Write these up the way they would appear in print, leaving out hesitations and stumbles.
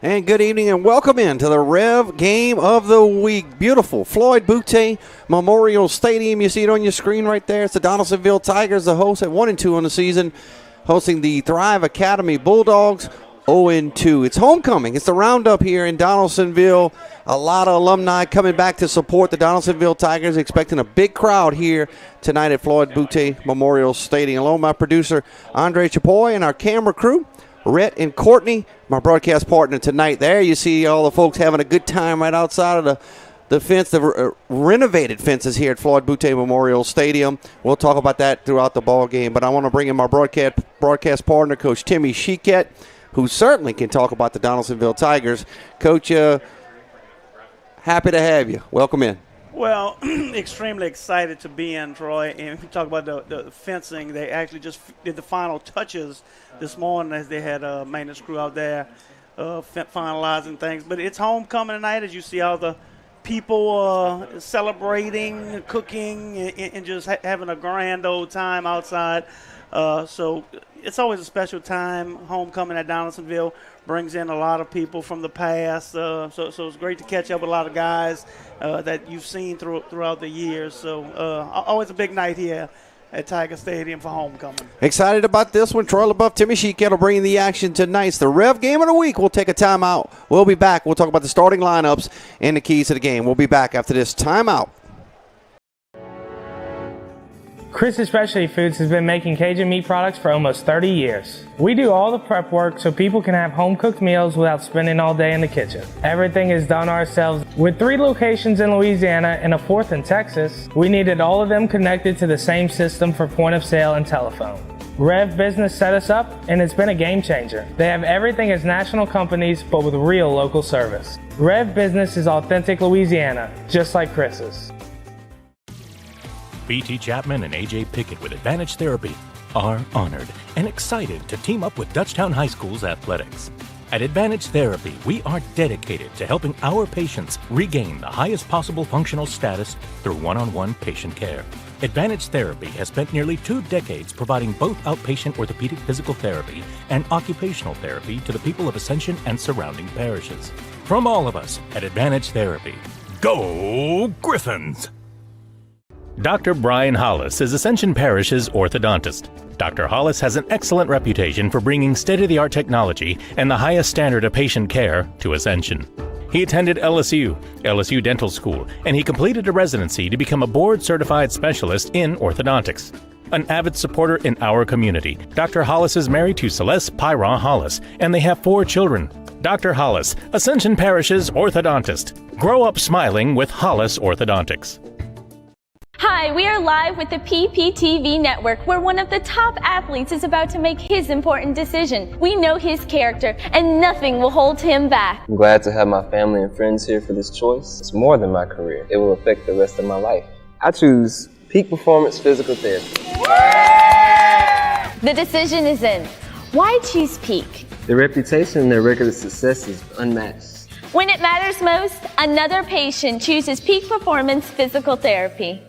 And good evening and welcome into the REV Game of the Week. Beautiful Floyd Boutte Memorial Stadium. You see it on your screen right there. It's the Donaldsonville Tigers, the host at 1-2 on the season, hosting the Thrive Academy Bulldogs, 0-2. It's homecoming. It's the roundup here in Donaldsonville. A lot of alumni coming back to support the Donaldsonville Tigers, expecting a big crowd here tonight at Floyd Boutte Memorial Stadium. Along with my producer, Andre Chapoy, and our camera crew, Rhett and Courtney, my broadcast partner tonight. There you see all the folks having a good time right outside of the fence, the renovated fences here at Floyd Boutte Memorial Stadium. We'll talk about that throughout the ball game, but I want to bring in my broadcast partner, Coach Timmy Sheket, who certainly can talk about the Donaldsonville Tigers. Coach, happy to have you. Welcome in. Well, extremely excited to be in, Troy. And if we talk about the fencing, they actually just did the final touches this morning as they had a maintenance crew out there finalizing things. But it's homecoming tonight, as you see all the people celebrating, cooking, and just having a grand old time outside. So it's always a special time. Homecoming at Donaldsonville brings in a lot of people from the past. So it's great to catch up with a lot of guys that you've seen throughout the years. So always a big night here at Tiger Stadium for homecoming. Excited about this one. Troy LaBeouf, Timmy Sheket will bring the action tonight. It's the REV Game of the Week. We'll take a timeout. We'll be back. We'll talk about the starting lineups and the keys to the game. We'll be back after this timeout. Chris's Specialty Foods has been making Cajun meat products for almost 30 years. We do all the prep work so people can have home-cooked meals without spending all day in the kitchen. Everything is done ourselves. With 3 locations in Louisiana and a 4th in Texas, we needed all of them connected to the same system for point of sale and telephone. REV Business set us up, and it's been a game changer. They have everything as national companies, but with real local service. REV Business is authentic Louisiana, just like Chris's. B.T. Chapman and A.J. Pickett with Advantage Therapy are honored and excited to team up with Dutchtown High School's athletics. At Advantage Therapy, we are dedicated to helping our patients regain the highest possible functional status through one-on-one patient care. Advantage Therapy has spent nearly 2 decades providing both outpatient orthopedic physical therapy and occupational therapy to the people of Ascension and surrounding parishes. From all of us at Advantage Therapy, go Griffins! Dr. Brian Hollis is Ascension Parish's orthodontist. Dr. Hollis has an excellent reputation for bringing state-of-the-art technology and the highest standard of patient care to Ascension. He attended LSU Dental School, and he completed a residency to become a board-certified specialist in orthodontics. An avid supporter in our community, Dr. Hollis is married to Celeste Pyron Hollis, and they have 4 children. Dr. Hollis, Ascension Parish's orthodontist. Grow up smiling with Hollis Orthodontics. Hi, we are live with the PPTV network, where one of the top athletes is about to make his important decision. We know his character, and nothing will hold him back. I'm glad to have my family and friends here for this choice. It's more than my career. It will affect the rest of my life. I choose Peak Performance Physical Therapy. The decision is in. Why choose Peak? Their reputation and their record of success is unmatched. When it matters most, another patient chooses Peak Performance Physical Therapy.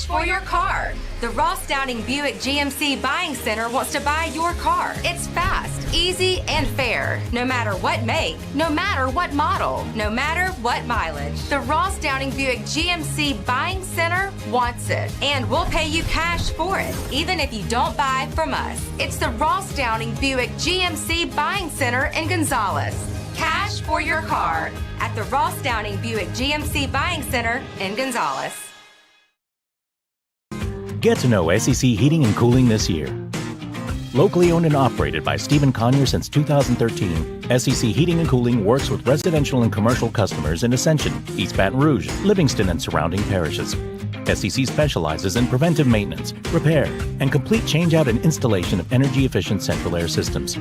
For your car. The Ross Downing Buick GMC Buying Center wants to buy your car. It's fast, easy, and fair. No matter what make, no matter what model, no matter what mileage. The Ross Downing Buick GMC Buying Center wants it. And we'll pay you cash for it, even if you don't buy from us. It's the Ross Downing Buick GMC Buying Center in Gonzales. Cash for your car at the Ross Downing Buick GMC Buying Center in Gonzales. Get to know SEC Heating and Cooling this year. Locally owned and operated by Stephen Conyer since 2013, SEC Heating and Cooling works with residential and commercial customers in Ascension, East Baton Rouge, Livingston, and surrounding parishes. SEC specializes in preventive maintenance, repair, and complete changeout and installation of energy-efficient central air systems.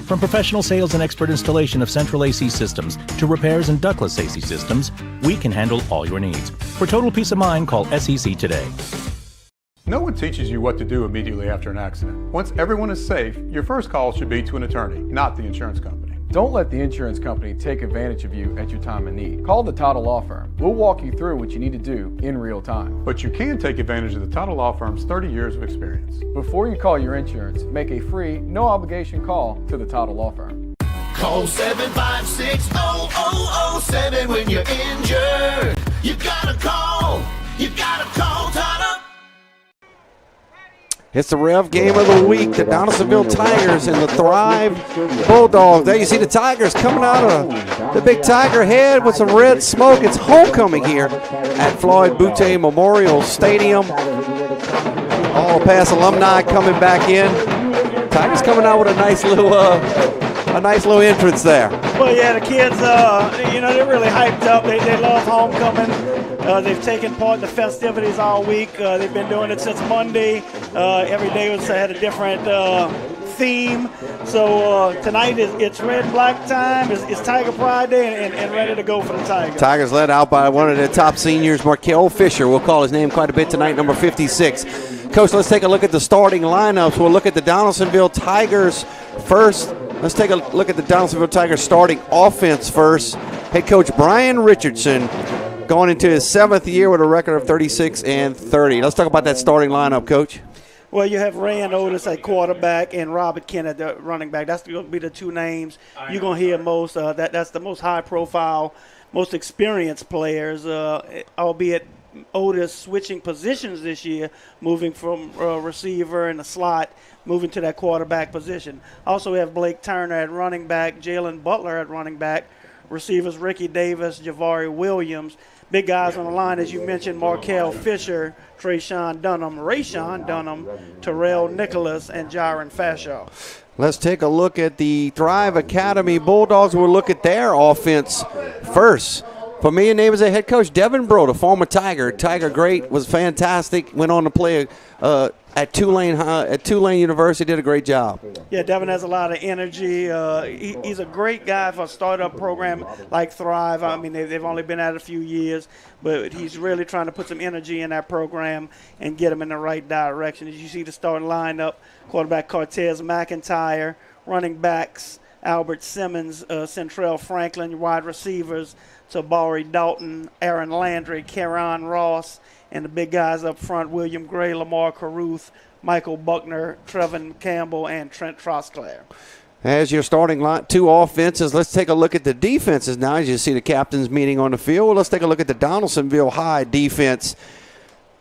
From professional sales and expert installation of central AC systems to repairs and ductless AC systems, we can handle all your needs. For total peace of mind, call SEC today. No one teaches you what to do immediately after an accident. Once everyone is safe, your first call should be to an attorney, not the insurance company. Don't let the insurance company take advantage of you at your time of need. Call the Title Law Firm. We'll walk you through what you need to do in real time. But you can take advantage of the Title Law Firm's 30 years of experience. Before you call your insurance, make a free, no obligation call to the Title Law Firm. Call 756-0007 when you're injured. You gotta call Title. It's the Rev game of the week. The Donaldsonville Tigers and the Thrive Bulldogs. There you see the Tigers coming out of the big Tiger head with some red smoke. It's homecoming here at Floyd Boutte Memorial Stadium. All Pass alumni coming back in. Tigers coming out with a nice little entrance there. Well, yeah, the kids, they're really hyped up. They love homecoming. They've taken part in the festivities all week. They've been doing it since Monday. Every day had a different theme. So tonight it's red and black time. It's Tiger Pride Day and ready to go for the Tigers. Tigers led out by one of the top seniors, Markel Fisher. We'll call his name quite a bit tonight, number 56. Coach, let's take a look at the starting lineups. We'll look at the Donaldsonville Tigers first. Let's take a look at the Donaldsonville Tigers starting offense first. Head coach Brian Richardson going into his 7th year with a record of 36-30. Let's talk about that starting lineup, Coach. Well, you have Ray and Otis at quarterback and Robert Kent at the running back. That's going to be the two names you're going to hear most. That's the most high-profile, most experienced players, albeit Otis switching positions this year, moving from receiver in the slot, moving to that quarterback position. Also, we have Blake Turner at running back, Jalen Butler at running back, receivers Ricky Davis, Javari Williams. Big guys on the line, as you mentioned, Markel Fisher, Trayshawn Dunham, Rayshawn Dunham, Terrell Nicholas, and Jaron Fashaw. Let's take a look at the Thrive Academy Bulldogs. We'll look at their offense first. For me, name is a head coach, Devin Broad, a former Tiger. Tiger great, was fantastic, went on to play at Tulane University, did a great job. Yeah, Devin has a lot of energy. He's a great guy for a startup program like Thrive. I mean, they've only been at it a few years, but he's really trying to put some energy in that program and get them in the right direction. As you see the starting lineup, quarterback Cortez McIntyre, running backs Albert Simmons, Centrell Franklin, wide receivers Tabari Dalton, Aaron Landry, Karan Ross, and the big guys up front, William Gray, Lamar Caruth, Michael Buckner, Trevin Campbell, and Trent Trosclair. As your starting line, two offenses, let's take a look at the defenses now. As you see the captains meeting on the field, let's take a look at the Donaldsonville High defense.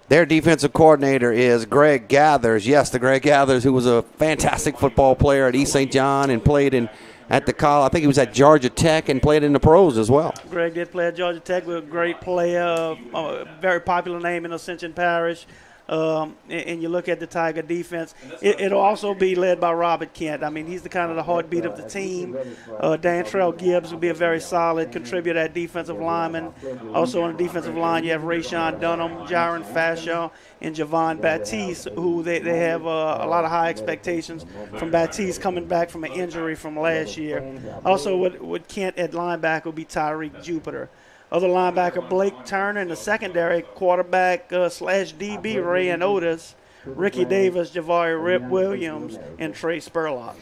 Their defensive coordinator is Greg Gathers. Yes, the Greg Gathers, who was a fantastic football player at East St. John and played at the college. I think he was at Georgia Tech and played in the pros as well. Greg did play at Georgia Tech, with a great player, a very popular name in Ascension Parish. And you look at the Tiger defense, it'll also be led by Robert Kent. I mean, he's the kind of the heartbeat of the team. Dantrell Gibbs will be a very solid contributor at defensive lineman. Also on the defensive line, you have Rayshawn Dunham, Jaron Fashaw, and Javon Baptiste, who they have a lot of high expectations from Baptiste coming back from an injury from last year. Also with Kent at linebacker will be Tyreek Jupiter. Other linebacker Blake Turner, in the secondary quarterback / DB Ray and Otis, Ricky Davis, Javari Rip Williams, and Trey Spurlock.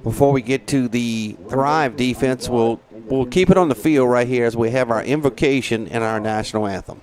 Before we get to the Thrive defense, we'll keep it on the field right here as we have our invocation and our national anthem.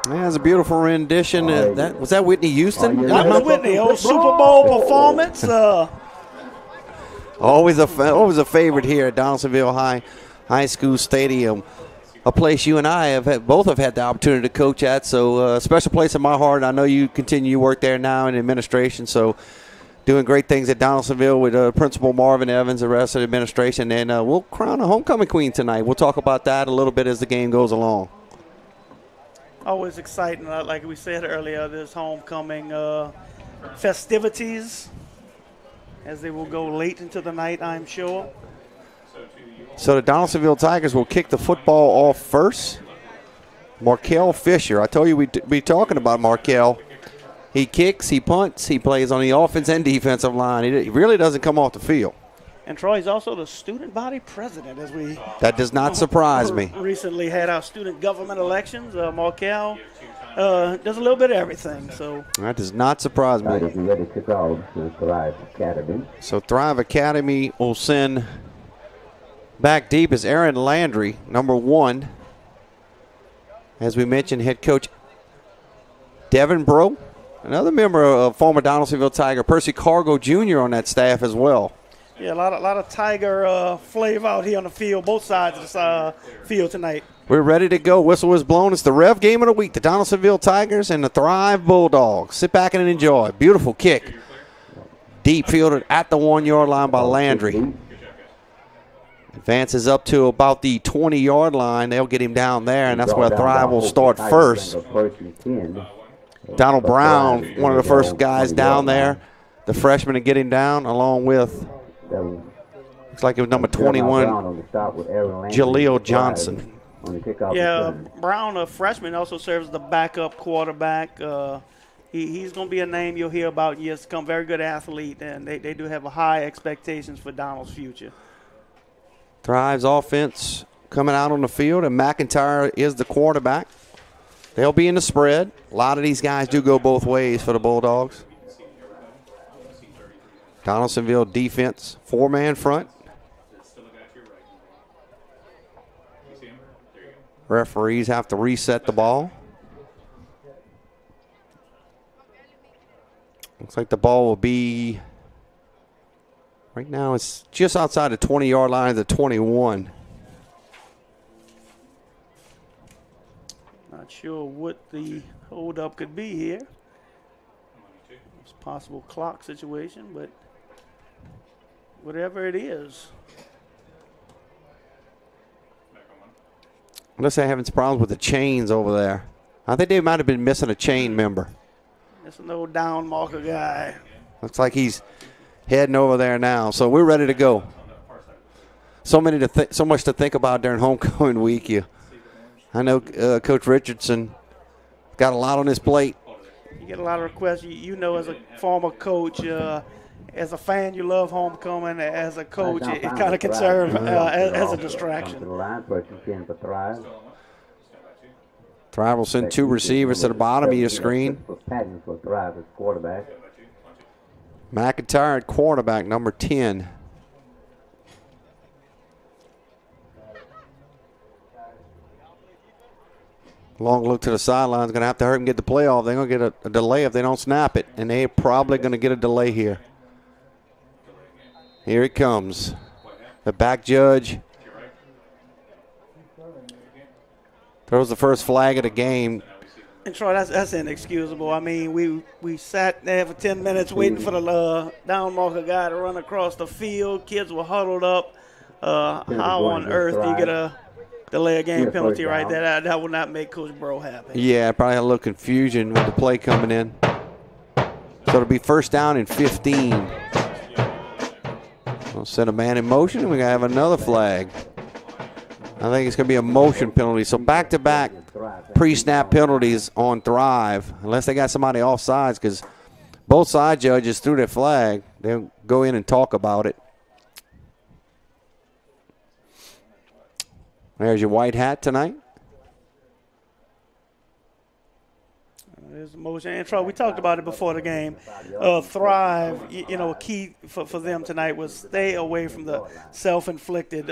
That's a beautiful rendition. Was that Whitney Houston? That was Whitney, old Super Bowl performance. Always a favorite here at Donaldsonville High School Stadium, a place you and I both have had the opportunity to coach at. So a special place in my heart. I know you continue your work there now in administration. So doing great things at Donaldsonville with Principal Marvin Evans, the rest of the administration. And we'll crown a homecoming queen tonight. We'll talk about that a little bit as the game goes along. Always exciting, like we said earlier, this homecoming festivities as they will go late into the night, I'm sure. So the Donaldsonville Tigers will kick the football off first. Markel Fisher. I told you we'd be talking about Markel. He kicks, he punts, he plays on the offense and defensive line. He really doesn't come off the field. And Troy's also the student body president, as we that does not surprise me. Recently had our student government elections. Markel does a little bit of everything. So that does not surprise me. Ready to go to Thrive Academy. So Thrive Academy will send back deep as Aaron Landry, number 1. As we mentioned, head coach Devin Bro, another member of former Donaldsonville Tiger, Percy Cargo Jr. on that staff as well. Yeah, a lot of Tiger flavor out here on the field, both sides of the field tonight. We're ready to go. Whistle is blown. It's the Rev game of the week. The Donaldsonville Tigers and the Thrive Bulldogs. Sit back and enjoy. Beautiful kick. Deep fielded at the 1-yard line by Landry. Advances up to about the 20-yard line. They'll get him down there, and that's where Thrive will start first. Donald Brown, one of the first guys down there. The freshman to get him down, along with, looks like it was number 21, Jaleel Johnson. Yeah, Brown, a freshman, also serves as the backup quarterback. He's going to be a name you'll hear about in years to come. Very good athlete, and they do have high expectations for Donald's future. Thrive's offense coming out on the field, and McIntyre is the quarterback. They'll be in the spread. A lot of these guys do go both ways for the Bulldogs. Donaldsonville defense, 4-man front. Referees have to reset the ball. Looks like the ball will be, right now it's just outside the 20-yard line of the 21. Not sure what the holdup could be here. It's a possible clock situation, but whatever it is. Unless they're having some problems with the chains over there. I think they might have been missing a chain member. That's an old down marker guy. Looks like he's heading over there now. So we're ready to go. So much to think about during homecoming week. I know Coach Richardson got a lot on his plate. You get a lot of requests. You know, as a former coach, as a fan, you love homecoming. As a coach, it kind of can serve as a distraction. Thrive will send 2 receivers to the bottom of your screen. McIntyre at quarterback, number 10. Long look to the sideline is going to have to hurt him get the play off. They're going to get a delay if they don't snap it, and they're probably going to get a delay here. Here it comes. The back judge throws the first flag of the game. And Troy, that's inexcusable. I mean, we sat there for 10 minutes waiting for the down marker guy to run across the field. Kids were huddled up. How on earth do you get a delay a game penalty right there? That will not make Coach Bro happy. Yeah, probably had a little confusion with the play coming in. So it'll be first down and 15. We'll set a man in motion, and we're going to have another flag. I think it's going to be a motion penalty. So back-to-back pre-snap penalties on Thrive, unless they got somebody offsides, because both side judges threw their flag. They'll go in and talk about it. There's your white hat tonight. There's a motion. And Troy, we talked about it before the game. Thrive, key for them tonight was stay away from the self-inflicted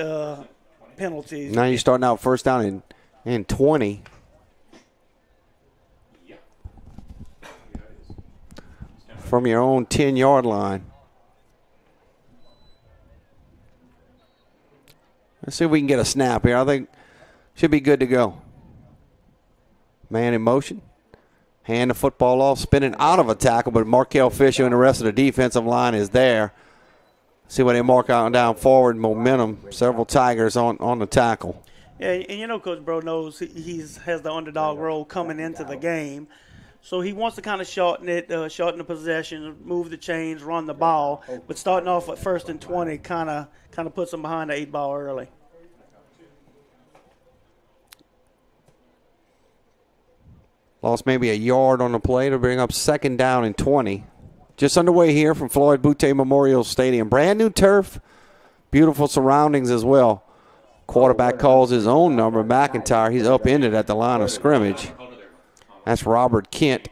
penalties. Now you're starting out first down in 20. from your own 10-yard line. Let's see if we can get a snap here. I think should be good to go. Man in motion. Hand the football off, spinning out of a tackle, but Markel Fisher and the rest of the defensive line is there. See what they mark out and down forward momentum. Several Tigers on the tackle. Yeah, and you know Coach Bro knows he has the underdog role coming into the game. So he wants to kind of shorten the possession, move the chains, run the ball. But starting off at 1st and 20 kind of puts them behind the 8-ball early. Lost maybe a yard on the play to bring up 2nd down and 20. Just underway here from Floyd Boutte Memorial Stadium. Brand new turf, beautiful surroundings as well. Quarterback calls his own number, McIntyre. He's upended at the line of scrimmage. That's Robert Kent.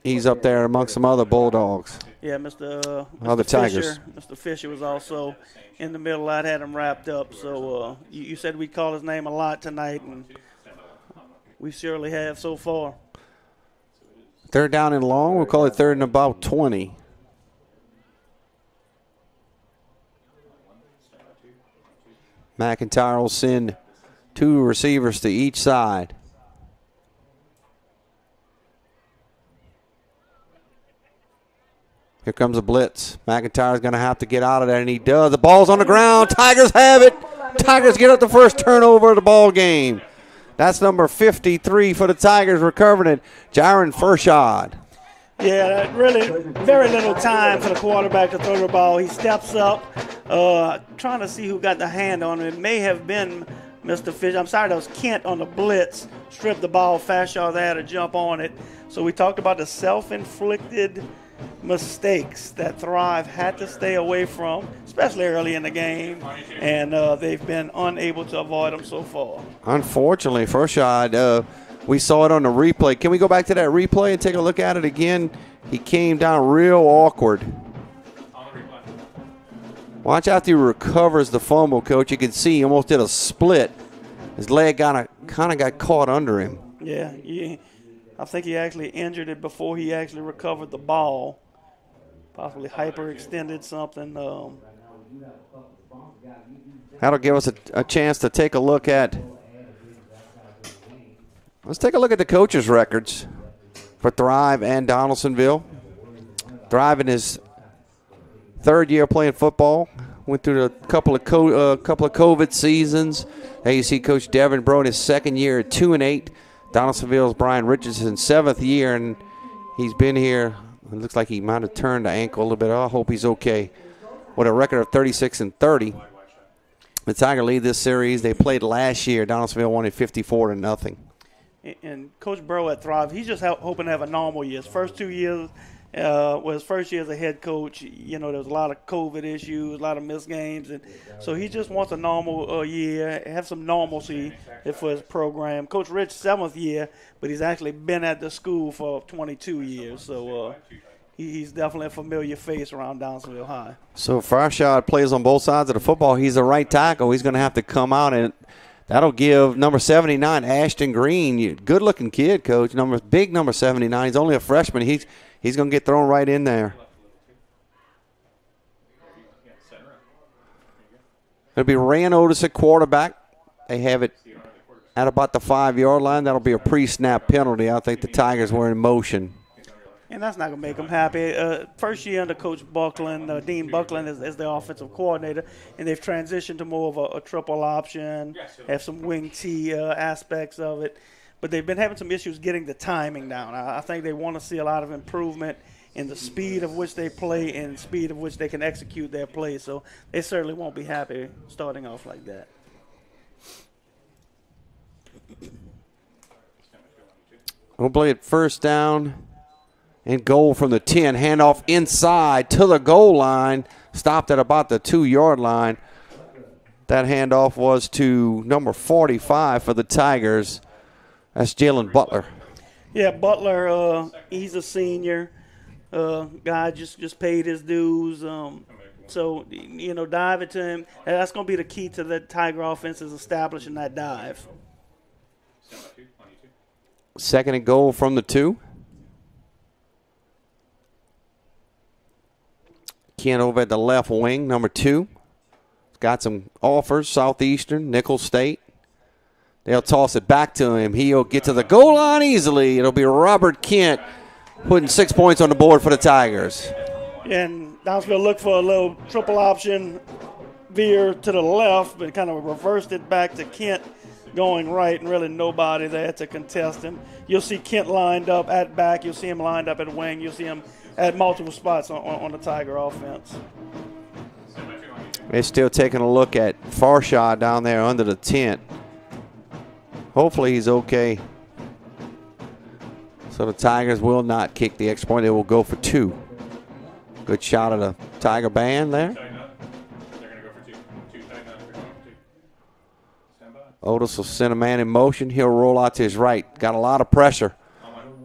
He's up there amongst some other Bulldogs. Yeah, Mr. Tigers. Mr. Fisher was also in the middle. I'd had him wrapped up. So you said we'd call his name a lot tonight, and we surely have so far. 3rd down and long. We'll call it 3rd and about 20. McIntyre will send 2 receivers to each side. Here comes a blitz. McIntyre's going to have to get out of there, and he does. The ball's on the ground. Tigers have it. Tigers get up the first turnover of the ball game. That's number 53 for the Tigers, recovering it, Jaron Furshad. Yeah, really very little time for the quarterback to throw the ball. He steps up, trying to see who got the hand on him. It may have been Mr. Fisher. I'm sorry, that was Kent on the blitz. Stripped the ball. Fashaw there to jump on it. So we talked about the self-inflicted mistakes that Thrive had to stay away from, especially early in the game, and they've been unable to avoid them so far. Unfortunately, Furshad, we saw it on the replay. Can we go back to that replay and take a look at it again? He came down real awkward. Watch after he recovers the fumble, Coach. You can see he almost did a split. His leg kind of got caught under him. Yeah, I think he actually injured it before he actually recovered the ball. Possibly hyperextended something. That'll give us a chance to take a look at. Let's take a look at the coaches' records for Thrive and Donaldsonville. Thrive in his 3rd year playing football. Went through a couple of COVID seasons. There you see Coach Devin Bro in his 2nd year at 2-8. Donaldsonville's Brian Richardson's 7th year, and he's been here. It looks like he might have turned the ankle a little bit. I hope he's okay. With a record of 36-30. The Tiger lead this series. They played last year. Donaldsonville won it 54-0. And Coach Burrow at Thrive, he's just hoping to have a normal year. His first 2 years was first year as a head coach. You know, there was a lot of COVID issues, a lot of missed games. And so he just wants a normal year, have some normalcy for his program. Coach Rich, 7th year, but he's actually been at the school for 22 years. So he's definitely a familiar face around Donaldsonville High. So Farshad plays on both sides of the football. He's a right tackle. He's going to have to come out, and that'll give number 79, Ashton Green, good-looking kid, Coach. Big number 79. He's only a freshman. He's going to get thrown right in there. It'll be Rand Otis at quarterback. They have it at about the 5-yard line. That'll be a pre-snap penalty. I think the Tigers were in motion. And that's not going to make them happy. First year under Coach Buckland, Dean Buckland is the offensive coordinator, and they've transitioned to more of a triple option, have some wing T aspects of it. But they've been having some issues getting the timing down. I think they want to see a lot of improvement in the speed of which they play and speed of which they can execute their play. So they certainly won't be happy starting off like that. We'll play it 1st down and goal from the 10. Handoff inside to the goal line. Stopped at about the 2-yard line. That handoff was to number 45 for the Tigers. That's Jalen Butler. Yeah, Butler, he's a senior. Guy just paid his dues. So, dive it to him. And that's going to be the key to the Tiger offense is establishing that dive. 2nd and goal from the 2. Kent over at the left wing, number 2. Got some offers, Southeastern, Nicholls State. They'll toss it back to him. He'll get to the goal line easily. It'll be Robert Kent putting 6 points on the board for the Tigers. And Donaldsonville looked for a little triple option veer to the left, but kind of reversed it back to Kent going right, and really nobody there to contest him. You'll see Kent lined up at back. You'll see him lined up at wing. You'll see him at multiple spots on the Tiger offense. They're still taking a look at Farshad down there under the tent. Hopefully he's okay. So the Tigers will not kick the extra point. They will go for 2. Good shot of the Tiger band there. Otis will send a man in motion. He'll roll out to his right. Got a lot of pressure.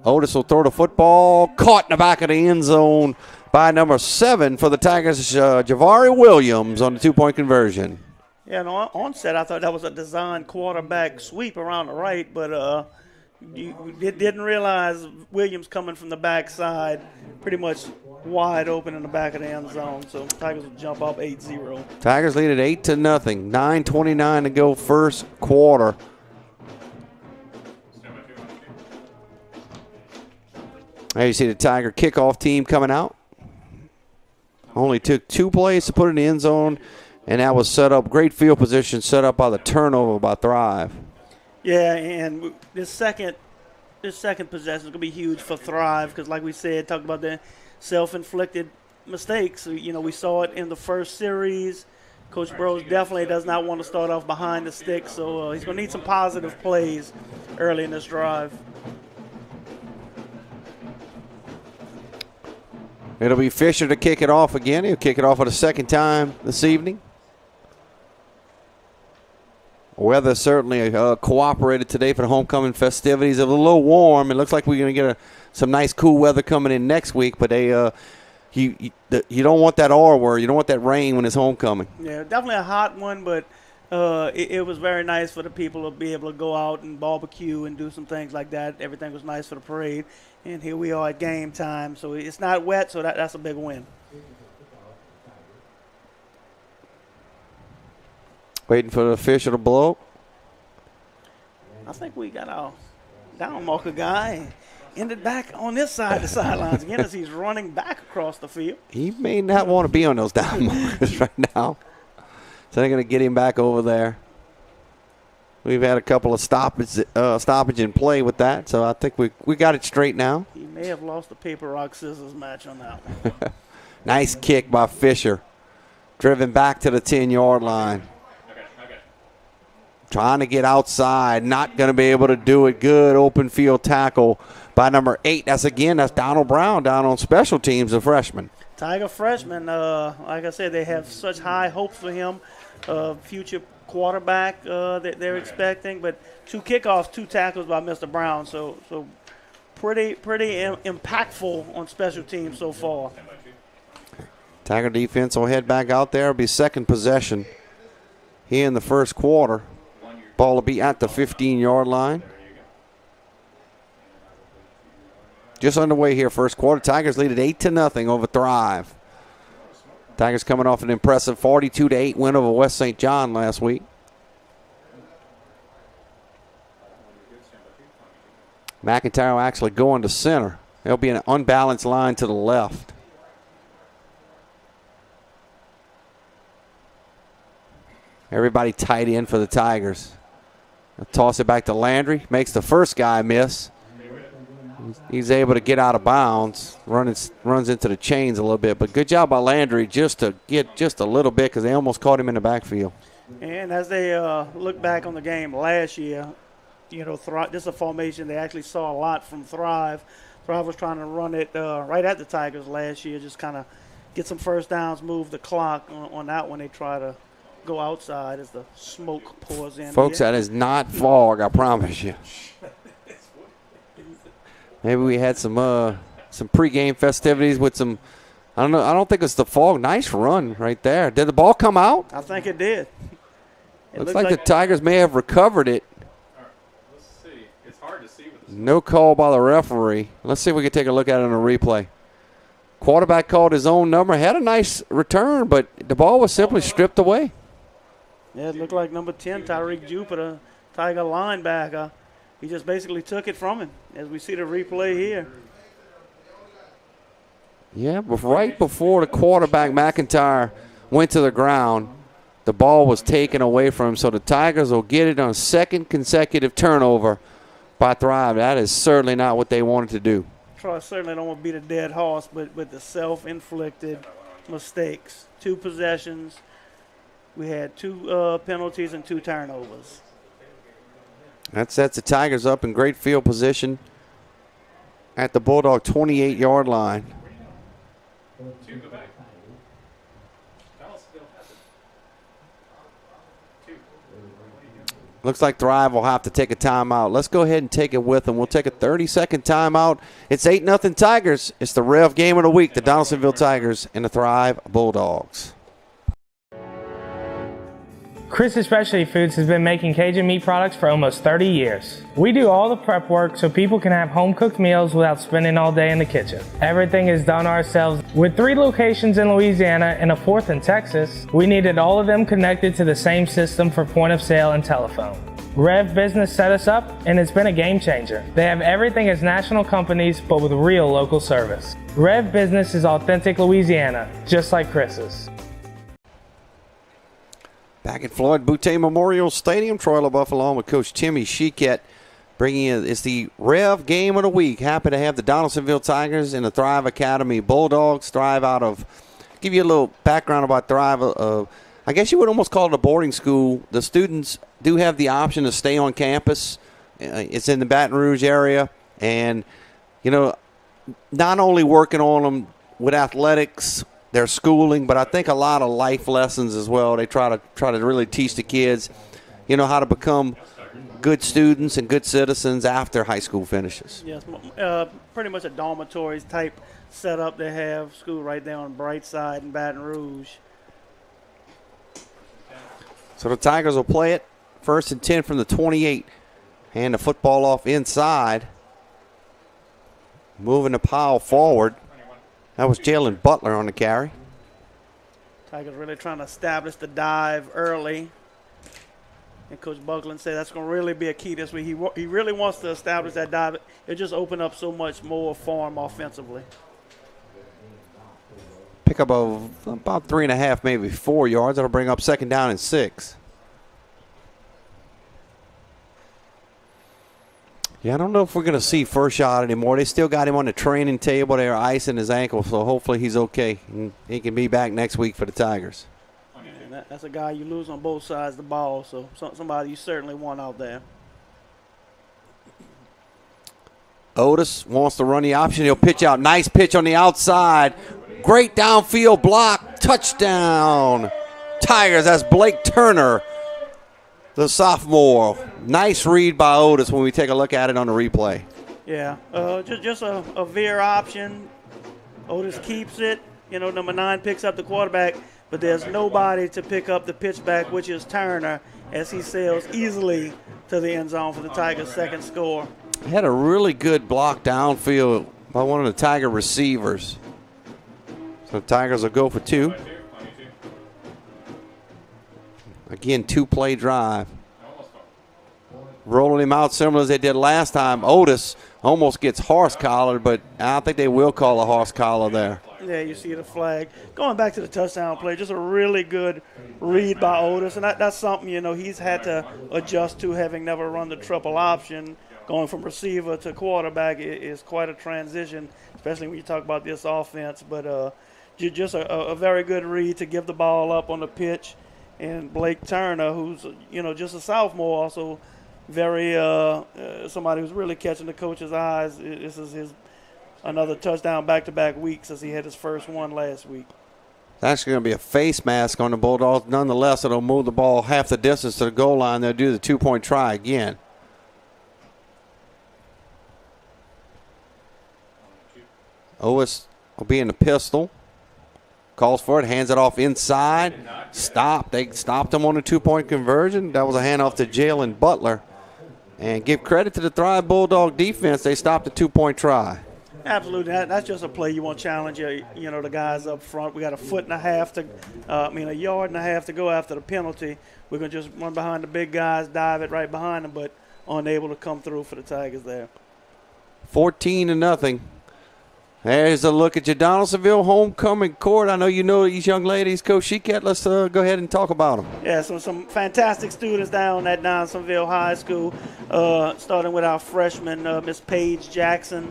Otis will throw the football. Caught in the back of the end zone by number 7 for the Tigers, Javari Williams on the 2-point conversion. Yeah, and onset, I thought that was a design quarterback sweep around the right, but you didn't realize Williams coming from the backside, pretty much wide open in the back of the end zone. So Tigers will jump up 8-0. Tigers lead at 8-0. 9:29 to go first quarter. There you see the Tiger kickoff team coming out. Only took 2 plays to put it in the end zone, and that was set up, great field position set up by the turnover by Thrive. Yeah, and this second possession is going to be huge for Thrive because, like we said, talked about the self-inflicted mistakes. You know, we saw it in the first series. Coach Bros definitely does not want to start off behind the stick, so he's going to need some positive plays early in this drive. It'll be Fisher to kick it off again. He'll kick it off for the second time this evening. Weather certainly cooperated today for the homecoming festivities. It was a little warm. It looks like we're going to get some nice cool weather coming in next week, but you don't want that R word. You don't want that rain when it's homecoming. Yeah, definitely a hot one, but it was very nice for the people to be able to go out and barbecue and do some things like that. Everything was nice for the parade. And here we are at game time. So it's not wet, so that's a big win. Waiting for the official to blow. I think we got our down marker guy ended back on this side of the sidelines again as he's running back across the field. He may not want to be on those down markers right now. So they're going to get him back over there. We've had a couple of stoppage in play with that, so I think we got it straight now. He may have lost the paper, rock, scissors match on that one. Nice kick by Fisher. Driven back to the 10-yard line. Trying to get outside. Not going to be able to do it. Good open field tackle by number 8. That's Donald Brown down on special teams, a freshman. Tiger freshman, like I said, they have such high hopes for him. Future quarterback that they're expecting, but 2 kickoffs, 2 tackles by Mr. Brown, so pretty impactful on special teams so far. Tiger defense will head back out there. It'll be second possession here in the first quarter. Ball will be at the 15-yard line. Just underway here, first quarter. Tigers lead at 8-0 over Thrive. Tigers coming off an impressive 42-8 win over West St. John last week. McIntyre will actually go into center. There'll be an unbalanced line to the left. Everybody tight in for the Tigers. They'll toss it back to Landry. Makes the first guy miss. He's able to get out of bounds. Runs into the chains a little bit. But good job by Landry just to get just a little bit because they almost caught him in the backfield. And as they look back on the game last year, you know, this is a formation they actually saw a lot from Thrive. Thrive was trying to run it right at the Tigers last year, just kind of get some first downs, move the clock. On that one, they try to go outside as the smoke pours in. Folks, that is not fog, I promise you. Maybe we had some pregame festivities with some. I don't know. I don't think it's the fog. Nice run right there. Did the ball come out? I think it did. Looks like the Tigers may have recovered it. All right, let's see. It's hard to see with this. No call by the referee. Let's see if we can take a look at it on a replay. Quarterback called his own number, had a nice return, but the ball was simply stripped away. Yeah, it looked like number 10, Tyreek Jupiter, Tiger linebacker. He just basically took it from him, as we see the replay here. Yeah, but right before the quarterback, McIntyre, went to the ground, the ball was taken away from him, so the Tigers will get it on a second consecutive turnover by Thrive. That is certainly not what they wanted to do. Troy certainly don't want to beat a dead horse, but with the self-inflicted mistakes. 2 possessions. We had 2 penalties and 2 turnovers. That sets the Tigers up in great field position at the Bulldog 28-yard line. Looks like Thrive will have to take a timeout. Let's go ahead and take it with them. We'll take a 30-second timeout. It's 8-0 Tigers. It's the Rev game of the week, the Donaldsonville Tigers and the Thrive Bulldogs. Chris's Specialty Foods has been making Cajun meat products for almost 30 years. We do all the prep work so people can have home-cooked meals without spending all day in the kitchen. Everything is done ourselves. With 3 locations in Louisiana and a 4th in Texas, we needed all of them connected to the same system for point of sale and telephone. REV Business set us up, and it's been a game changer. They have everything as national companies, but with real local service. REV Business is authentic Louisiana, just like Chris's. Back at Floyd Boutte Memorial Stadium, Troy LaBeouf along with Coach Timmy Sheket bringing in, it's the Rev game of the week. Happy to have the Donaldsonville Tigers and the Thrive Academy Bulldogs. Thrive out of, give you a little background about Thrive. I guess you would almost call it a boarding school. The students do have the option to stay on campus. It's in the Baton Rouge area. And, you know, not only working on them with athletics, their schooling, but I think a lot of life lessons as well. They try to really teach the kids, you know, how to become good students and good citizens after high school finishes. Yes, pretty much a dormitories type setup. They have school right there on Brightside in Baton Rouge. So the Tigers will play it 1st and 10 from the 28. Hand the football off inside. Moving the pile forward. That was Jalen Butler on the carry. Tigers really trying to establish the dive early. And Coach Buckland said that's going to really be a key this week. He really wants to establish that dive. It'll just open up so much more for him offensively. Pick up about 3.5, maybe 4 yards. That'll bring up 2nd down and 6. Yeah, I don't know if we're going to see first shot anymore. They still got him on the training table. They're icing his ankle, so hopefully he's okay. And he can be back next week for the Tigers. And that's a guy you lose on both sides of the ball, so somebody you certainly want out there. Otis wants to run the option. He'll pitch out. Nice pitch on the outside. Great downfield block. Touchdown. Tigers. That's Blake Turner, the sophomore. Nice read by Otis when we take a look at it on the replay. Yeah, just a veer option. Otis keeps it. You know, number 9 picks up the quarterback, but there's nobody to pick up the pitch back, which is Turner, as he sails easily to the end zone for the Tigers' 2nd score. He had a really good block downfield by one of the Tiger receivers. So the Tigers will go for 2. Again, 2-play drive. Rolling him out similar as they did last time. Otis almost gets horse collared, but I don't think they will call a horse collar there. Yeah, you see the flag. Going back to the touchdown play, just a really good read by Otis. And that's something, you know, he's had to adjust to, having never run the triple option. Going from receiver to quarterback is quite a transition, especially when you talk about this offense. But just a very good read to give the ball up on the pitch. And Blake Turner, who's, you know, just a sophomore, also very somebody who's really catching the coach's eyes. This is his another touchdown back-to-back weeks, as he had his first one last week. It's actually going to be a face mask on the Bulldogs. Nonetheless, it'll move the ball half the distance to the goal line. They'll do the 2-point try again. Otis will be in the pistol. Calls for it, hands it off inside. Stop. They stopped him on a 2-point conversion. That was a handoff to Jalen Butler. And give credit to the Thrive Bulldog defense. They stopped the 2-point try. Absolutely. That's just a play you want to challenge the guys up front. We got a foot and a half a yard and a half to go after the penalty. We're going to just run behind the big guys, dive it right behind them, but unable to come through for the Tigers there. 14-0. There's a look at your Donaldsonville homecoming court. I know you know these young ladies, Coach Sheket. Let's go ahead and talk about them. Yeah, so some fantastic students down at Donaldsonville High School, starting with our freshman, Miss Paige Jackson,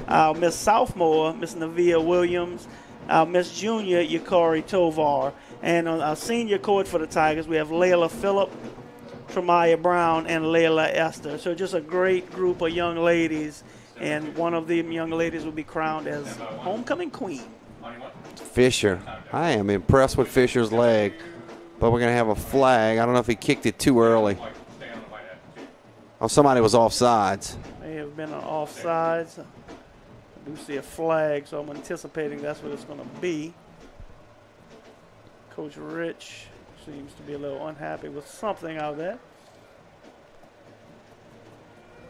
our Miss Sophomore, Miss Navia Williams, our Miss Junior, Yakari Tovar. And on our senior court for the Tigers, we have Layla Phillip, Tremaya Brown, and Layla Esther. So just a great group of young ladies. And one of the young ladies will be crowned as homecoming queen. Fisher. I am impressed with Fisher's leg, but we're going to have a flag. I don't know if he kicked it too early. Oh, somebody was offsides. May have been an offsides. I do see a flag, so I'm anticipating that's what it's going to be. Coach Rich seems to be a little unhappy with something out there.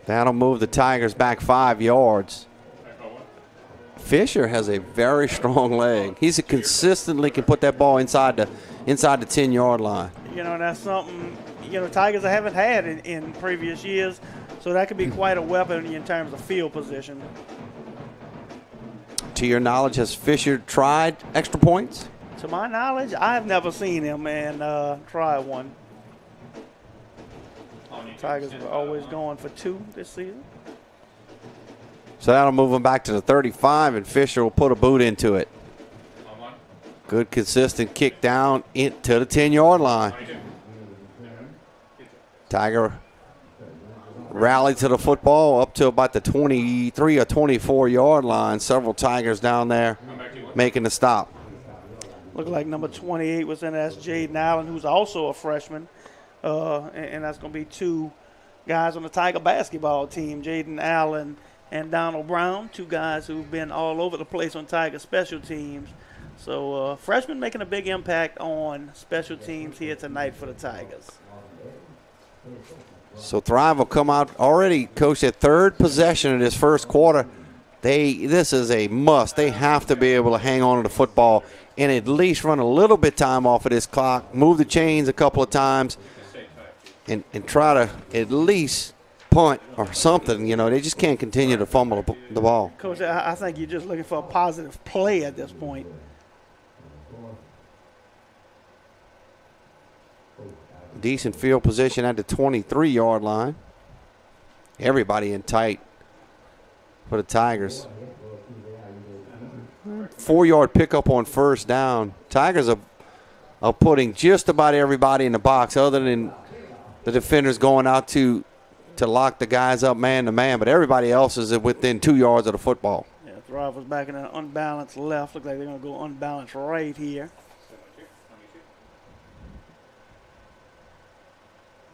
That'll move the Tigers back 5 yards. Fisher has a very strong leg. He's consistently can put that ball inside the 10-yard line. That's something, Tigers haven't had in previous years, so that could be quite a weapon in terms of field position. To your knowledge, has Fisher tried extra points? To my knowledge, I've never seen him try one. Tigers were always going for 2 this season. So that'll move him back to the 35, and Fisher will put a boot into it. Good, consistent kick down into the 10-yard line. Tiger rallied to the football up to about the 23 or 24-yard line. Several Tigers down there making the stop. Looked like number 28 was in. That's Jaden Allen, who's also a freshman. And that's going to be 2 guys on the Tiger basketball team, Jaden Allen and Donald Brown, 2 guys who've been all over the place on Tiger special teams. So freshmen making a big impact on special teams here tonight for the Tigers. So Thrive will come out already, Coach, at 3rd possession of this first quarter. This is a must. They have to be able to hang on to the football and at least run a little bit time off of this clock, move the chains a couple of times, and try to at least punt or something. They just can't continue to fumble the ball. Coach, I think you're just looking for a positive play at this point. Decent field position at the 23-yard line. Everybody in tight for the Tigers. 4-yard pickup on first down. Tigers are putting just about everybody in the box other than the defenders going out to lock the guys up man to man, but everybody else is within 2 yards of the football. Yeah, Thrive was back in an unbalanced left. Looks like they're going to go unbalanced right here.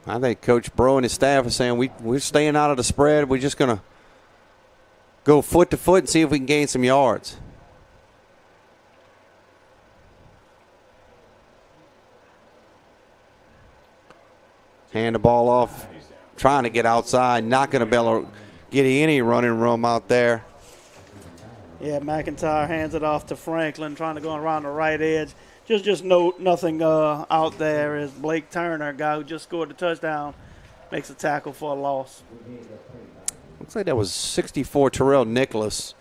I think Coach Bro and his staff are saying we're staying out of the spread. We're just going to go foot to foot and see if we can gain some yards. Hand the ball off, trying to get outside, not going to be able to get any running room out there. Yeah, McIntyre hands it off to Franklin, trying to go around the right edge. Just nothing out there as Blake Turner, guy who just scored the touchdown, makes a tackle for a loss. Looks like that was 64 Terrell Nicholas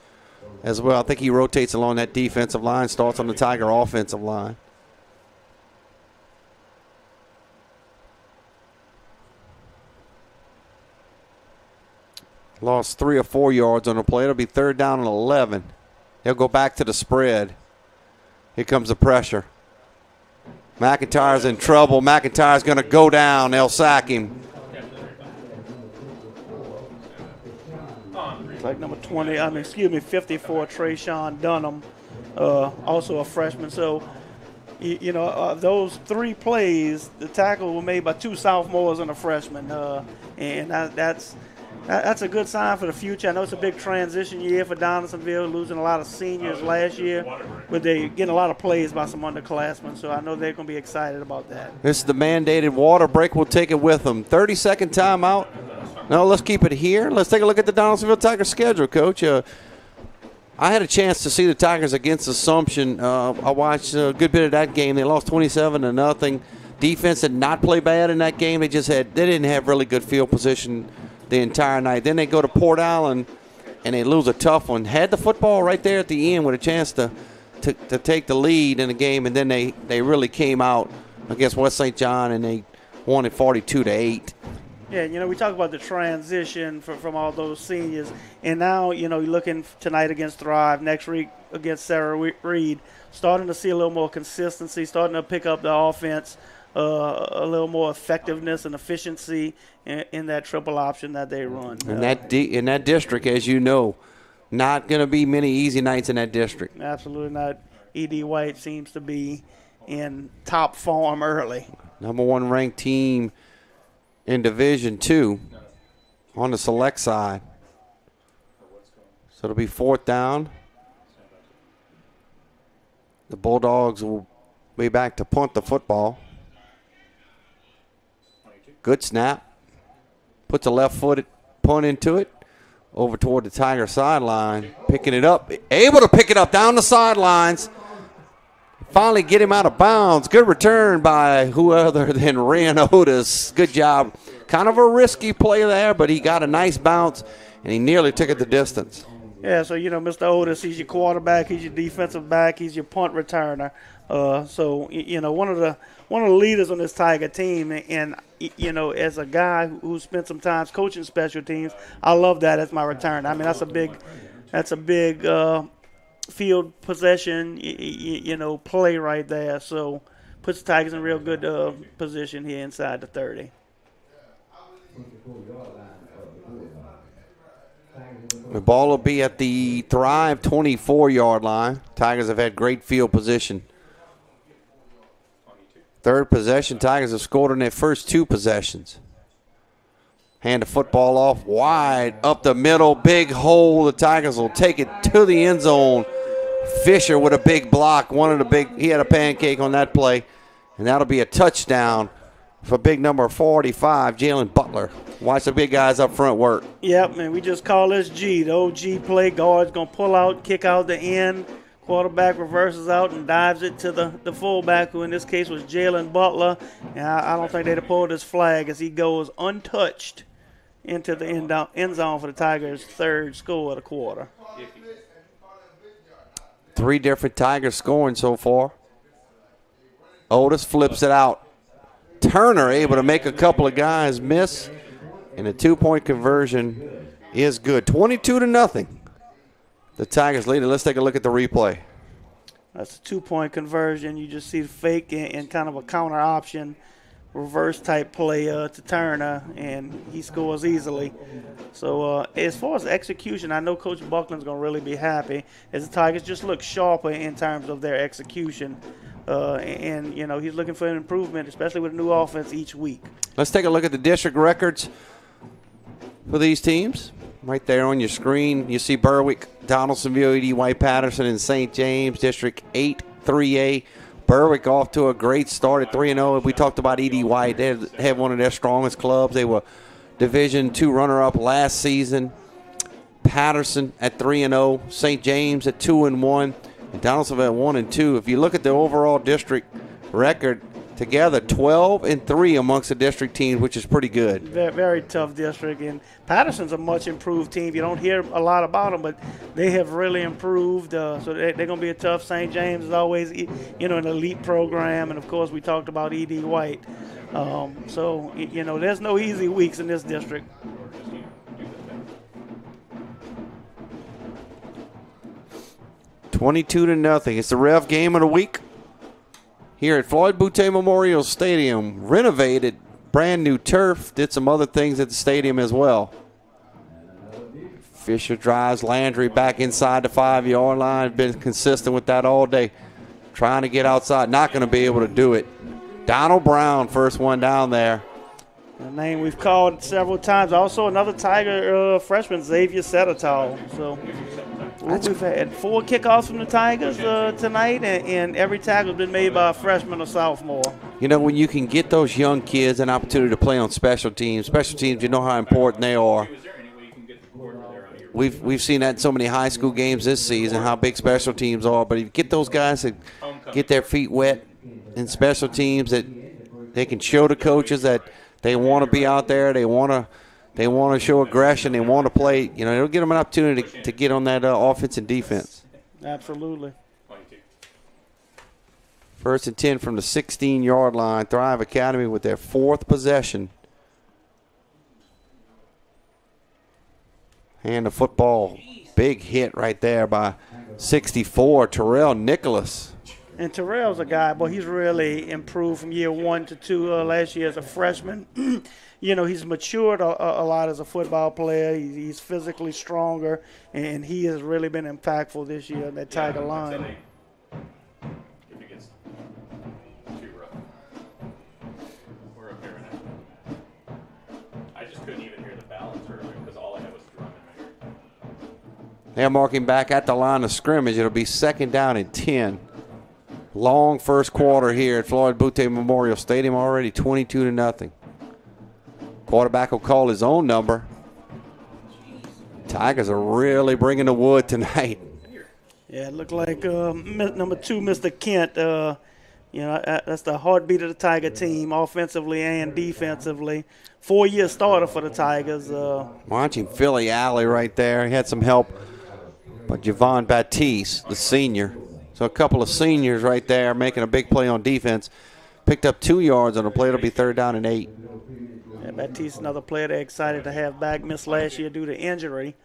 as well. I think he rotates along that defensive line, starts on the Tiger offensive line. Lost 3 or 4 yards on the play. It'll be 3rd down and 11. They'll go back to the spread. Here comes the pressure. McIntyre's in trouble. McIntyre's going to go down. They'll sack him. It's like number 54, Trayshawn Dunham, also a freshman. So, those 3 plays, the tackle were made by 2 sophomores and a freshman. And that's a good sign for the future. I know it's a big transition year for Donaldsonville, losing a lot of seniors last year, but they're getting a lot of plays by some underclassmen, so I know they're going to be excited about that. This is the mandated water break. We'll take it with them. 30-second timeout. No, let's keep it here. Let's take a look at the Donaldsonville Tigers schedule, Coach. I had a chance to see the Tigers against Assumption. I watched a good bit of that game. They lost 27-0. Defense did not play bad in that game. They didn't have really good field position the entire night. Then they go to Port Allen and they lose a tough one. Had the football right there at the end with a chance to take the lead in the game, and then they really came out against West St. John and they won it 42-8. Yeah, we talk about the transition from all those seniors. And now, you're looking tonight against Thrive, next week against Sarah Reed, starting to see a little more consistency, starting to pick up the offense, a little more effectiveness and efficiency in that triple option that they run. In that district, as you know, not going to be many easy nights in that district. Absolutely not. E.D. White seems to be in top form early. Number 1 ranked team in Division II on the select side. So it'll be 4th down. The Bulldogs will be back to punt the football. Good snap. Puts a left-footed punt into it. Over toward the Tiger sideline. Picking it up. Able to pick it up down the sidelines. Finally get him out of bounds. Good return by who other than Ryan Otis. Good job. Kind of a risky play there, but he got a nice bounce, and he nearly took it the distance. Yeah, so, Mr. Otis, he's your quarterback, he's your defensive back, he's your punt returner. So, one of the leaders on this Tiger team, and, as a guy who spent some time coaching special teams, I love that as my return. I mean, that's a big field possession, play right there. So puts the Tigers in real good position here inside the 30. The ball will be at the Thrive 24-yard line. Tigers have had great field position. Third possession, Tigers have scored on their first 2 possessions. Hand the football off wide, up the middle, big hole. The Tigers will take it to the end zone. Fisher with a big block. He had a pancake on that play, and that'll be a touchdown for big number 45, Jalen Butler. Watch the big guys up front work. Yep, and we just call this G. The old G play. Guard's going to pull out, kick out the end. Quarterback reverses out and dives it to the fullback, who in this case was Jalen Butler. And I don't think they'd have pulled his flag as he goes untouched into the end zone for the Tigers' 3rd score of the quarter. 3 different Tigers scoring so far. Otis flips it out. Turner able to make a couple of guys miss, and a 2-point conversion is good. 22-0. The Tigers lead it. Let's take a look at the replay. That's a 2-point conversion. You just see the fake and kind of a counter option, reverse type play to Turner, and he scores easily. So as far as execution, I know Coach Buckland's going to really be happy as the Tigers just look sharper in terms of their execution. And he's looking for an improvement, especially with a new offense each week. Let's take a look at the district records for these teams. Right there on your screen, you see Berwick, Donaldsonville, E.D. White-Patterson, and St. James, District 8, 3A. Berwick off to a great start at 3-0. We talked about E.D. White. They have one of their strongest clubs. They were Division II runner-up last season. Patterson at 3-0. St. James at 2-1. And Donaldsonville at 1-2. If you look at the overall district record together, 12-3 amongst the district teams, which is pretty good. Very, very tough district. And Patterson's a much improved team. You don't hear a lot about them, but they have really improved. So they're going to be a tough. St. James is always, an elite program. And, of course, we talked about E.D. White. So, there's no easy weeks in this district. $22-0. It's the REV game of the week here at Floyd Boutte Memorial Stadium. Renovated, brand new turf. Did some other things at the stadium as well. Fisher drives Landry back inside the 5-yard line. Been consistent with that all day. Trying to get outside. Not going to be able to do it. Donald Brown, first one down there. A name we've called several times. Also another Tiger freshman, Xavier Settertall. So we've had 4 kickoffs from the Tigers tonight, and every tackle has been made by a freshman or sophomore. When you can get those young kids an opportunity to play on special teams, you know how important they are. we've seen that in so many high school games this season, how big special teams are. But if you get those guys to get their feet wet in special teams, that they can show the coaches that they want to be out there, they want to show aggression, they want to play. You know, it'll give them an opportunity to get on that offense and defense. Absolutely. 1st and 10 from the 16-yard line. Thrive Academy with their 4th possession. And the football, big hit right there by 64, Terrell Nicholas. And Terrell's a guy, boy, he's really improved from year 1 to 2 last year as a freshman. You know, he's matured a lot as a football player. He's physically stronger, and he has really been impactful this year in that Tiger line. They're marking back at the line of scrimmage. It'll be 2nd down and 10. Long first quarter here at Floyd Boutte Memorial Stadium, already 22-0. Quarterback will call his own number. Tigers are really bringing the wood tonight. Yeah, it looked like number 2, Mr. Kent. You know, that's the heartbeat of the Tiger team, offensively and defensively. 4-year starter for the Tigers. Watching Philly Alley right there. He had some help by Javon Batiste, the senior. So a couple of seniors right there making a big play on defense. Picked up 2 yards on the play. It'll be 3rd down and 8. Yeah, Batiste, another player they're excited to have back. Missed last year due to injury.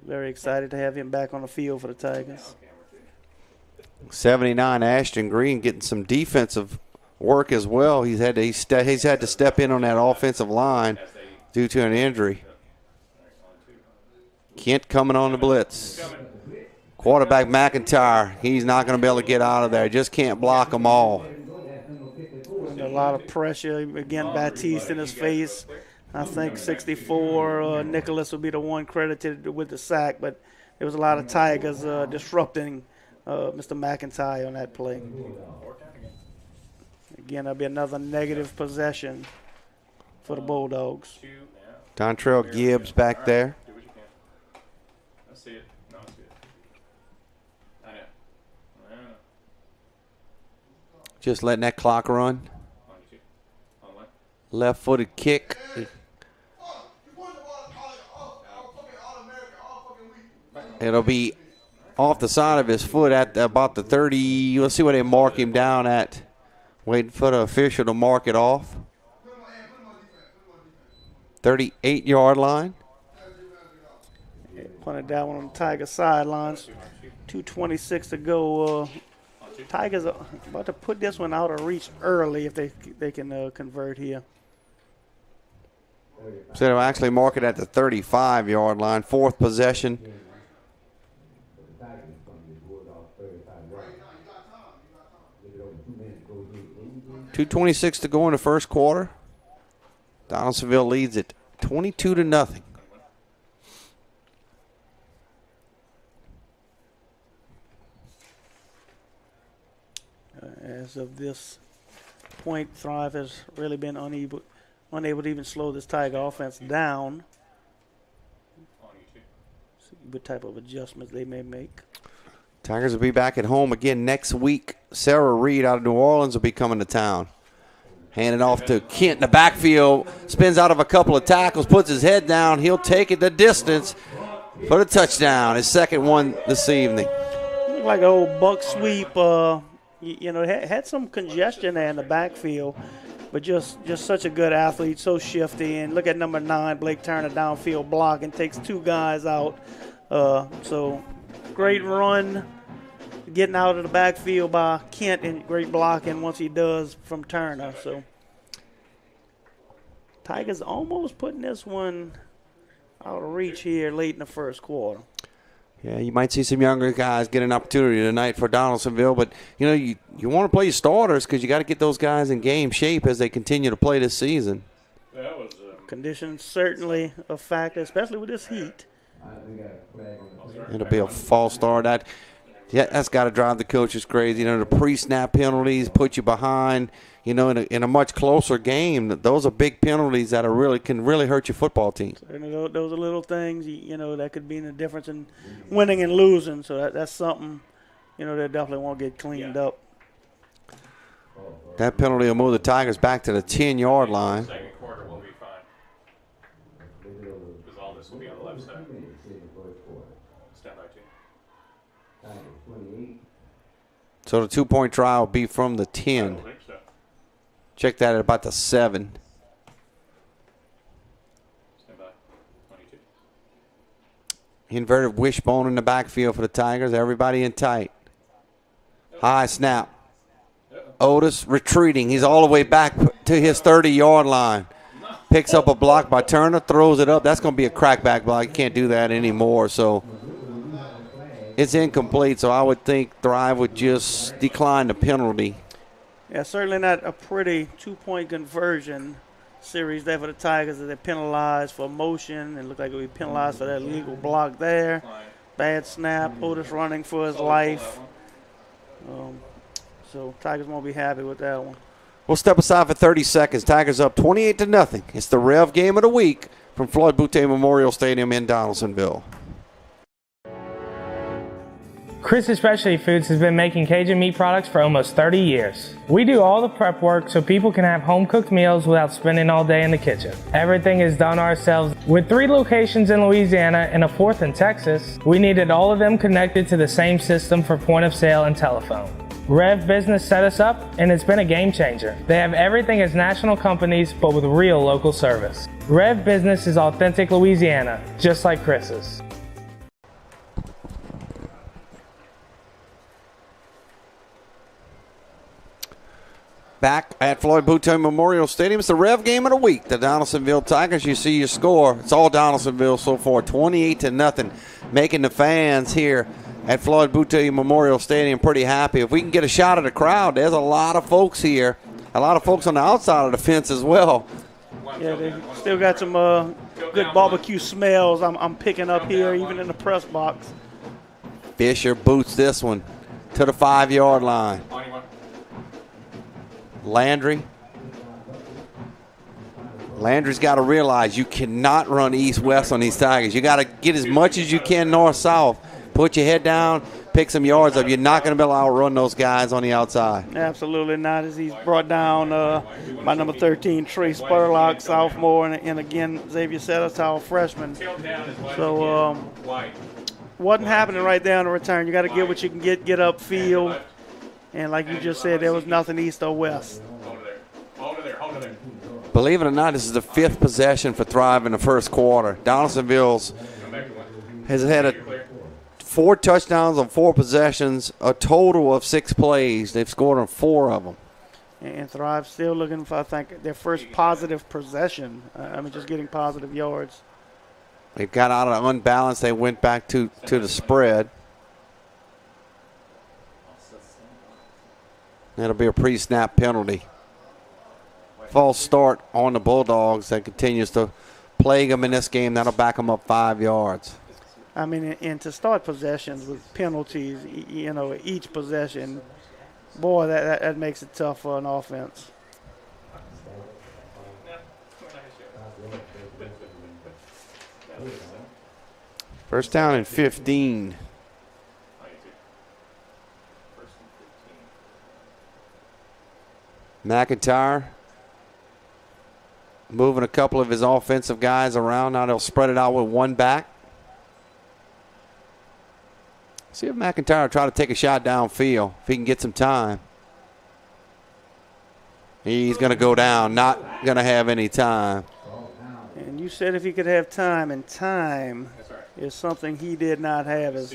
Very excited to have him back on the field for the Tigers. 79, Ashton Green getting some defensive work as well. He's had to step in on that offensive line due to an injury. Kent coming on the blitz. Quarterback McIntyre, he's not going to be able to get out of there. Just can't block them all. A lot of pressure. Again, Batiste in his face. I think 64, Nicholas will be the one credited with the sack, but there was a lot of Tigers disrupting Mr. McIntyre on that play. Again, that'll be another negative possession for the Bulldogs. Dontrell Gibbs back there. Just letting that clock run. Left-footed kick. It'll be off the side of his foot at about the 30. Let's see where they mark him down at. Waiting for the official to mark it off. 38-yard line. Punted that one on the Tiger sidelines. 2:26 to go. Tigers are about to put this one out of reach early if they can convert here. So they'll actually mark it at the 35-yard line. 4th possession. $2:26 to go in the first quarter. Donaldsonville leads it 22-0. As of this point, Thrive has really been unable to even slow this Tiger offense down. See what type of adjustments they may make. Tigers will be back at home again next week. Sarah Reed out of New Orleans will be coming to town. Hand it off to Kent in the backfield. Spins out of a couple of tackles, puts his head down. He'll take it the distance for the touchdown. His 2nd one this evening. Looked like an old buck sweep. You know, had some congestion there in the backfield, but just such a good athlete, so shifty. And look at number 9, Blake Turner, downfield block, and takes 2 guys out. So great run, getting out of the backfield by Kent, and great blocking once he does from Turner. So Tigers almost putting this one out of reach here late in the first quarter. Yeah, you might see some younger guys get an opportunity tonight for Donaldsonville, but you know you want to play your starters because you got to get those guys in game shape as they continue to play this season. Conditions certainly a factor, especially with this heat. It'll be a false start. That Yeah, that's got to drive the coaches crazy. You know, the pre-snap penalties put you behind. You know, in a much closer game, those are big penalties that can really hurt your football team. And those are little things, you know, that could be the difference in winning and losing. So that's something, you know, they definitely want to get cleaned up. That penalty will move the Tigers back to the 10-yard line. Second quarter will be fine. Because all this will be on the left side. Stand by 2. So the 2-point try will be from the 10. Check that at about the 7. Stand by 22. Inverted wishbone in the backfield for the Tigers. Everybody in tight. High snap. Otis retreating. He's all the way back to his 30-yard line. Picks up a block by Turner, throws it up. That's going to be a crackback block. You can't do that anymore. So it's incomplete. So I would think Thrive would just decline the penalty. Yeah, certainly not a pretty 2-point conversion series there for the Tigers as they penalized for motion. It looked like it would be penalized for that illegal block there. Bad snap. Otis running for his life. So Tigers won't be happy with that one. We'll step aside for 30 seconds. Tigers up 28-0. It's the Rev game of the week from Floyd Boutte Memorial Stadium in Donaldsonville. Chris's Specialty Foods has been making Cajun meat products for almost 30 years. We do all the prep work so people can have home-cooked meals without spending all day in the kitchen. Everything is done ourselves. With 3 locations in Louisiana and a 4th in Texas, we needed all of them connected to the same system for point of sale and telephone. REV Business set us up, and it's been a game changer. They have everything as national companies, but with real local service. REV Business is authentic Louisiana, just like Chris's. Back at Floyd Boutte Memorial Stadium, it's the Rev game of the week. The Donaldsonville Tigers, you see your score. It's all Donaldsonville so far, 28-0, making the fans here at Floyd Boutte Memorial Stadium pretty happy. If we can get a shot of the crowd, there's a lot of folks here, a lot of folks on the outside of the fence as well. Yeah, they still got some good barbecue smells I'm picking up here, even in the press box. Fisher boots this one to the 5-yard line. Landry's got to realize you cannot run east-west on these Tigers. You got to get as much as you can north-south. Put your head down, pick some yards up. You're not going to be able to outrun those guys on the outside. Absolutely not, as he's brought down by number 13, Trey Spurlock, sophomore, and again, Xavier Settertall, freshman. So wasn't happening right there on the return. You got to get what you can get upfield. And like you just said, there was nothing east or west. Hold it there. Believe it or not, this is the 5th possession for Thrive in the first quarter. Donaldsonville has had 4 touchdowns on 4 possessions, a total of 6 plays. They've scored on 4 of them. And Thrive still looking for, I think, their first positive possession. Just getting positive yards. They got out of unbalance. They went back to the spread. That'll be a pre-snap penalty. False start on the Bulldogs that continues to plague them in this game. That'll back them up 5 yards. And to start possessions with penalties, each possession, boy, that makes it tough for an offense. First down and 15. McIntyre moving a couple of his offensive guys around. Now they'll spread it out with 1 back. See if McIntyre will try to take a shot downfield if he can get some time. He's going to go down, not going to have any time. And you said if he could have time, and time is something he did not have. As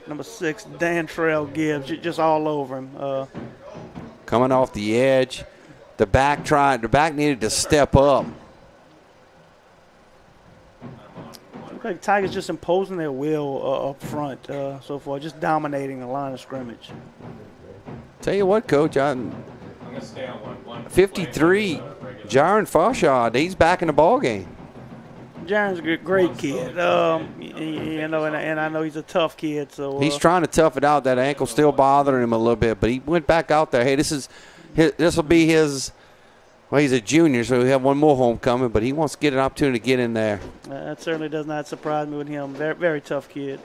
number 6, Dantrell Gibbs, just all over him. Coming off the edge. The back needed to step up. Looks like Tigers just imposing their will up front so far, just dominating the line of scrimmage. Tell you what, Coach, 53, Jaron Fauchard, he's back in the ball game. Jaron's a great kid. You know, and I know he's a tough kid. So he's trying to tough it out. That ankle's still bothering him a little bit, but he went back out there. Hey, this will be his. Well, he's a junior, so we have one more homecoming, but he wants to get an opportunity to get in there. That certainly does not surprise me with him. Very, very tough kid.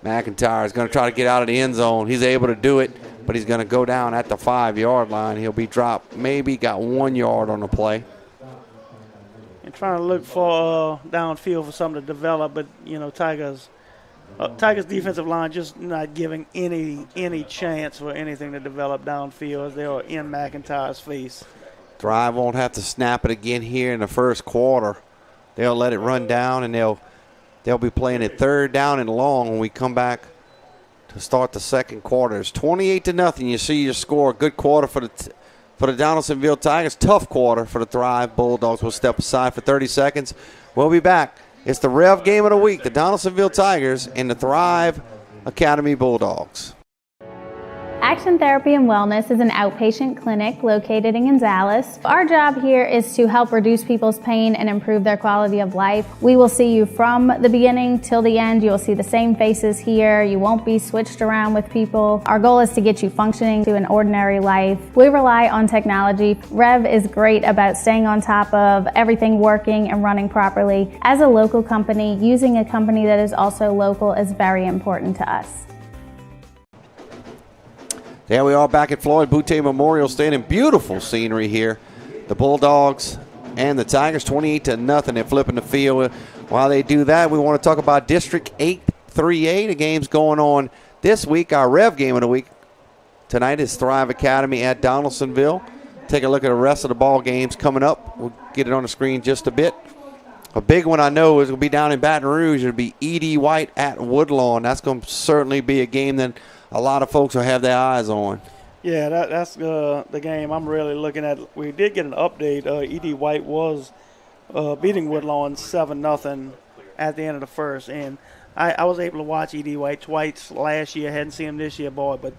McIntyre is going to try to get out of the end zone. He's able to do it, but he's going to go down at the 5-yard line. He'll be dropped. Maybe got 1 yard on the play. And trying to look for downfield for something to develop, but, you know, Tigers' defensive line just not giving any chance for anything to develop downfield as they are in McIntyre's face. Drive won't have to snap it again here in the first quarter. They'll let it run down, and they'll be playing it 3rd down and long when we come back to start the second quarter. It's 28-0. You see your score. Good quarter for the Donaldsonville Tigers. Tough quarter for the Thrive Bulldogs. We'll step aside for 30 seconds. We'll be back. It's the Rev game of the week. The Donaldsonville Tigers and the Thrive Academy Bulldogs. Action Therapy and Wellness is an outpatient clinic located in Gonzales. Our job here is to help reduce people's pain and improve their quality of life. We will see you from the beginning till the end. You will see the same faces here. You won't be switched around with people. Our goal is to get you functioning to an ordinary life. We rely on technology. REV is great about staying on top of everything working and running properly. As a local company, using a company that is also local is very important to us. There we are back at Floyd Boutte Memorial Stadium. Beautiful scenery here. The Bulldogs and the Tigers, 28-0. They're flipping the field. While they do that, we want to talk about District 8 3A. The game's going on this week. Our Rev game of the week tonight is Thrive Academy at Donaldsonville. Take a look at the rest of the ball games coming up. We'll get it on the screen just a bit. A big one I know is going to be down in Baton Rouge. It'll be E.D. White at Woodlawn. That's going to certainly be a game that a lot of folks will have their eyes on. Yeah, that's the game I'm really looking at. We did get an update. E.D. White was beating Woodlawn 7-0 at the end of the first. And I was able to watch E.D. White twice last year. Hadn't seen him this year, boy. But,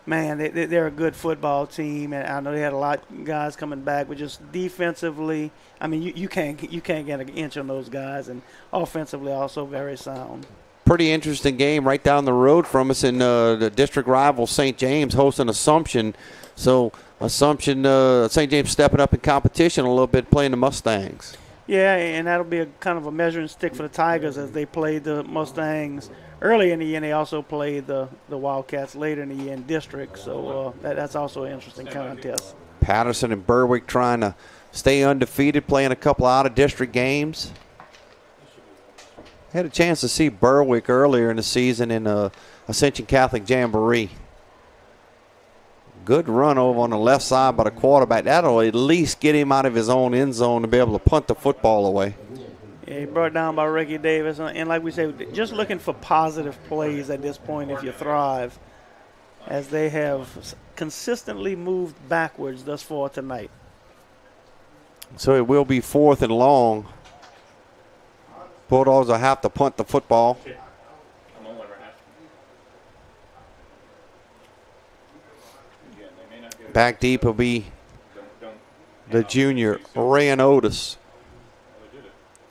man, they're a good football team. And I know they had a lot of guys coming back. But just defensively, I mean, you can't get an inch on those guys. And offensively also very sound. Pretty interesting game right down the road from us in the district rival St. James hosting Assumption. So Assumption, St. James stepping up in competition a little bit, playing the Mustangs. Yeah, and that'll be a kind of a measuring stick for the Tigers as they played the Mustangs early in the year. And they also played the Wildcats later in the year in district. So that's also an interesting contest. Patterson and Berwick trying to stay undefeated, playing a couple out-of-district games. Had a chance to see Berwick earlier in the season in Ascension Catholic Jamboree. Good run over on the left side by the quarterback. That'll at least get him out of his own end zone to be able to punt the football away. Yeah, he brought down by Ricky Davis. And like we said, just looking for positive plays at this point if you Thrive, as they have consistently moved backwards thus far tonight. So it will be 4th and long. Bulldogs will have to punt the football. Back deep will be the junior, Ryan Otis.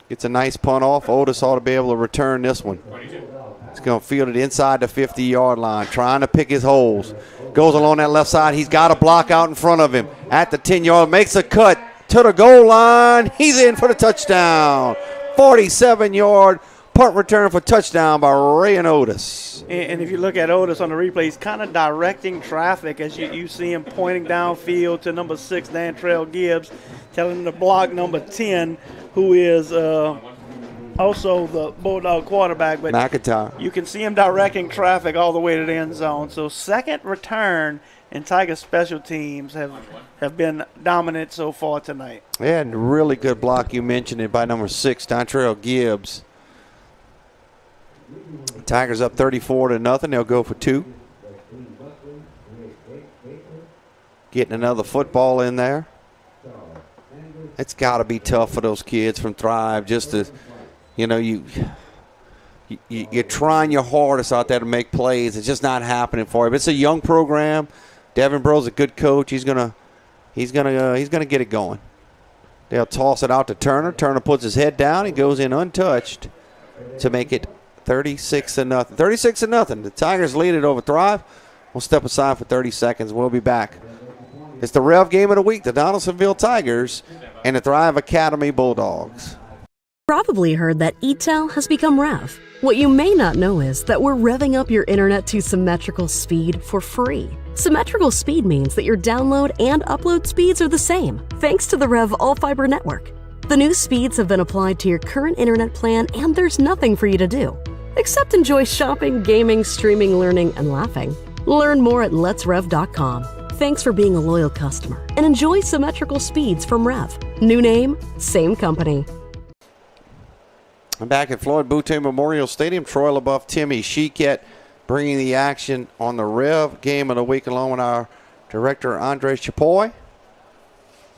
Gets a nice punt off. Otis ought to be able to return this one. He's going to field it inside the 50-yard line, trying to pick his holes. Goes along that left side. He's got a block out in front of him at the 10-yard. Makes a cut to the goal line. He's in for the touchdown. 47-yard punt return for touchdown by Ryan Otis. And if you look at Otis on the replay, he's kind of directing traffic as you see him pointing downfield to number 6, Dantrell Gibbs, telling him to block number 10, who is also the Bulldog quarterback. But McIntyre. You can see him directing traffic all the way to the end zone. So second return, and Tiger special teams have been dominant so far tonight. Yeah, and really good block. You mentioned it by number 6, Dontrell Gibbs. Tigers up 34-0. They'll go for 2. Getting another football in there. It's got to be tough for those kids from Thrive just to, you know, you're trying your hardest out there to make plays. It's just not happening for you. But it's a young program. Devin Burrow's a good coach. He's gonna get it going. They'll toss it out to Turner. Turner puts his head down. He goes in untouched to make it 36-0. 36-0. The Tigers lead it over Thrive. We'll step aside for 30 seconds. We'll be back. It's the Rev game of the week, the Donaldsonville Tigers and the Thrive Academy Bulldogs. Probably heard that ETEL has become REV. What you may not know is that we're revving up your internet to symmetrical speed for free. Symmetrical speed means that your download and upload speeds are the same, thanks to the REV all-fiber network. The new speeds have been applied to your current internet plan, and there's nothing for you to do, except enjoy shopping, gaming, streaming, learning, and laughing. Learn more at letsrev.com. Thanks for being a loyal customer, and enjoy symmetrical speeds from REV. New name, same company. I'm back at Floyd Boutte Memorial Stadium. Troy LaBeouf, Timmy Sheket bringing the action on the Rev game of the week along with our director, Andre Chapoy.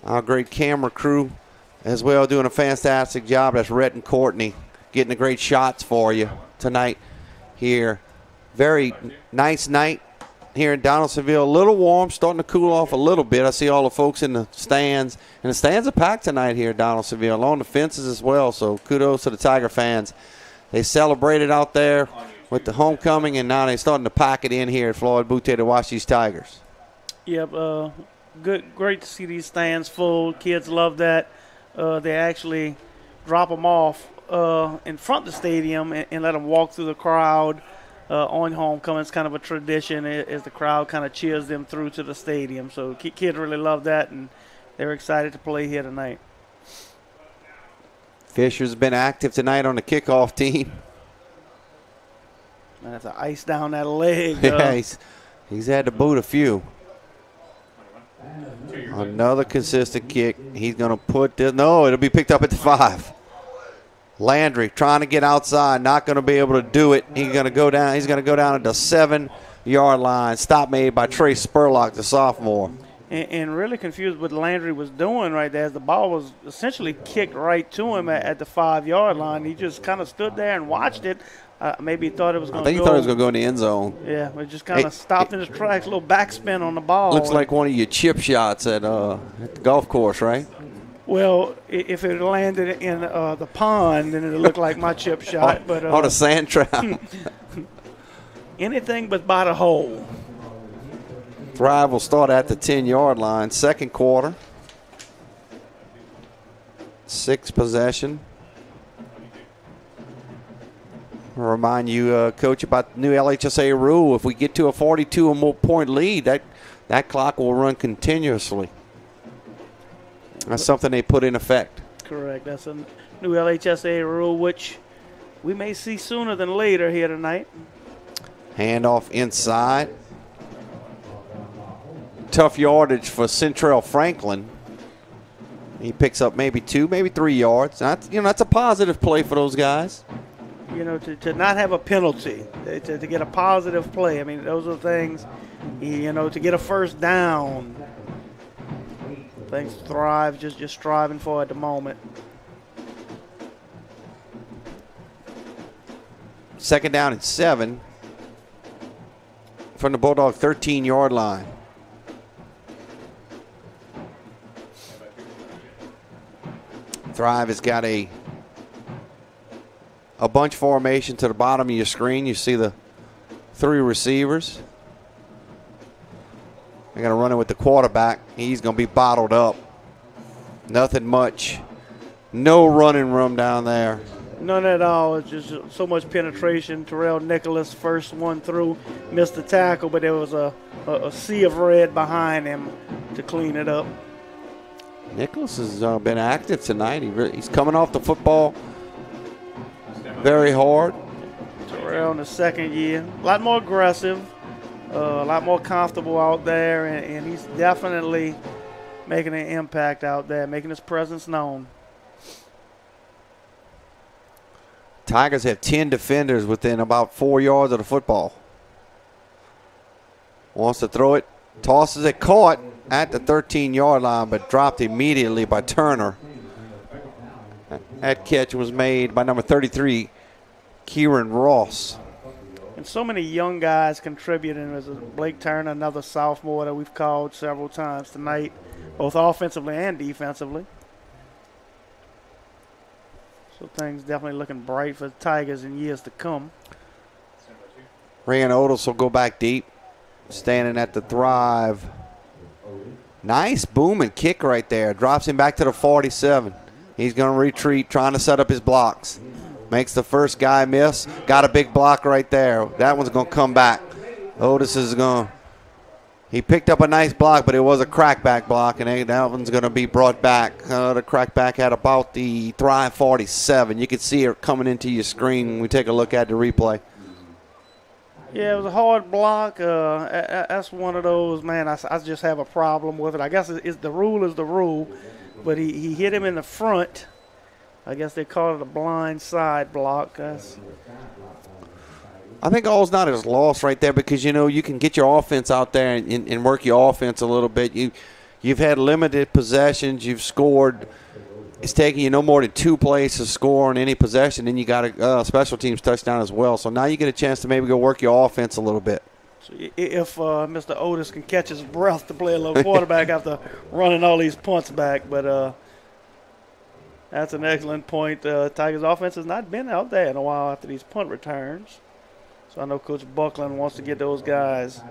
Our great camera crew as well doing a fantastic job. That's Rhett and Courtney getting the great shots for you tonight here. Very nice night here in Donaldsonville. A little warm, starting to cool off a little bit. I see all the folks in the stands. And the stands are packed tonight here in Donaldsonville, along the fences as well. So kudos to the Tiger fans. They celebrated out there with the homecoming, and now they're starting to pack it in here at Floyd Boutte to watch these Tigers. Yep, great to see these stands full. Kids love that. They actually drop them off in front of the stadium and let them walk through the crowd on homecoming. It's kind of a tradition as the crowd kind of cheers them through to the stadium. So kids really love that, and they're excited to play here tonight. Fisher's been active tonight on the kickoff team. Man, that's to ice down that leg. Yeah, he's had to boot a few. Another consistent kick. He's going to put this. No, it'll be picked up at the 5. Landry trying to get outside, not going to be able to do it. He's going to go down. He's going to go down at the 7-yard line. Stop made by Trey Spurlock, the sophomore. And really confused what Landry was doing right there as the ball was essentially kicked right to him at the 5-yard line. He just kind of stood there and watched it. Maybe he thought it was going to go. I think he thought it was going to go in the end zone. Yeah, but just kind of stopped in his tracks, a little backspin on the ball. Looks like one of your chip shots at the golf course, right? Well, if it landed in the pond, then it looked like my chip shot. But on a sand trap. Anything but by the hole. Thrive will start at the 10-yard line. Second quarter. 6th possession. I'll remind you, Coach, about the new LHSA rule. If we get to a 42 or more point lead, that clock will run continuously. That's something they put in effect. Correct. That's a new LHSA rule, which we may see sooner than later here tonight. Handoff inside. Tough yardage for Centrell Franklin. He picks up maybe 2, maybe 3 yards. That's a positive play for those guys. To not have a penalty, to get a positive play. I mean, those are things, to get a first down. Things Thrive just striving for at the moment. Second down and 7 from the Bulldog 13-yard line. Thrive has got a bunch formation to the bottom of your screen. You see the 3 receivers. They're going to run it with the quarterback. He's going to be bottled up. Nothing much. No running room down there. None at all. It's just so much penetration. Terrell Nicholas, first one through, missed the tackle, but there was a sea of red behind him to clean it up. Nicholas has been active tonight. He's coming off the football very hard. Terrell in the second year. A lot more aggressive, a lot more comfortable out there, and he's definitely making an impact out there, making his presence known. Tigers have 10 defenders within about 4 yards of the football. Wants to throw it, tosses it, caught at the 13-yard line, but dropped immediately by Turner. That catch was made by number 33, Kieran Ross. And so many young guys contributing. There's Blake Turner, another sophomore that we've called several times tonight, both offensively and defensively. So things definitely looking bright for the Tigers in years to come. Ryan Otis will go back deep, standing at the Thrive. Nice booming kick right there. Drops him back to the 47. He's going to retreat, trying to set up his blocks. Makes the first guy miss. Got a big block right there. That one's going to come back. Otis is going to. He picked up a nice block, but it was a crackback block, and that one's going to be brought back. The crackback at about the Thrive 47. You can see it coming into your screen when we take a look at the replay. Yeah, it was a hard block. That's one of those, man, I just have a problem with it. I guess the rule is the rule, but he hit him in the front. I guess they call it a blind side block. I think all's not as lost right there because, you can get your offense out there and work your offense a little bit. You've had limited possessions. You've scored. It's taking you no more than 2 plays to score on any possession. Then you got a special teams touchdown as well. So now you get a chance to maybe go work your offense a little bit. So if Mr. Otis can catch his breath to play a little quarterback after running all these punts back. But that's an excellent point. Tigers offense has not been out there in a while after these punt returns. So I know Coach Buckland wants to get those guys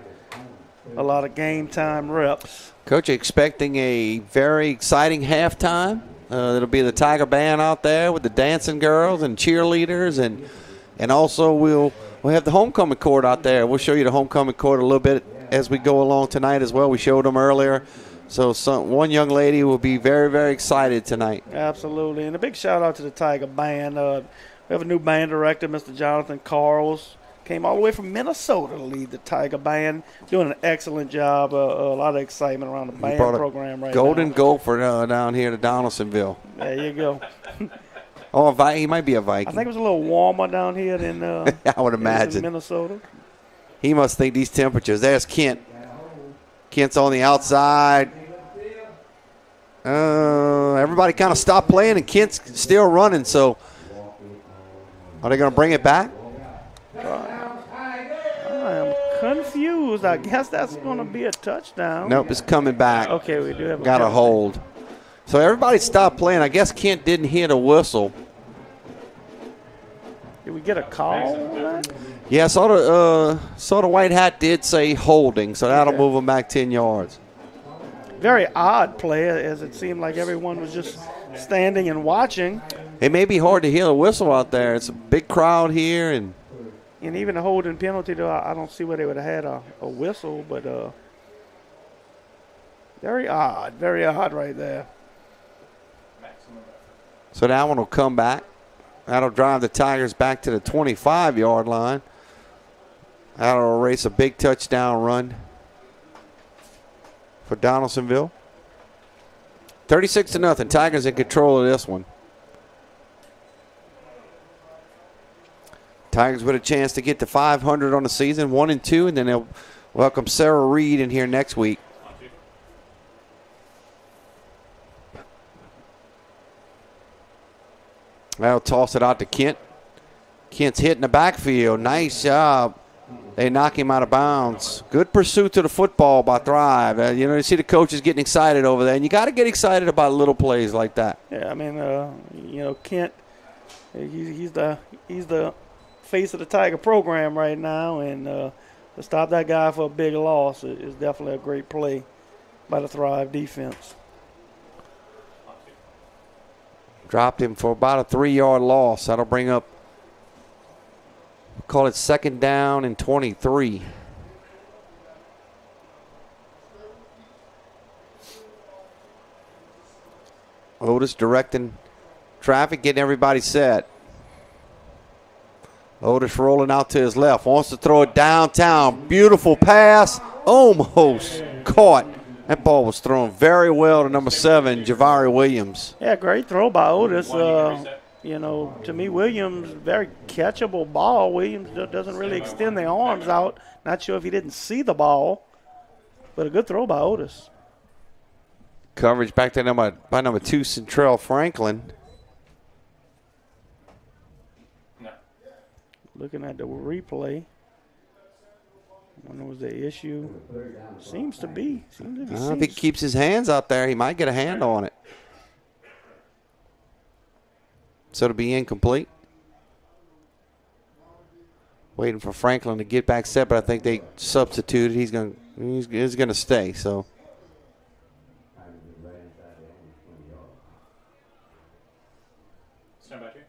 a lot of game time reps. Coach, expecting a very exciting halftime. It'll be the Tiger Band out there with the dancing girls and cheerleaders, and also we'll have the homecoming court out there. We'll show you the homecoming court a little bit as we go along tonight as well. We showed them earlier. So one young lady will be very, very excited tonight. Absolutely. And a big shout out to the Tiger Band. We have a new band director, Mr. Jonathan Carls. Came all the way from Minnesota to lead the Tiger Band. Doing an excellent job. A lot of excitement around the band program right now. Golden Gopher down here to Donaldsonville. There you go. He might be a Viking. I think it was a little warmer down here than I would imagine. Minnesota. He must think these temperatures. There's Kent. Kent's on the outside. Everybody kind of stopped playing, and Kent's still running. So are they going to bring it back? I am confused. I guess that's going to be a touchdown. Nope, it's coming back. Okay, we do have got a hold. So everybody stopped playing. I guess Kent didn't hear the whistle. Did we get a call on that? Yeah, saw the white hat did say holding, so that'll move him back 10 yards. Very odd play, as it seemed like everyone was just standing and watching. It may be hard to hear the whistle out there. It's a big crowd here, and even a holding penalty, though, I don't see where they would have had a whistle, but very odd right there. So that one will come back. That'll drive the Tigers back to the 25-yard line. That'll erase a big touchdown run for Donaldsonville. 36-0. Tigers in control of this one. Tigers with a chance to get to 500 on the season, 1-2, and then they'll welcome Sarah Reed in here next week. They'll toss it out to Kent. Kent's hitting the backfield. Nice job. They knock him out of bounds. Good pursuit to the football by Thrive. You see the coaches getting excited over there, and you got to get excited about little plays like that. Yeah, I mean, Kent, he's the face of the Tiger program right now, and to stop that guy for a big loss is definitely a great play by the Thrive defense. Dropped him for about a 3-yard loss. That'll bring up, call it 2nd down and 23. Otis directing traffic, getting everybody set. Otis rolling out to his left. Wants to throw it downtown. Beautiful pass. Almost caught. That ball was thrown very well to number 7, Javari Williams. Yeah, great throw by Otis. To me, Williams, very catchable ball. Williams doesn't really extend the arms out. Not sure if he didn't see the ball, but a good throw by Otis. Coverage back to number 2, Centrell Franklin. Looking at the replay. When was the issue? Seems to be. If he keeps his hands out there, he might get a hand on it. So it'll be incomplete. Waiting for Franklin to get back set, but I think they substituted. He's gonna stay. So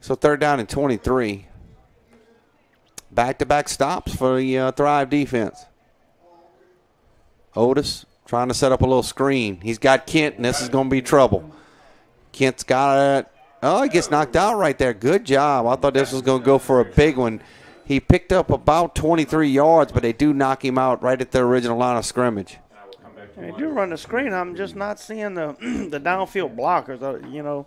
third down and 23. Back-to-back stops for the Thrive defense. Otis trying to set up a little screen. He's got Kent, and this is going to be trouble. Kent's got it. Oh, he gets knocked out right there. Good job. I thought this was going to go for a big one. He picked up about 23 yards, but they do knock him out right at the original line of scrimmage. They do run the screen. I'm just not seeing the the downfield blockers. You know,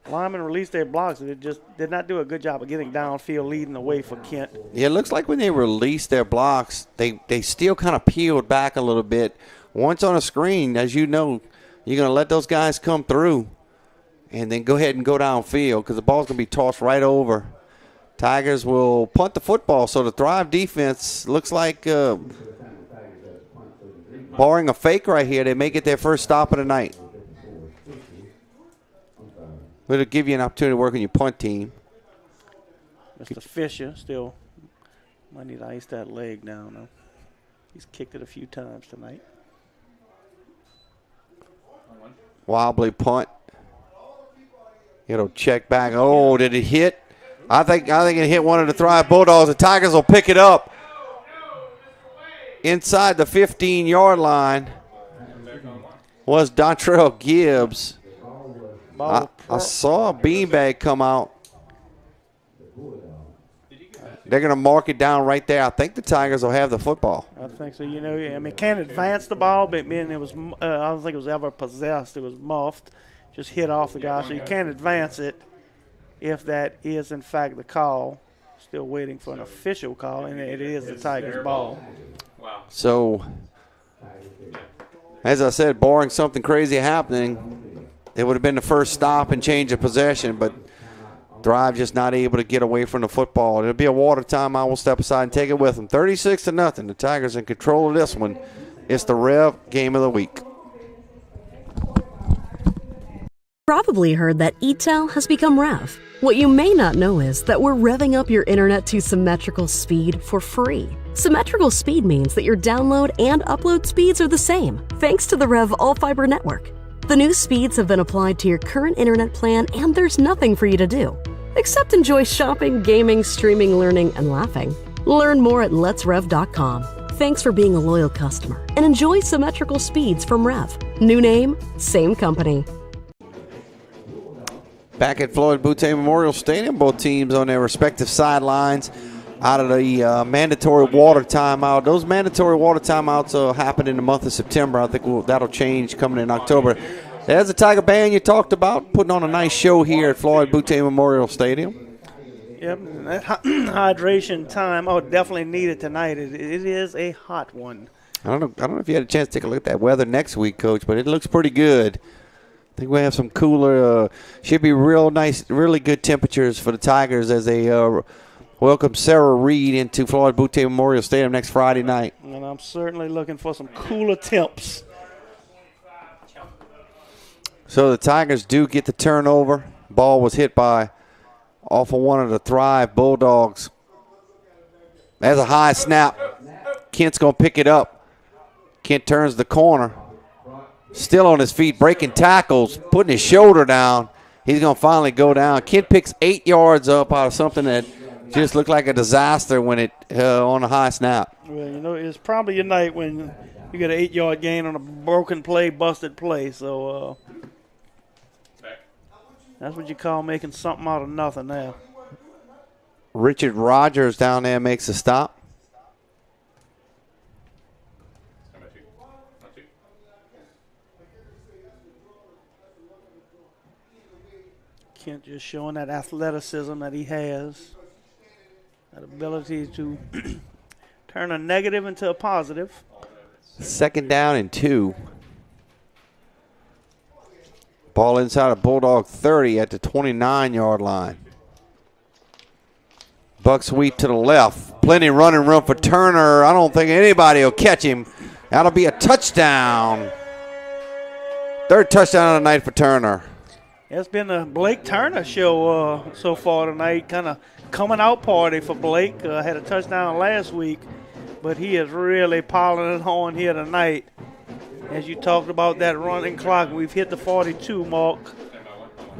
linemen released their blocks. They just did not do a good job of getting downfield leading the way for Kent. Yeah, it looks like when they released their blocks, they still kind of peeled back a little bit. Once on a screen, as you know, you're going to let those guys come through and then go ahead and go downfield because the ball's going to be tossed right over. Tigers will punt the football, so the Thrive defense looks like, barring a fake right here, they may get their first stop of the night. It'll give you an opportunity to work on your punt team. Mr. Fisher still might need to ice that leg down, though. He's kicked it a few times tonight. Wobbly punt. It'll check back. Oh, did it hit? I think it hit one of the Thrive Bulldogs. The Tigers will pick it up inside the 15-yard line. Was Dontrell Gibbs. I saw a beanbag come out. They're going to mark it down right there. I think the Tigers will have the football. I think so. You know, I mean, can't advance the ball, but it was. I don't think it was ever possessed. It was muffed, just hit off the guy. So you can't advance it if that is in fact the call. Still waiting for an official call, and it is the Tigers' ball. Wow. So, as I said, barring something crazy happening, it would have been the first stop and change of possession, but Thrive just not able to get away from the football. It'll be a water time. I will step aside and take it with them. 36-0. The Tigers in control of this one. It's the Rev game of the week. Probably heard that ETEL has become REV. What you may not know is that we're revving up your internet to symmetrical speed for free. Symmetrical speed means that your download and upload speeds are the same, thanks to the REV all-fiber network. The new speeds have been applied to your current internet plan, and there's nothing for you to do except enjoy shopping, gaming, streaming, learning, and laughing. Learn more at letsrev.com. Thanks for being a loyal customer, and enjoy symmetrical speeds from REV. New name, same company. Back at Floyd Boutte Memorial Stadium, both teams on their respective sidelines out of the mandatory water timeout. Those mandatory water timeouts will happen in the month of September. I think that'll change coming in October. There's the Tiger Band you talked about, putting on a nice show here at Floyd Boutte Memorial Stadium. Yep, that hydration time, definitely needed tonight. It is a hot one. I don't know if you had a chance to take a look at that weather next week, Coach, but it looks pretty good. I think we have some cooler, should be real nice, really good temperatures for the Tigers as they welcome Sarah Reed into Floyd Boutte Memorial Stadium next Friday night. And I'm certainly looking for some cooler temps. So the Tigers do get the turnover. Ball was hit off of one of the Thrive Bulldogs. There's a high snap. Kent's going to pick it up. Kent turns the corner. Still on his feet, breaking tackles, putting his shoulder down. He's going to finally go down. Kent picks 8 yards up out of something that just looked like a disaster when it on a high snap. Well, you know, it's probably your night when you get an 8-yard gain on a broken play, busted play. So that's what you call making something out of nothing now. Richard Rogers down there makes a stop. Kent just showing that athleticism that he has, that ability to turn a negative into a positive. 2nd down and 2. Ball inside of Bulldog 30 at the 29-yard line. Buck sweep to the left. Plenty running room for Turner. I don't think anybody will catch him. That'll be a touchdown. 3rd touchdown of the night for Turner. It's been a Blake Turner show so far tonight, kind of coming out party for Blake. Had a touchdown last week, but he is really piling it on here tonight. As you talked about that running clock, we've hit the 42 mark.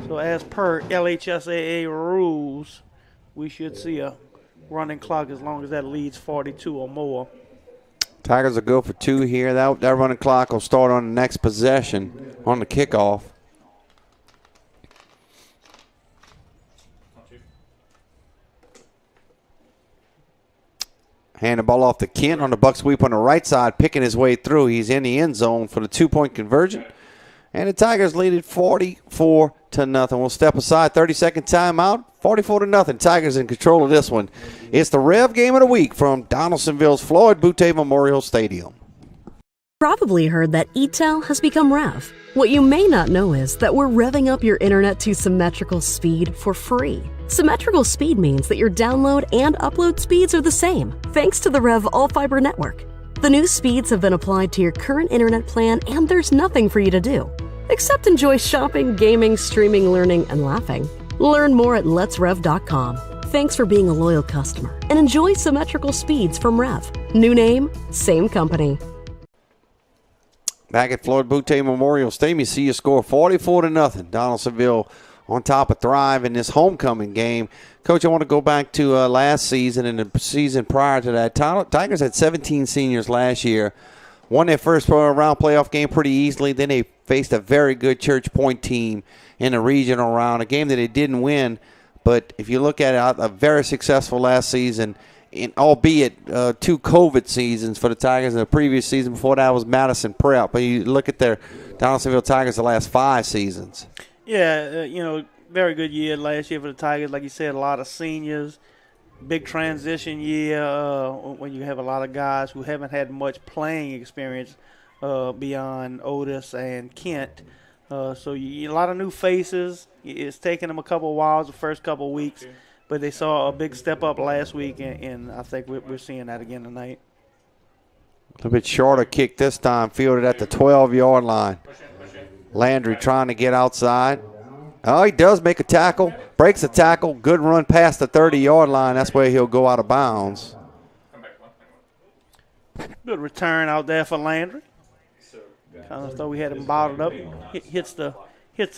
So as per LHSAA rules, we should see a running clock as long as that leads 42 or more. Tigers will go for 2 here. That running clock will start on the next possession on the kickoff. Hand the ball off to Kent on the buck sweep on the right side, picking his way through. He's in the end zone for the 2-point conversion. And the Tigers lead it 44-0. We'll step aside, 30-second timeout, 44-0. Tigers in control of this one. It's the Rev game of the week from Donaldsonville's Floyd Boutte Memorial Stadium. Probably heard that ETEL has become REV. What you may not know is that we're revving up your internet to symmetrical speed for free. Symmetrical speed means that your download and upload speeds are the same, thanks to the REV all-fiber network. The new speeds have been applied to your current internet plan, and there's nothing for you to do except enjoy shopping, gaming, streaming, learning, and laughing. Learn more at letsrev.com. Thanks for being a loyal customer, and enjoy symmetrical speeds from REV. New name, same company. Back at Floyd Boutte Memorial Stadium, you see a score 44-0. Donaldsonville on top of Thrive in this homecoming game. Coach, I want to go back to last season and the season prior to that. Tigers had 17 seniors last year. Won their first round playoff game pretty easily. Then they faced a very good Church Point team in the regional round, a game that they didn't win. But if you look at it, a very successful last season, albeit 2 COVID seasons for the Tigers. In the previous season before that was Madison Prep. But you look at their Donaldsonville Tigers the last 5 seasons. Yeah, very good year last year for the Tigers. Like you said, a lot of seniors. Big transition year when you have a lot of guys who haven't had much playing experience beyond Otis and Kent. So a lot of new faces. It's taken them a couple of whiles, the first couple of weeks. But they saw a big step up last week, and I think we're seeing that again tonight. A little bit shorter kick this time, fielded at the 12-yard line. Landry trying to get outside. Oh, he does make a tackle, breaks a tackle. Good run past the 30-yard line. That's where he'll go out of bounds. Good return out there for Landry. Kind of thought we had him bottled up. Hits the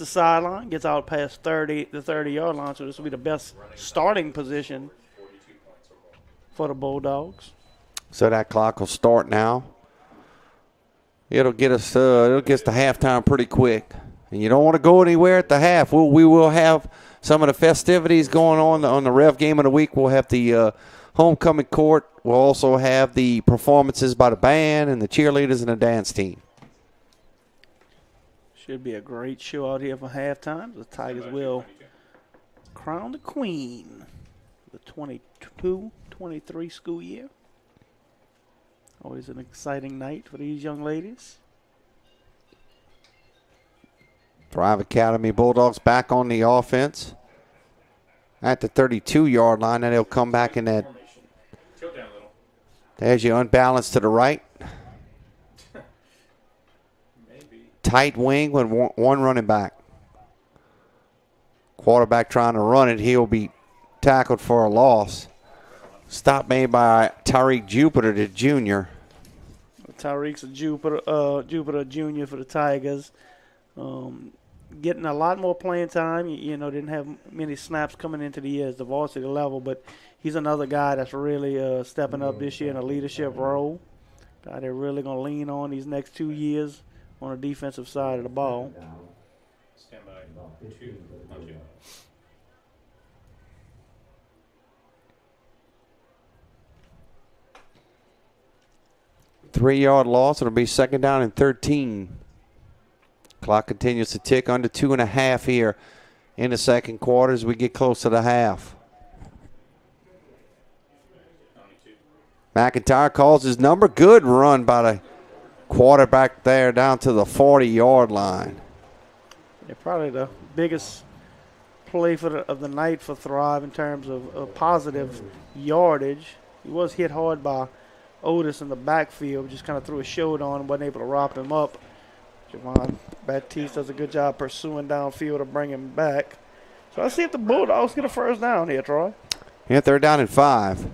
sideline, gets out past the 30-yard line. So this will be the best starting position for the Bulldogs. So that clock will start now. It'll get us to halftime pretty quick. And you don't want to go anywhere at the half. We will have some of the festivities going on the Rev game of the week. We'll have the homecoming court. We'll also have the performances by the band and the cheerleaders and the dance team. Should be a great show out here for halftime. The Tigers will crown the queen the 22-23 school year. Always an exciting night for these young ladies. Thrive Academy Bulldogs back on the offense at the 32-yard line. And they'll come back in that. There's you unbalanced to the right. Tight wing with one running back. Quarterback trying to run it. He'll be tackled for a loss. Stop made by Tyreek Jupiter, the junior. Tyreek's a Jupiter junior for the Tigers. Getting a lot more playing time. Didn't have many snaps coming into the year as the varsity level, but he's another guy that's really stepping up this year in a leadership role. Guy they're really going to lean on these next 2 years on the defensive side of the ball. Stand by. 2 on 2. Three-yard loss. It'll be second down and 13. Clock continues to tick, under 2.5 here in the second quarter as we get close to the half. McIntyre calls his number. Good run by the quarterback there down to the 40-yard line. Yeah, probably the biggest play of the night for Thrive in terms of positive yardage. He was hit hard by Otis in the backfield, just kind of threw a shoulder on him, wasn't able to wrap him up. Javon Baptiste does a good job pursuing downfield to bring him back. So let's see if the Bulldogs get a first down here, Troy. Yeah, they're down at 5.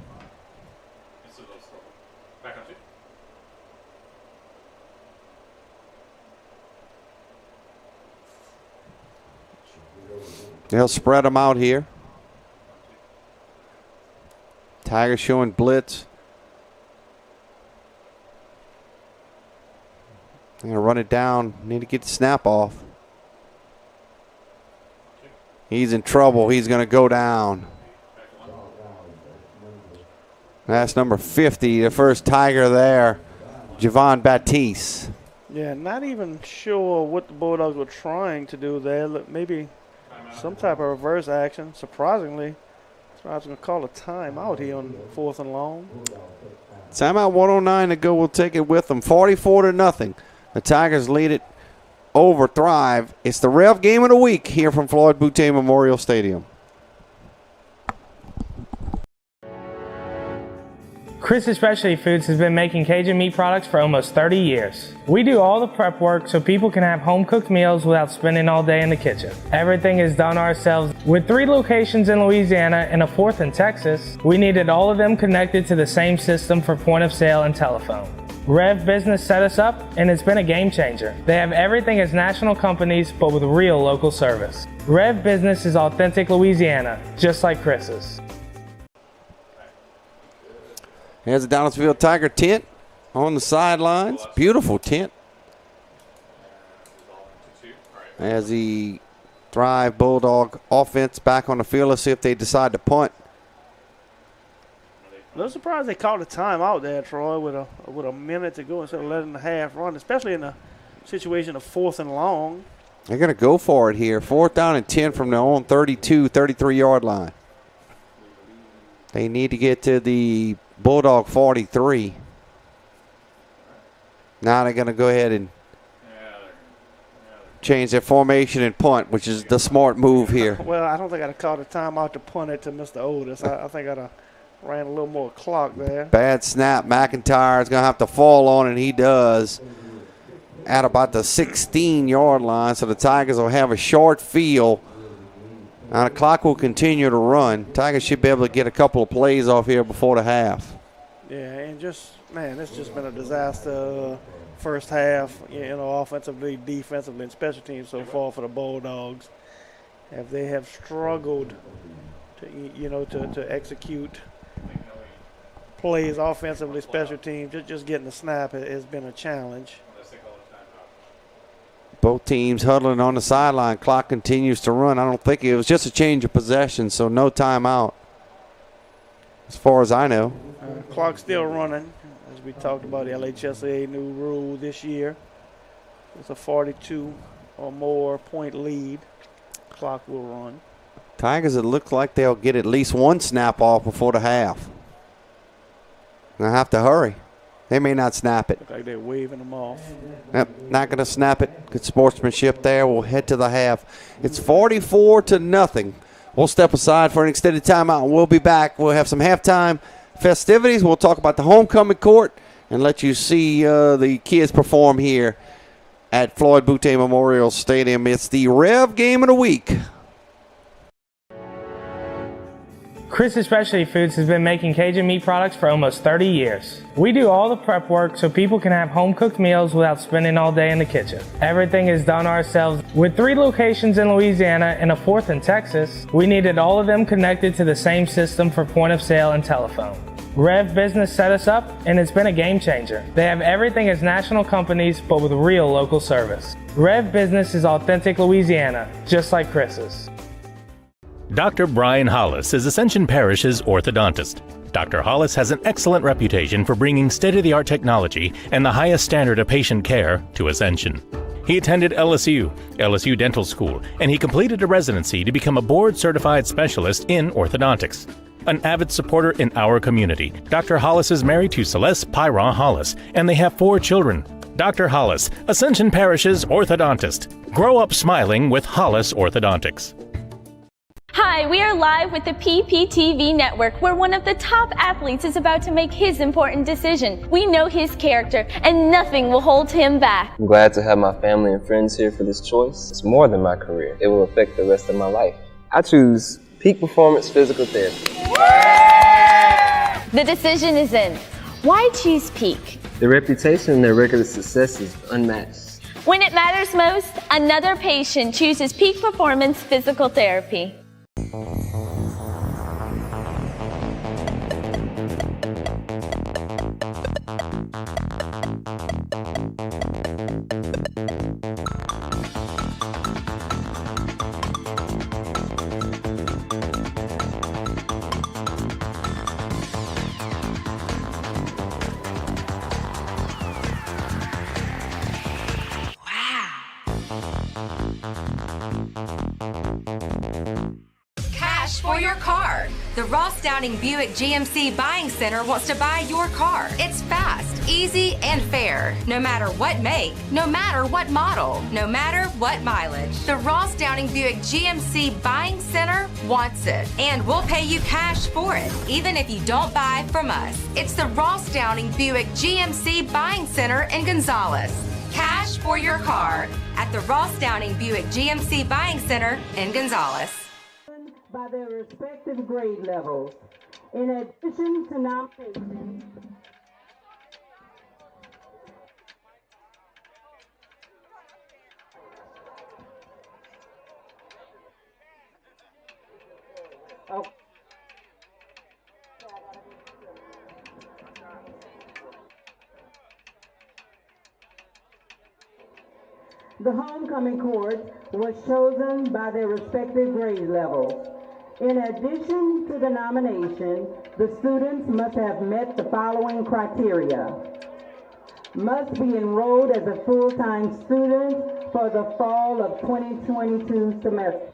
They'll spread them out here. Tigers showing blitz. They're going to run it down. Need to get the snap off. He's in trouble. He's going to go down. That's number 50, the first Tiger there, Javon Baptiste. Yeah, not even sure what the Bulldogs were trying to do there. Maybe some type of reverse action. Surprisingly, so I was going to call a timeout here on 4th and long. Timeout, 109 to go. We'll take it with them. 44-0. The Tigers lead it over Thrive. It's the Rev game of the week here from Floyd Boutte Memorial Stadium. Chris's Specialty Foods has been making Cajun meat products for almost 30 years. We do all the prep work so people can have home-cooked meals without spending all day in the kitchen. Everything is done ourselves. With 3 locations in Louisiana and a 4th in Texas, we needed all of them connected to the same system for point of sale and telephone. REV Business set us up, and it's been a game changer. They have everything as national companies, but with real local service. REV Business is authentic Louisiana, just like Chris's. Here's the Donaldsonville Tiger tent on the sidelines. Beautiful tent. As the Thrive Bulldog offense back on the field. Let's see if they decide to punt. A little surprised they called a timeout there, Troy, with a minute to go instead of letting the half run, especially in a situation of 4th and long. They're going to go for it here. 4th down and 10 from their own 32, 33-yard line. They need to get to the Bulldog 43. Now they're going to go ahead and change their formation and punt, which is the smart move here. Well, I don't think I'd have called a timeout to punt it to Mr. Otis. I think I'd have ran a little more clock there. Bad snap. McIntyre is going to have to fall on it. He does at about the 16-yard line, so the Tigers will have a short field. Now the clock will continue to run. Tigers should be able to get a couple of plays off here before the half. Yeah, and it's just been a disaster first half, offensively, defensively, and special teams so far for the Bulldogs. They have struggled to execute plays offensively, special teams. Just getting the snap has been a challenge. Both teams huddling on the sideline. Clock continues to run. I don't think it was just a change of possession, so no timeout as far as I know. Clock still running. As we talked about, the LHSA new rule this year. It's a 42 or more point lead. Clock will run. Tigers, it looks like they'll get at least one snap off before the half. They'll have to hurry. They may not snap it. Look like they're waving them off. Yep, not going to snap it. Good sportsmanship there. We'll head to the half. It's 44-0. We'll step aside for an extended timeout. We'll be back. We'll have some halftime festivities. We'll talk about the homecoming court and let you see the kids perform here at Floyd Boutte Memorial Stadium. It's the Rev game of the week. Chris's Specialty Foods has been making Cajun meat products for almost 30 years. We do all the prep work so people can have home-cooked meals without spending all day in the kitchen. Everything is done ourselves. With 3 locations in Louisiana and a 4th in Texas, we needed all of them connected to the same system for point of sale and telephone. REV Business set us up, and it's been a game changer. They have everything as national companies, but with real local service. REV Business is authentic Louisiana, just like Chris's. Dr. Brian Hollis is Ascension Parish's orthodontist. Dr. Hollis has an excellent reputation for bringing state-of-the-art technology and the highest standard of patient care to Ascension. He attended LSU Dental School, and he completed a residency to become a board-certified specialist in orthodontics. An avid supporter in our community, Dr. Hollis is married to Celeste Pyron Hollis, and they have 4 children. Dr. Hollis, Ascension Parish's orthodontist. Grow up smiling with Hollis Orthodontics. Hi, we are live with the PPTV network, where one of the top athletes is about to make his important decision. We know his character, and nothing will hold him back. I'm glad to have my family and friends here for this choice. It's more than my career. It will affect the rest of my life. I choose Peak Performance Physical Therapy. The decision is in. Why choose Peak? The reputation and their record of success is unmatched. When it matters most, another patient chooses Peak Performance Physical Therapy. Cash for your car. The Ross Downing Buick GMC Buying Center wants to buy your car. It's fast, easy, and fair. No matter what make, no matter what model, no matter what mileage. The Ross Downing Buick GMC Buying Center wants it. And we'll pay you cash for it, even if you don't buy from us. It's the Ross Downing Buick GMC Buying Center in Gonzales. Cash for your car at the Ross Downing Buick GMC Buying Center in Gonzales. By their respective grade levels. In addition to nominations, the homecoming court was chosen by their respective grade levels. In addition to the nomination, the students must have met the following criteria. Must be enrolled as a full-time student for the fall of 2022 semester.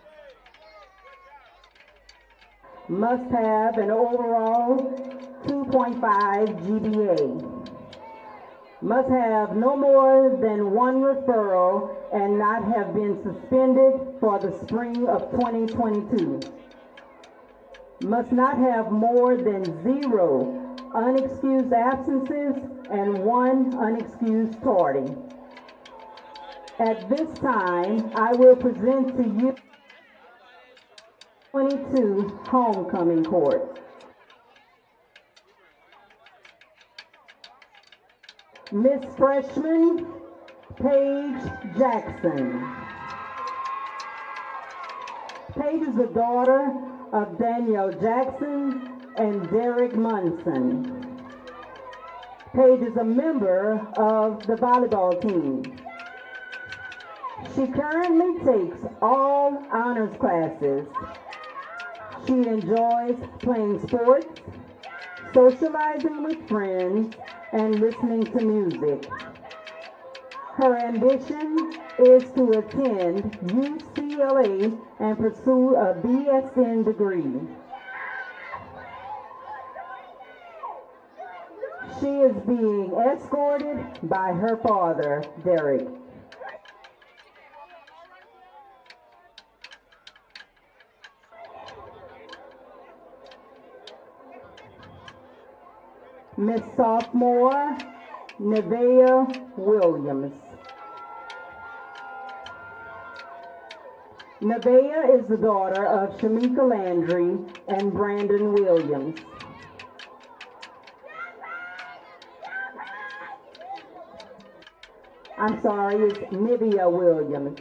Must have an overall 2.5 GPA. Must have no more than one referral and not have been suspended for the spring of 2022. Must not have more than 0 unexcused absences and 1 unexcused tardy. At this time, I will present to you 22 homecoming court. Miss Freshman Paige Jackson. Paige is the daughter of Danielle Jackson and Derek Munson. Paige is a member of the volleyball team. She currently takes all honors classes. She enjoys playing sports, socializing with friends, and listening to music. Her ambition is to attend UCLA and pursue a BSN degree. She is being escorted by her father, Derek. Miss Sophomore Nevaeh Williams. Nevaeh is the daughter of Shamika Landry and Brandon Williams. I'm sorry, it's Nivea Williams.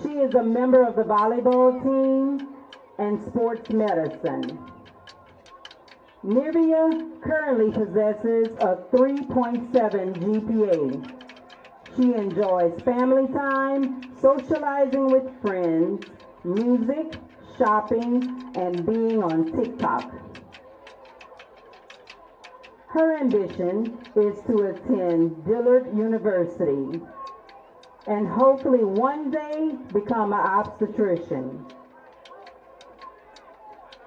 She is a member of the volleyball team and sports medicine. Nivea currently possesses a 3.7 GPA. She enjoys family time, socializing with friends, music, shopping, and being on TikTok. Her ambition is to attend Dillard University and hopefully one day become an obstetrician.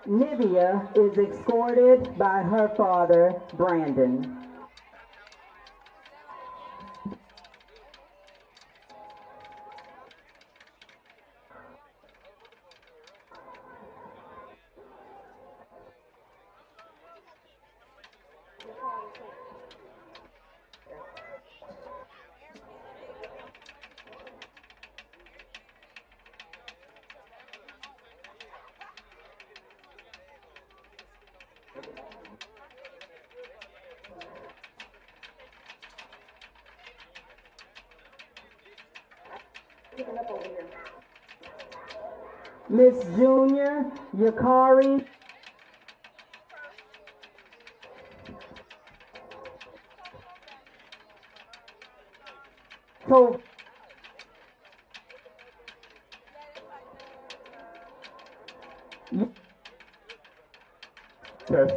Nivea is escorted by her father, Brandon. Miss Junior Yakari To Test.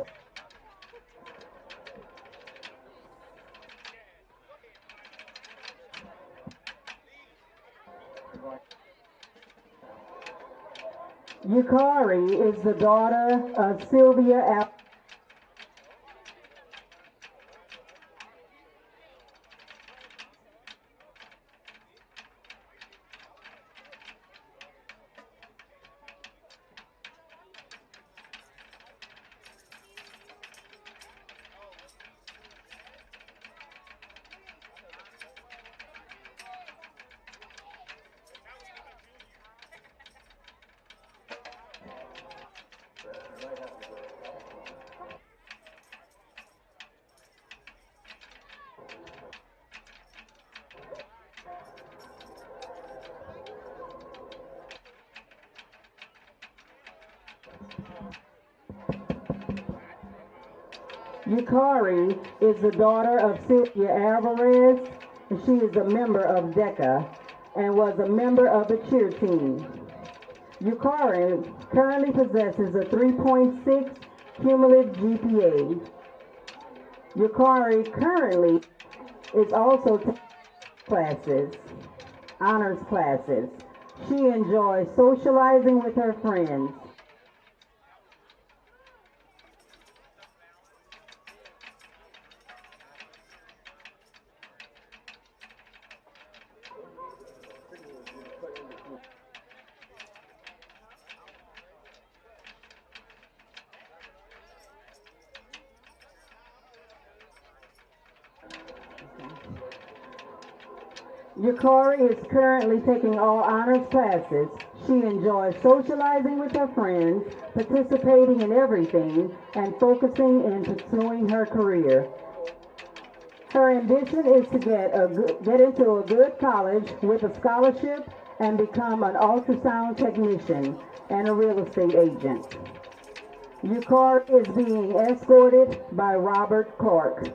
Yukari is the daughter of Sylvia Yukari is the daughter of Sylvia Alvarez, and she is a member of DECA and was a member of the cheer team. Yukari currently possesses a 3.6 cumulative GPA. Yukari currently is also taking classes, honors classes. She enjoys socializing with her friends. Yukari is currently taking all honors classes. She enjoys socializing with her friends, participating in everything, and focusing in pursuing her career. Her ambition is to get into a good college with a scholarship and become an ultrasound technician and a real estate agent. Yukari is being escorted by Robert Clark.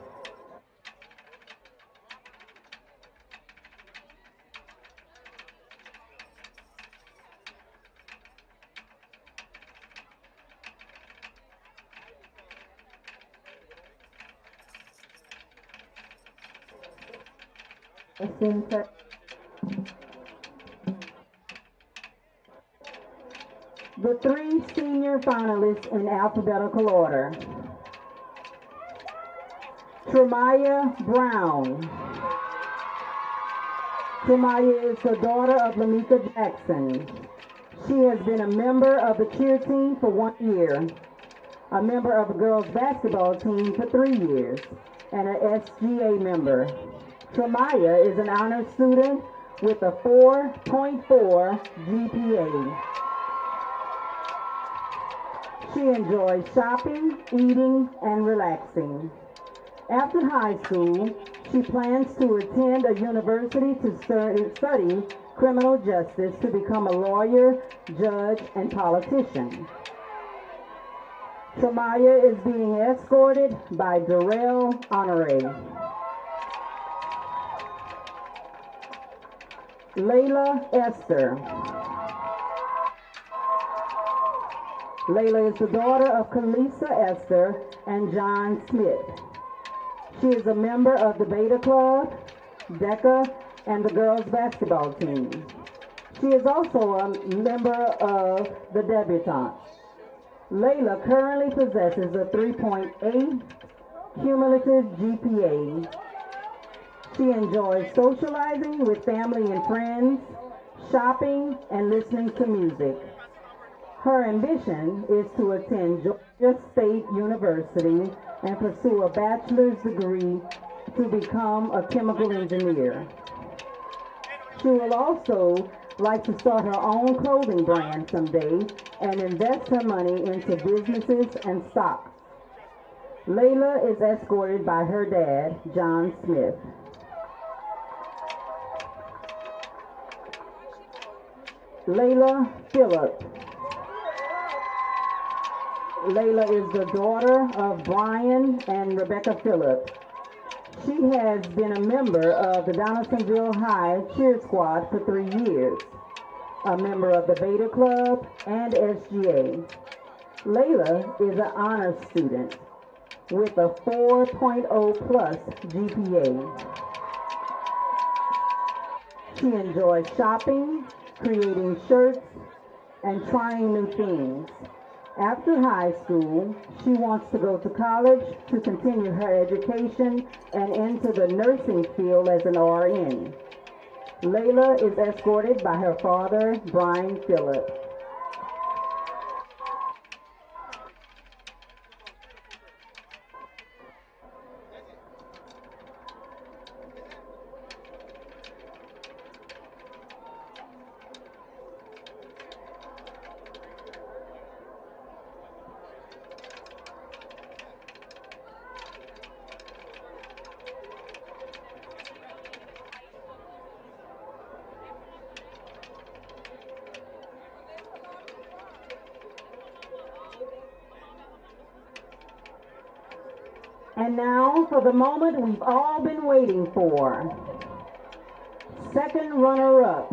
The three senior finalists in alphabetical order. Tremaya Brown. Tremaya is the daughter of Lamika Jackson. She has been a member of the cheer team for 1 year, a member of the girls basketball team for 3 years, and an SGA member. Tremaya is an honor student with a 4.4 GPA. She enjoys shopping, eating, and relaxing. After high school, she plans to attend a university to study criminal justice to become a lawyer, judge, and politician. Tremaya is being escorted by Darrell Honore. Layla Esther. Layla is the daughter of Kalisa Esther and John Smith. She is a member of the Beta Club, DECA, and the girls basketball team. She is also a member of the Debutantes. Layla currently possesses a 3.8 cumulative GPA. She enjoys socializing with family and friends, shopping, and listening to music. Her ambition is to attend Georgia State University and pursue a bachelor's degree to become a chemical engineer. She will also like to start her own clothing brand someday and invest her money into businesses and stocks. Layla is escorted by her dad, John Smith. Layla Phillip. Layla is the daughter of Brian and Rebecca Phillip. She has been a member of the Donaldsonville High Cheer Squad for 3 years, a member of the Beta Club and SGA. Layla is an honors student with a 4.0 plus GPA. She enjoys shopping, creating shirts, and trying new things. After high school, she wants to go to college to continue her education and into the nursing field as an RN. Layla is escorted by her father, Brian Phillip. And now for the moment we've all been waiting for. Second runner-up,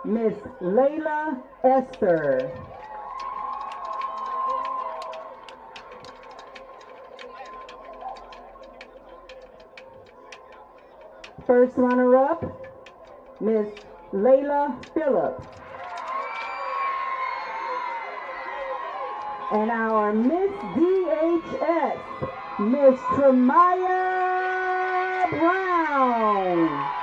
Miss Layla Esther. First runner-up, Miss Layla Phillip. And our Miss DHS, Miss Tremaya Brown.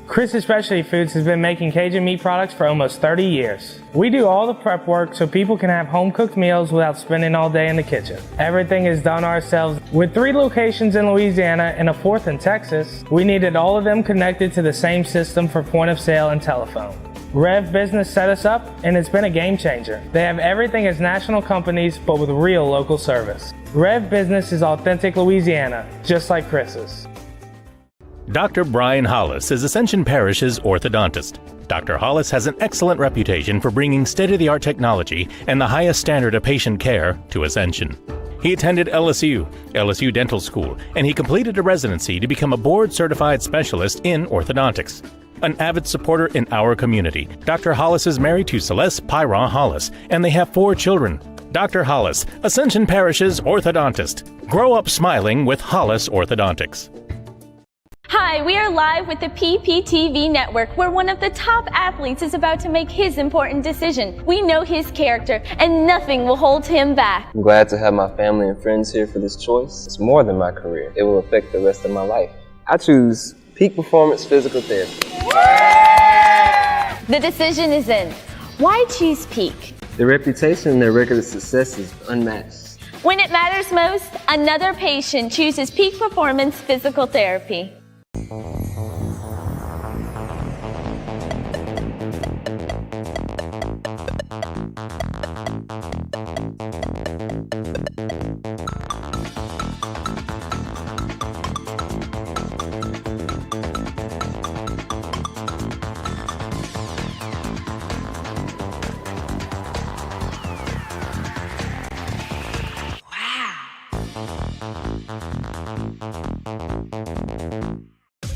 Chris's Specialty Foods has been making Cajun meat products for almost 30 years. We do all the prep work so people can have home-cooked meals without spending all day in the kitchen. Everything is done ourselves. With 3 locations in Louisiana and a 4th in Texas, we needed all of them connected to the same system for point of sale and telephone. REV Business set us up, and it's been a game changer. They have everything as national companies, but with real local service. REV Business is authentic Louisiana, just like Chris's. Dr. Brian Hollis is Ascension Parish's orthodontist. Dr. Hollis has an excellent reputation for bringing state-of-the-art technology and the highest standard of patient care to Ascension. He attended LSU Dental School, and he completed a residency to become a board-certified specialist in orthodontics. An avid supporter in our community, Dr. Hollis is married to Celeste Pyra Hollis, and they have 4 children. Dr. Hollis, Ascension Parish's orthodontist. Grow up smiling with Hollis Orthodontics. Hi, we are live with the PPTV network, where one of the top athletes is about to make his important decision. We know his character, and nothing will hold him back. I'm glad to have my family and friends here for this choice. It's more than my career. It will affect the rest of my life. I choose Peak Performance Physical Therapy. The decision is in. Why choose Peak? Their reputation and their record of success is unmatched. When it matters most, another patient chooses Peak Performance Physical Therapy.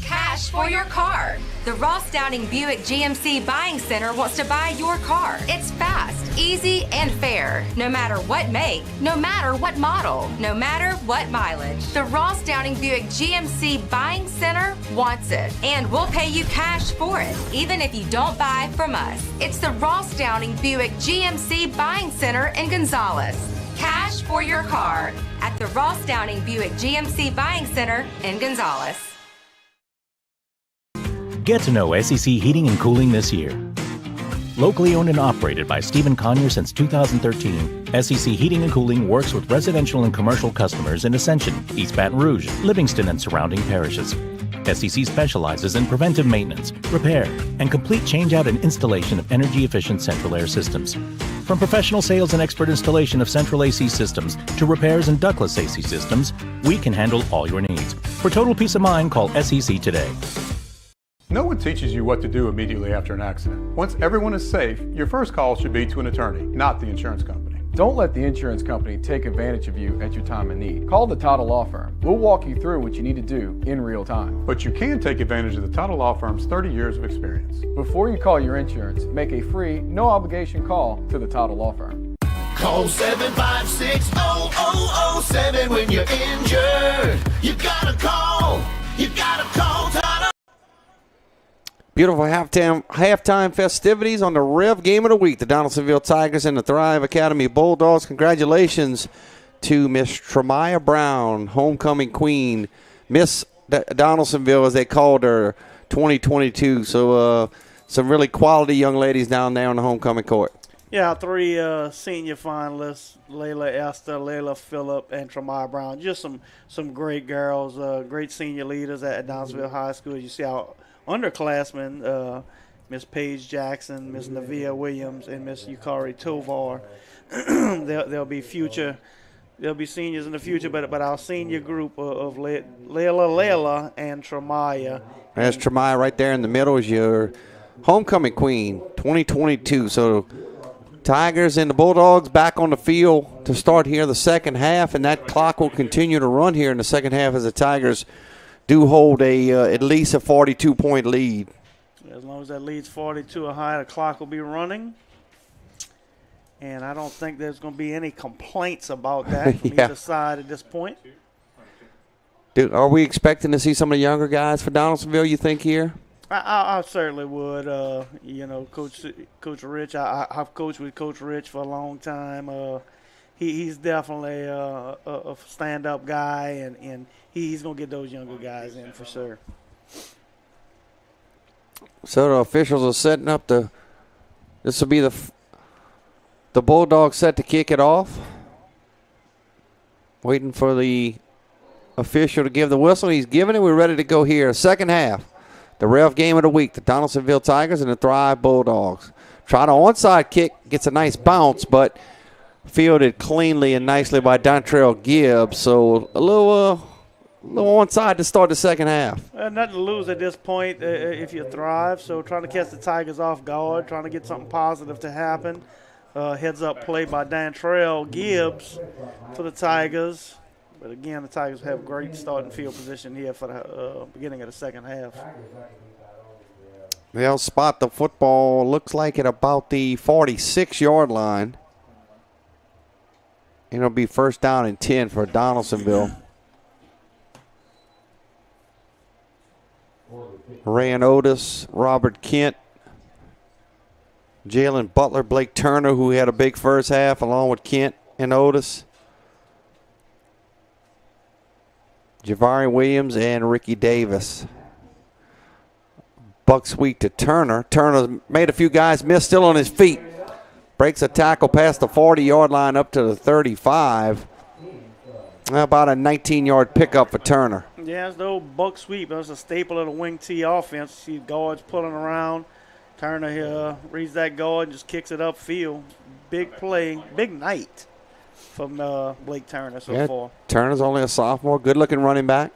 Cash for your car. The Ross Downing Buick GMC Buying Center wants to buy your car. It's fast, easy, and fair. No matter what make, no matter what model, no matter what mileage. The Ross Downing Buick GMC Buying Center wants it. And we'll pay you cash for it, even if you don't buy from us. It's the Ross Downing Buick GMC Buying Center in Gonzales. Cash for your car at the Ross Downing Buick GMC Buying Center in Gonzales. Get to know SEC Heating and Cooling this year. Locally owned and operated by Stephen Conyer since 2013, SEC Heating and Cooling works with residential and commercial customers in Ascension, East Baton Rouge, Livingston, and surrounding parishes. SEC specializes in preventive maintenance, repair, and complete changeout and installation of energy-efficient central air systems. From professional sales and expert installation of central AC systems to repairs and ductless AC systems, we can handle all your needs. For total peace of mind, call SEC today. No one teaches you what to do immediately after an accident. Once everyone is safe, your first call should be to an attorney, not the insurance company. Don't let the insurance company take advantage of you at your time of need. Call the Title Law Firm. We'll walk you through what you need to do in real time. But you can take advantage of the Title Law Firm's 30 years of experience. Before you call your insurance, make a free, no-obligation call to the Title Law Firm. Call 756-0007 when you're injured. You gotta call. You gotta call Title. Beautiful halftime festivities on the REV Game of the Week. The Donaldsonville Tigers and the Thrive Academy Bulldogs. Congratulations to Miss Tremaya Brown, homecoming queen. Miss Donaldsonville, as they called her, 2022. So some really quality young ladies down there on the homecoming court. Yeah, 3 senior finalists, Layla Esther, Layla Phillip, and Tremaya Brown. Just some great girls, great senior leaders at Donaldsonville High School. You see our underclassmen, Miss Paige Jackson, Miss Navia Williams, and Miss Yukari Tovar. There'll be seniors in the future, but our senior group of Layla, and Tremaya. That's Tremaya right there in the middle is your homecoming queen, 2022. So Tigers and the Bulldogs back on the field to start here the second half, and that clock will continue to run here in the second half as the Tigers do hold at least a 42-point lead. As long as that lead's 42 or higher, the clock will be running. And I don't think there's going to be any complaints about that from either side at this point. Dude, are we expecting to see some of the younger guys for Donaldsonville, you think, here? I certainly would. Coach Rich, I've coached with Coach Rich for a long time. He's definitely a stand-up guy, and he's going to get those younger guys in for sure. So the officials are setting up this will be the Bulldogs set to kick it off. Waiting for the official to give the whistle. He's giving it. We're ready to go here. Second half. The REV Game of the Week. The Donaldsonville Tigers and the Thrive Bulldogs. Try to onside kick. Gets a nice bounce, but fielded cleanly and nicely by Dontrell Gibbs. So a little onside to start the second half. Nothing to lose at this point if you Thrive. So trying to catch the Tigers off guard, trying to get something positive to happen. heads-up play by Dantrell Gibbs for the Tigers. But again, the Tigers have great starting field position here for the beginning of the second half. They'll spot the football, looks like at about the 46-yard line. It'll be first down and 10 for Donaldsonville. Ryan Otis, Robert Kent, Jalen Butler, Blake Turner, who had a big first half, along with Kent and Otis. Javari Williams and Ricky Davis. Buck sweep to Turner. Turner made a few guys miss, still on his feet. Breaks a tackle past the 40-yard line up to the 35. About a 19-yard pickup for Turner. Yeah, it's the old buck sweep. That's a staple of the wing T offense. See guards pulling around. Turner here reads that guard and just kicks it upfield. Big play, big night from Blake Turner so far. Turner's only a sophomore. Good-looking running back.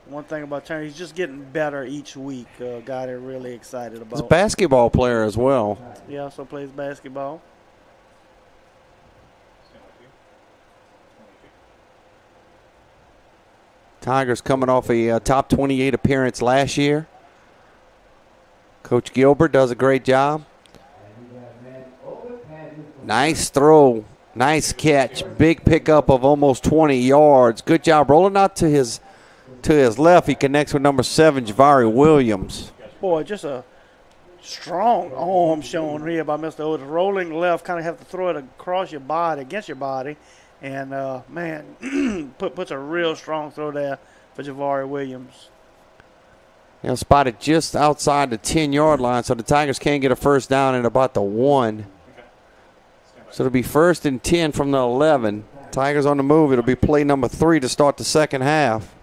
One thing about Turner, he's just getting better each week. Guy they're really excited about. He's a basketball player as well. He also plays basketball. Tigers coming off a top 28 appearance last year. Coach Gilbert does a great job. Nice throw, nice catch, big pickup of almost 20 yards. Good job rolling out to his left. He connects with number 7, Javari Williams. Boy, just a strong arm shown here by Mr. Otis. Rolling left, kind of have to throw it across your body, against your body. And, man, puts a real strong throw there for Javari Williams. Spotted just outside the 10-yard line, so the Tigers can't get a first down at about the 1. So it'll be first and 10 from the 11. Tigers on the move. It'll be play number 3 to start the second half.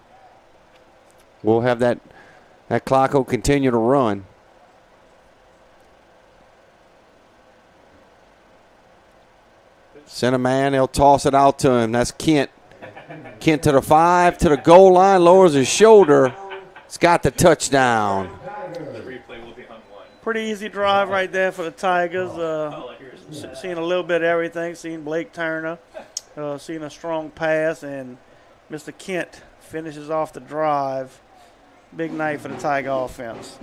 We'll have that clock will continue to run. Center man, they'll toss it out to him. That's Kent. Kent to the 5, to the goal line, lowers his shoulder. He's got the touchdown. Pretty easy drive right there for the Tigers. Seeing a little bit of everything. Seeing Blake Turner. Seeing a strong pass. And Mr. Kent finishes off the drive. Big night for the Tiger offense.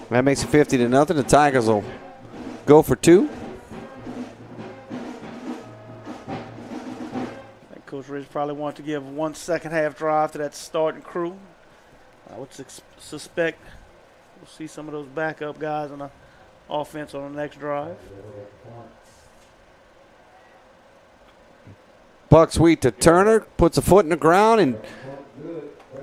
That makes it 50-0. The Tigers will go for 2. I think Coach Rich probably wanted to give one second half drive to that starting crew. I would suspect we'll see some of those backup guys on the offense on the next drive. Buck sweep to Turner, puts a foot in the ground and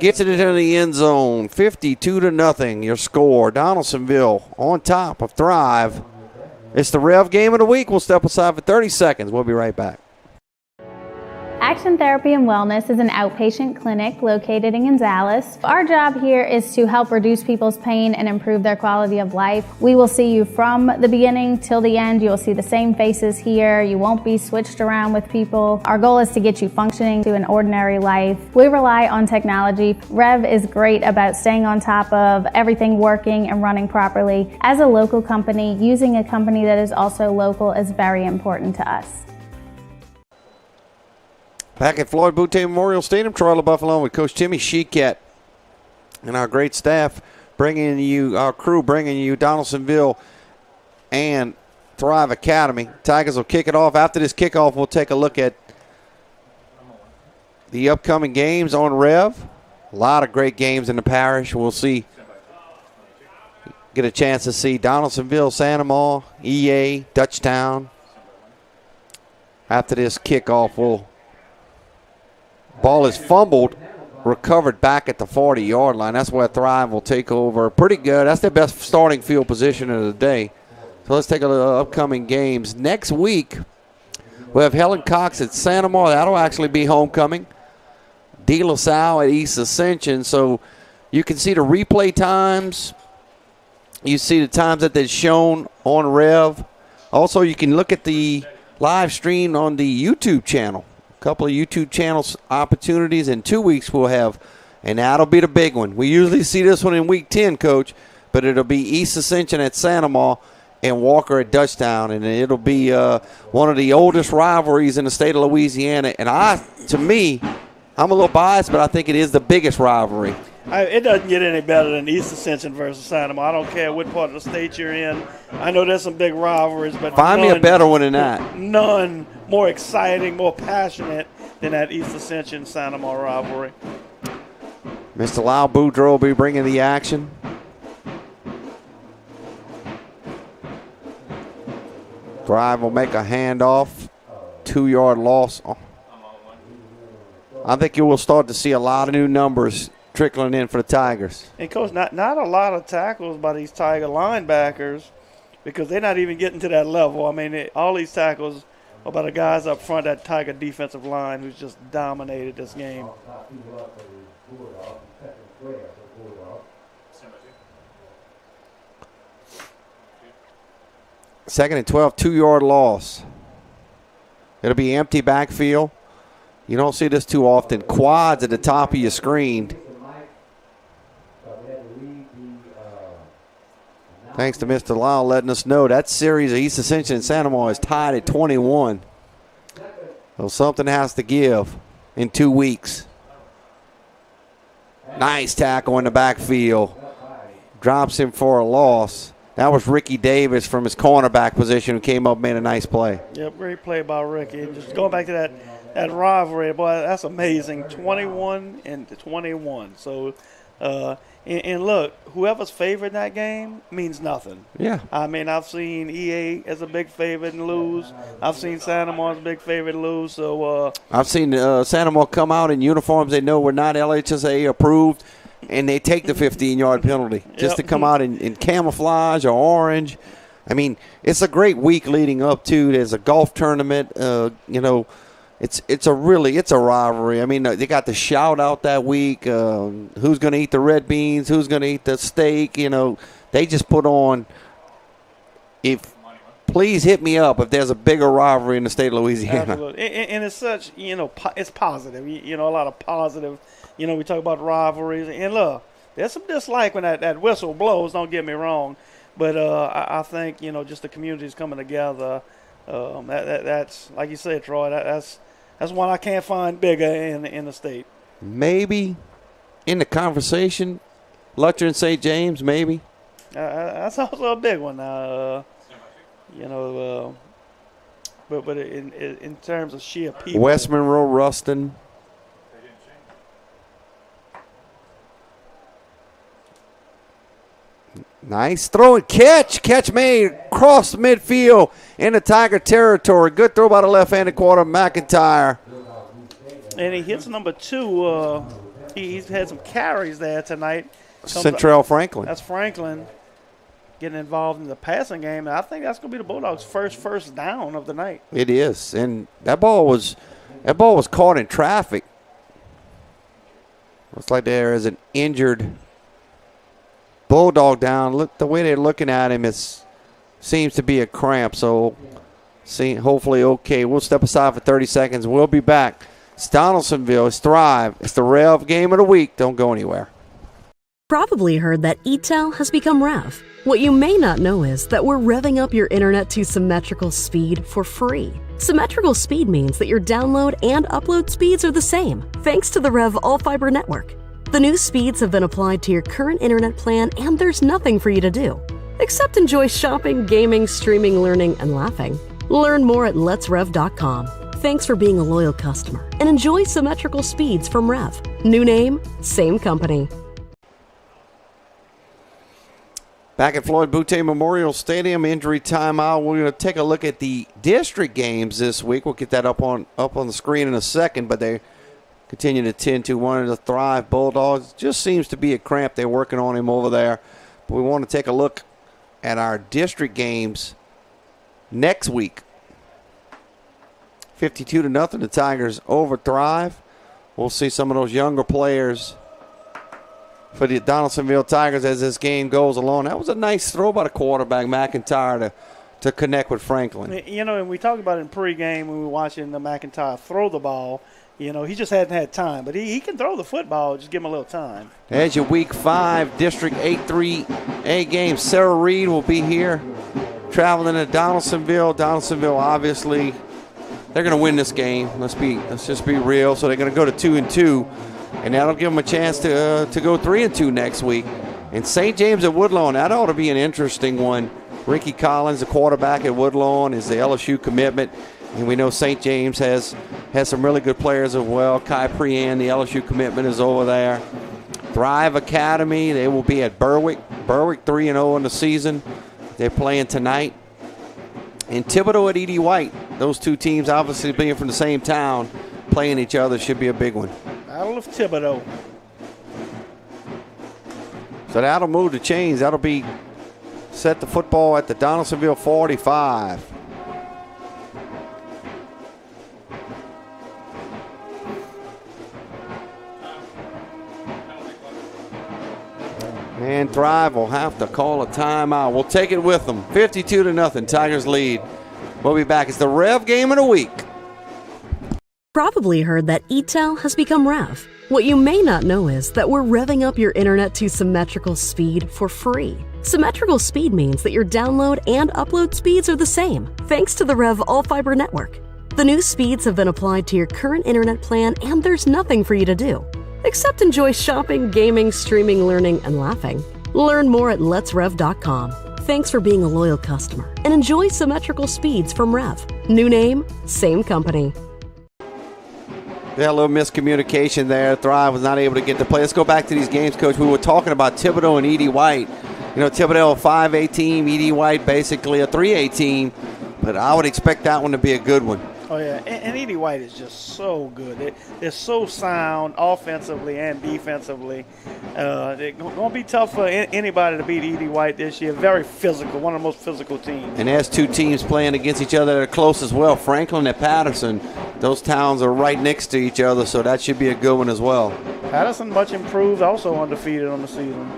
gets it into the end zone. 52-0, your score. Donaldsonville on top of Thrive. It's the Rev game of the week. We'll step aside for 30 seconds. We'll be right back. Action Therapy and Wellness is an outpatient clinic located in Gonzales. Our job here is to help reduce people's pain and improve their quality of life. We will see you from the beginning till the end. You will see the same faces here. You won't be switched around with people. Our goal is to get you functioning to an ordinary life. We rely on technology. REV is great about staying on top of everything working and running properly. As a local company, using a company that is also local is very important to us. Back at Floyd Boutte Memorial Stadium, Troy LaBeouf along with Coach Timmy Sheekat and our great staff our crew bringing you Donaldsonville and Thrive Academy. Tigers will kick it off. After this kickoff, we'll take a look at the upcoming games on Rev. A lot of great games in the parish. We'll get a chance to see Donaldsonville, Santa Maria, EA, Dutchtown. After this kickoff, ball is fumbled, recovered back at the 40-yard line. That's where Thrive will take over. Pretty good. That's their best starting field position of the day. So let's take a look at upcoming games. Next week, we have Helen Cox at Santa Maria. That'll actually be homecoming. De La Salle at East Ascension. So you can see the replay times. You see the times that they're shown on Rev. Also, you can look at the live stream on the YouTube channel. Couple of YouTube channels opportunities. In 2 weeks, we'll have And that'll be the big one. We usually see this one in Week 10, Coach, but it'll be East Ascension at Santa Ma and Walker at Dutchtown, and it'll be one of the oldest rivalries in the state of Louisiana. And to me, I'm a little biased, but I think it is the biggest rivalry. It doesn't get any better than East Ascension versus Santa Ma. I don't care what part of the state you're in. I know there's some big rivalries, but find me a better one than that. None more exciting, more passionate than that East Ascension Santa Ma rivalry. Mr. Lyle Boudreaux will be bringing the action. Thrive will make a handoff. 2-yard loss. Oh. I think you will start to see a lot of new numbers trickling in for the Tigers. And, Coach, not a lot of tackles by these Tiger linebackers because they're not even getting to that level. I mean, all these tackles are by the guys up front, that Tiger defensive line who's just dominated this game. Second and 12, 2-yard loss. It'll be empty backfield. You don't see this too often. Quads at the top of your screen. Thanks to Mr. Lyle letting us know that series of East Ascension and Santa Ma is tied at 21. So something has to give in 2 weeks. Nice tackle in the backfield. Drops him for a loss. That was Ricky Davis from his cornerback position who came up and made a nice play. Yep, great play by Ricky. And just going back to that rivalry, boy, that's amazing. 21 and 21. So, and look, whoever's favored in that game means nothing. Yeah. I mean, I've seen EA as a big favorite and lose. I've seen Santa Ma as a big favorite and lose. So I've seen Santa Ma come out in uniforms they know were not LHSA approved, and they take the 15-yard penalty just to come out in camouflage or orange. I mean, it's a great week leading up to. There's a golf tournament. It's a rivalry. I mean, they got the shout out that week. Who's going to eat the red beans? Who's going to eat the steak? They just put on. Please hit me up if there's a bigger rivalry in the state of Louisiana. Absolutely. And it's such, it's positive. A lot of positive. We talk about rivalries. And look, there's some dislike when that whistle blows, don't get me wrong. But I think, just the communities coming together, that's, like you said, Troy, that's one I can't find bigger in the state. Maybe in the conversation, Lutcher and St. James, maybe. That's also a big one. But in terms of sheer people. West Monroe, Ruston. Nice throw and catch. Catch made across midfield into Tiger territory. Good throw by the left-handed quarter, McIntyre. And he hits number 2. He's had some carries there tonight. Centrell Franklin. That's Franklin getting involved in the passing game. And I think that's going to be the Bulldogs' first down of the night. It is. And that ball was caught in traffic. Looks like there is an injured Bulldog down. Look, the way they're looking at him, seems to be a cramp. So, hopefully okay. We'll step aside for 30 seconds. We'll be back. It's Donaldsonville. It's Thrive. It's the REV game of the week. Don't go anywhere. Probably heard that ETEL has become REV. What you may not know is that we're revving up your internet to symmetrical speed for free. Symmetrical speed means that your download and upload speeds are the same, thanks to the REV all-fiber network. The new speeds have been applied to your current internet plan, and there's nothing for you to do except enjoy shopping, gaming, streaming, learning, and laughing. Learn more at letsrev.com. Thanks for being a loyal customer, and enjoy symmetrical speeds from REV. New name, same company. Back at Floyd Boutte Memorial Stadium, injury timeout. We're going to take a look at the district games this week. We'll get that up on the screen in a second, but they continue to 10-1 of the Thrive Bulldogs. Just seems to be a cramp. They're working on him over there. But we want to take a look at our district games next week. 52-0, the Tigers over Thrive. We'll see some of those younger players for the Donaldsonville Tigers as this game goes along. That was a nice throw by the quarterback, McIntyre, to connect with Franklin. And we talked about it in pregame when we were watching the McIntyre throw the ball. You know, he just hadn't had time. But he can throw the football. Just give him a little time. As your Week 5 District 8-3A game, Sarah Reed will be here traveling to Donaldsonville. Donaldsonville, obviously, they're going to win this game. Let's just be real. So they're going to go to 2-2, and that'll give them a chance to go 3-2 next week. And St. James at Woodlawn, that ought to be an interesting one. Ricky Collins, the quarterback at Woodlawn, is the LSU commitment. And we know St. James has some really good players as well. Kai Prian, the LSU commitment, is over there. Thrive Academy, they will be at Berwick. Berwick 3-0 in the season. They're playing tonight. And Thibodeau at E.D. White. Those two teams, obviously being from the same town, playing each other should be a big one. Battle of Thibodeau. So that'll move the chains. That'll be set the football at the Donaldsonville 45. And Thrive will have to call a timeout. We'll take it with them. 52-0. Tigers lead. We'll be back. It's the Rev game of the week. Probably heard that ETEL has become REV. What you may not know is that we're revving up your internet to symmetrical speed for free. Symmetrical speed means that your download and upload speeds are the same, thanks to the REV all-fiber network. The new speeds have been applied to your current internet plan, and there's nothing for you to do except enjoy shopping, gaming, streaming, learning, and laughing. Learn more at letsrev.com. Thanks for being a loyal customer, and enjoy symmetrical speeds from REV. New name, same company. Yeah, a little miscommunication there. Thrive was not able to get to play. Let's go back to these games, Coach. We were talking about Thibodeau and E.D. White. You know, Thibodeau a 5A team, E.D. White basically a 3A team, but I would expect that one to be a good one. Oh, yeah, and E.D. White is just so good. They're so sound offensively and defensively. They're going to be tough for anybody to beat E.D. White this year. Very physical, one of the most physical teams. And there's two teams playing against each other that are close as well. Franklin and Patterson, those towns are right next to each other, so that should be a good one as well. Patterson much improved, also undefeated on the season.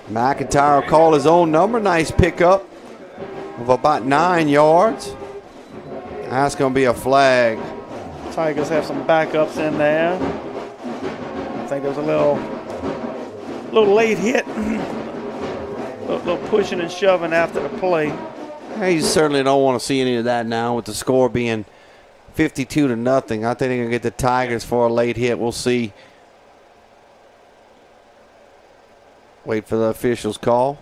McIntyre will call his own number. Nice pickup of about 9 yards. That's going to be a flag. Tigers have some backups in there. I think there was a little late hit. a little pushing and shoving after the play. Hey, you certainly don't want to see any of that now with the score being 52-0. I think they're going to get the Tigers for a late hit. We'll see. Wait for the officials' call.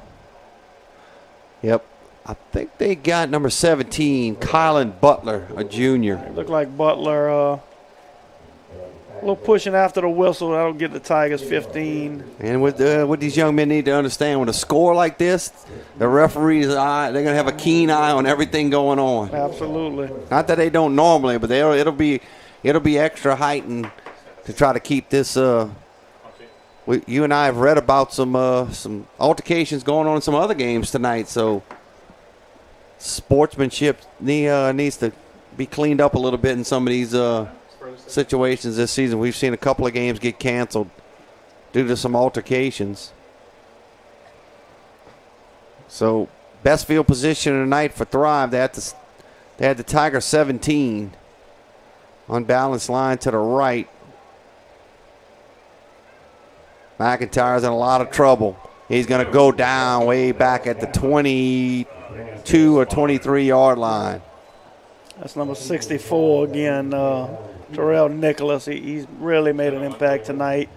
Yep. I think they got number 17, Kylan Butler, a junior. It looked like Butler a little pushing after the whistle. That'll get the Tigers 15. And what these young men need to understand, with a score like this, the referee's eye, they're going to have a keen eye on everything going on. Absolutely. Not that they don't normally, but it'll be extra heightened to try to keep this. You and I have read about some altercations going on in some other games tonight, so sportsmanship needs to be cleaned up a little bit in some of these situations this season. We've seen a couple of games get canceled due to some altercations. So best field position tonight for Thrive. They had the Tiger 17. Unbalanced line to the right. McIntyre's in a lot of trouble. He's going to go down way back at the 22 or 23-yard line. That's number 64 again, Terrell Nicholas. He's really made an impact tonight.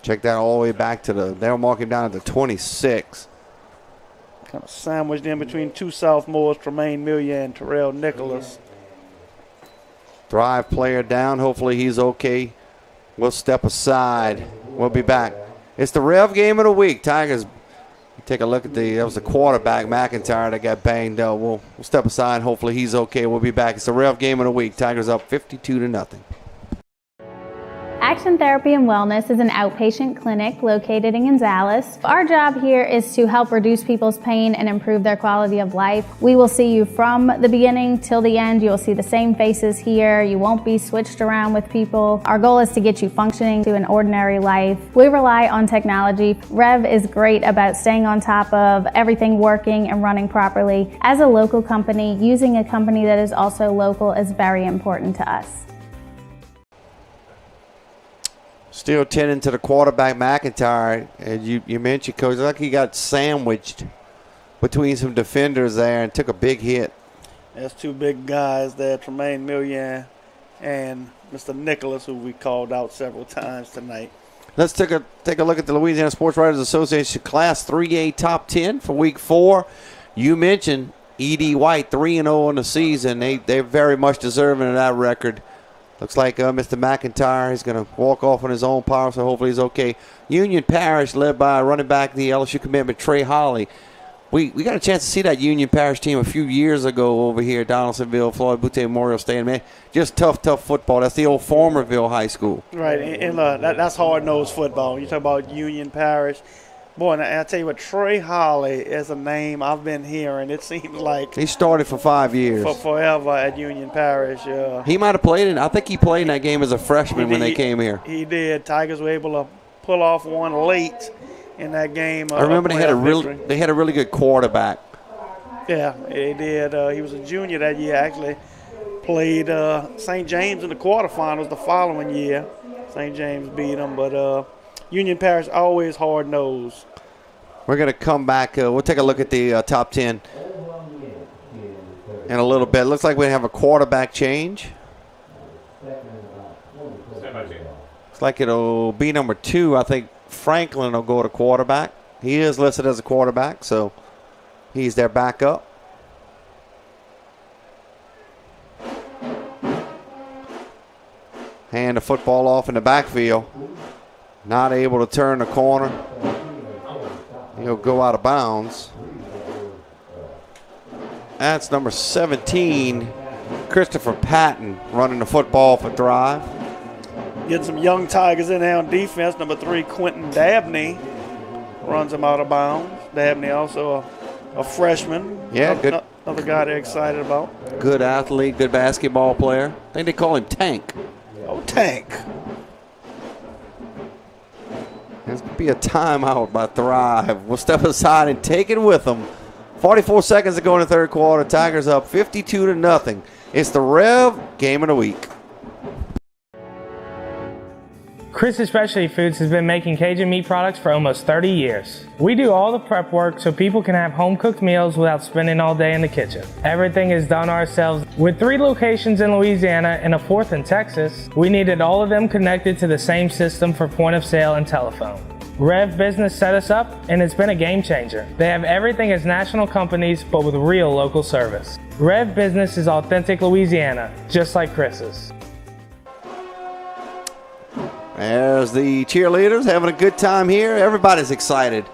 Check that all the way back to they'll mark him down at the 26. Kind of sandwiched in between two sophomores, Tremaine Millian and Terrell Nicholas. Thrive player down. Hopefully he's okay. We'll step aside. We'll be back. It's the Rev game of the week. Tigers, take a look at that was the quarterback, McIntyre, that got banged up. We'll step aside. Hopefully he's okay. We'll be back. It's the Rev game of the week. Tigers up 52-0. Action Therapy and Wellness is an outpatient clinic located in Gonzales. Our job here is to help reduce people's pain and improve their quality of life. We will see you from the beginning till the end. You will see the same faces here. You won't be switched around with people. Our goal is to get you functioning to an ordinary life. We rely on technology. REV is great about staying on top of everything working and running properly. As a local company, using a company that is also local is very important to us. Still tending to the quarterback, McIntyre. And you mentioned, Coach, like he got sandwiched between some defenders there and took a big hit. There's two big guys there, Tremaine Millian and Mr. Nicholas, who we called out several times tonight. Let's take a look at the Louisiana Sports Writers Association Class 3A Top 10 for Week 4. You mentioned E.D. White, 3-0 in the season. They're very much deserving of that record. Looks like Mr. McIntyre is going to walk off on his own power, so hopefully he's okay. Union Parish, led by running back the LSU commitment, Trey Holly. We got a chance to see that Union Parish team a few years ago over here at Donaldsonville, Floyd Boutte Memorial Stadium. Man, just tough football. That's the old Formerville High School. Right, and that's hard-nosed football. You talk about Union Parish. Boy, and I tell you what, Trey Holly is a name I've been hearing. It seems like he started for 5 years. For forever at Union Parish. He might have played I think he played in that game as a freshman when they came here. He did. Tigers were able to pull off one late in that game. I remember they had a really good quarterback. Yeah, they did. He was a junior that year. Actually played St. James in the quarterfinals the following year. St. James beat them, but Union Parish always hard-nosed. We're going to come back. We'll take a look at the top 10 in a little bit. Looks like we have a quarterback change. Looks like it'll be number 2. I think Franklin will go to quarterback. He is listed as a quarterback, so he's their backup. Hand the football off in the backfield. Not able to turn the corner. He'll go out of bounds. That's number 17, Christopher Patton, running the football for Thrive. Getting some young Tigers in there on defense. Number 3, Quentin Dabney, runs him out of bounds. Dabney also a freshman. Yeah, good. Another guy they're excited about. Good athlete, good basketball player. I think they call him Tank. Oh, Tank. There's going to be a timeout by Thrive. We'll step aside and take it with them. 44 seconds to go in the third quarter. Tigers up 52-0. It's the Rev Game of the Week. Chris's Specialty Foods has been making Cajun meat products for almost 30 years. We do all the prep work so people can have home-cooked meals without spending all day in the kitchen. Everything is done ourselves. With 3 locations in Louisiana and a 4th in Texas, we needed all of them connected to the same system for point of sale and telephone. REV Business set us up, and it's been a game changer. They have everything as national companies, but with real local service. REV Business is authentic Louisiana, just like Chris's. There's the cheerleaders having a good time here. Everybody's excited.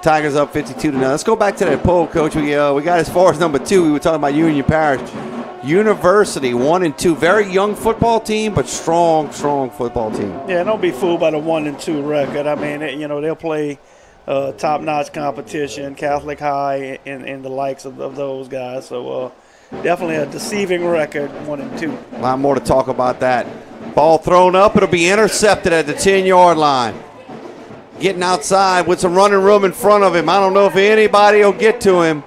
Tigers up 52-0. Let's go back to that poll, Coach. We got as far as number 2. We were talking about Union Parish University, 1-2. Very young football team, but strong football team. Yeah, don't be fooled by the 1-2 record. I mean, they'll play top-notch competition, Catholic High, and the likes of those guys. So definitely a deceiving record, 1-2. A lot more to talk about that. Ball thrown up. It'll be intercepted at the 10-yard line. Getting outside with some running room in front of him. I don't know if anybody will get to him.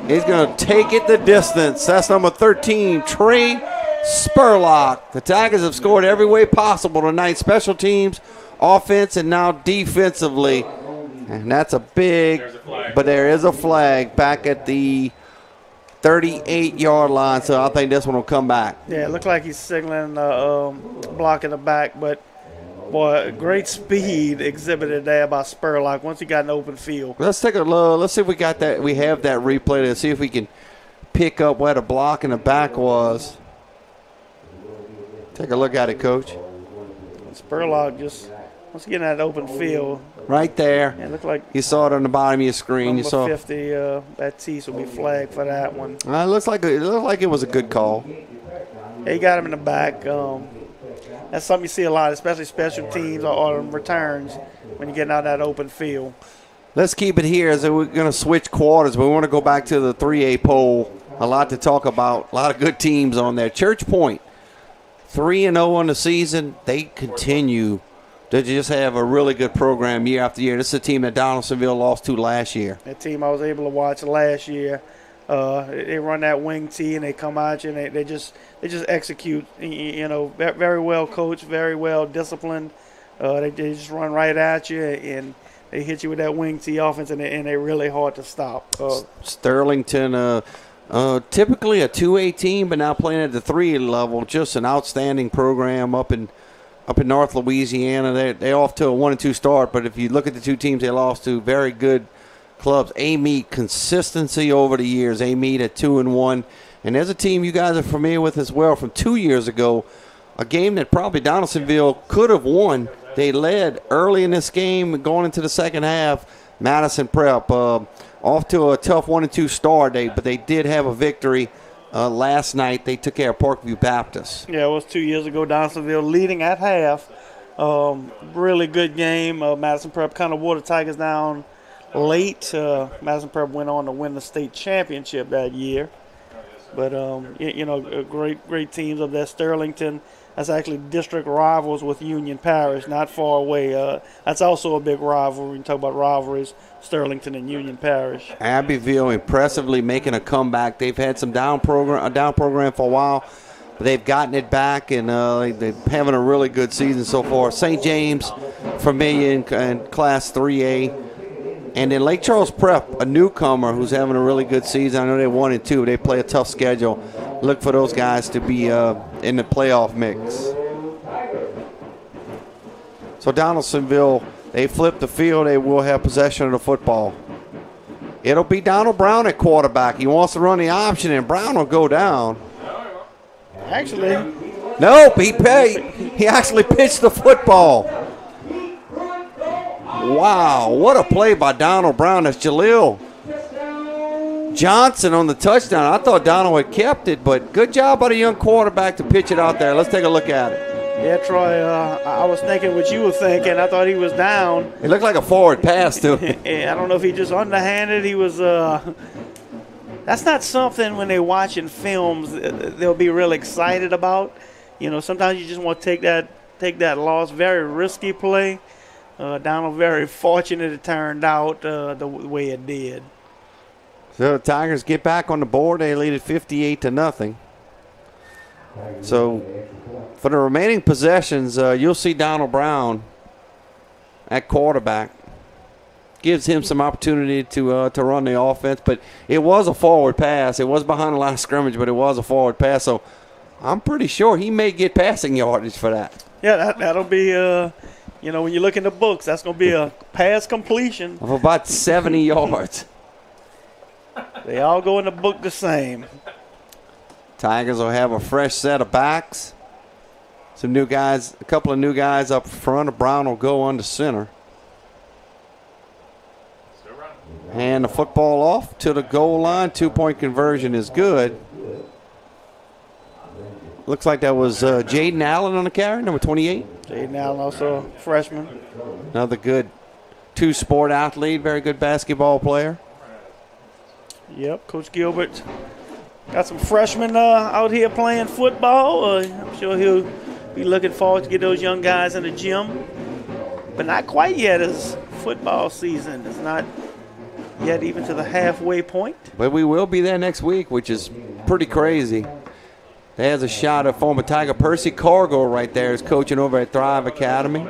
He's going to take it the distance. That's number 13, Trey Spurlock. The Tigers have scored every way possible tonight. Special teams, offense, and now defensively. And that's a big, but there is a flag back at the 38-yard line, so I think this one will come back. Yeah, it looked like he's signaling block in the back, but boy, great speed exhibited there by Spurlock once he got an open field. Let's take a look. Let's see if we got that. We have that replay to see if we can pick up where the block in the back was. Take a look at it, Coach. Spurlock just once again that open field. Right there. Yeah, it looked like you saw it on the bottom of your screen. You saw 50. That Tease will be flagged for that one. It looks like it was a good call. Yeah, he got him in the back. That's something you see a lot, especially special teams or returns when you're getting out that open field. Let's keep it here as we're going to switch quarters. But we want to go back to the 3A poll. A lot to talk about. A lot of good teams on there. Church Point, 3-0 on the season. They continue to just have a really good program year after year. This is a team that Donaldsonville lost to last year. That team I was able to watch last year. They run that wing tee and they come at you and they just execute. Very well coached, very well disciplined. They just run right at you and they hit you with that wing tee offense and they're really hard to stop. Sterlington, typically a 2A team, but now playing at the 3A level. Just an outstanding program up in North Louisiana. They're off to a 1-2 start, but if you look at the two teams they lost to, very good clubs. A-Mead, consistency over the years. A-Mead at 2-1. And there's a team you guys are familiar with as well from 2 years ago, a game that probably Donaldsonville could have won. They led early in this game going into the second half. Madison Prep off to a tough 1-2 start, but they did have a victory last night. They took care of Parkview Baptist. Yeah, it was 2 years ago. Donaldsonville leading at half. Really good game. Madison Prep kind of wore the Tigers down late. Madison Prep went on to win the state championship that year. But, great teams up there. Sterlington, that's actually district rivals with Union Parish, not far away. That's also a big rivalry. You talk about rivalries, Sterlington and Union Parish. Abbeville impressively making a comeback. They've had some down program for a while, but they've gotten it back, and they're having a really good season so far. St. James, familiar in Class 3A. And then Lake Charles Prep, a newcomer who's having a really good season. I know they're 1-2. They play a tough schedule. Look for those guys to be in the playoff mix. So Donaldsonville, they flip the field. They will have possession of the football. It'll be Donald Brown at quarterback. He wants to run the option, and Brown will go down. Actually. Nope, he actually pitched the football. Wow, what a play by Donald Brown. That's Jaleel Johnson on the touchdown. I thought Donald had kept it, but good job by the young quarterback to pitch it out there. Let's take a look at it. Yeah, Troy, I was thinking what you were thinking. I thought he was down. It looked like a forward pass to him. I don't know if he just underhanded. He was that's not something when they're watching films they'll be real excited about. Sometimes you just want to take that loss. Very risky play. Donald very fortunate it turned out the way it did. So the Tigers get back on the board. They lead it 58-0. So for the remaining possessions, you'll see Donald Brown at quarterback. Gives him some opportunity to run the offense. But it was a forward pass. It was behind the line of scrimmage, but it was a forward pass. So I'm pretty sure he may get passing yardage for that. Yeah, that'll be when you look in the books, that's going to be a pass completion. Of about 70 yards. They all go in the book the same. Tigers will have a fresh set of backs. Some new guys, a couple of new guys up front. Brown will go under center. And the football off to the goal line. 2-point conversion is good. Looks like that was Jaden Allen on the carry, number 28. Jaden Allen, also a freshman. Another good two-sport athlete, very good basketball player. Yep, Coach Gilbert got some freshmen out here playing football. I'm sure he'll be looking forward to get those young guys in the gym. But not quite yet as football season. It's not yet even to the halfway point. But we will be there next week, which is pretty crazy. There's a shot of former Tiger Percy Cargo right there is coaching over at Thrive Academy.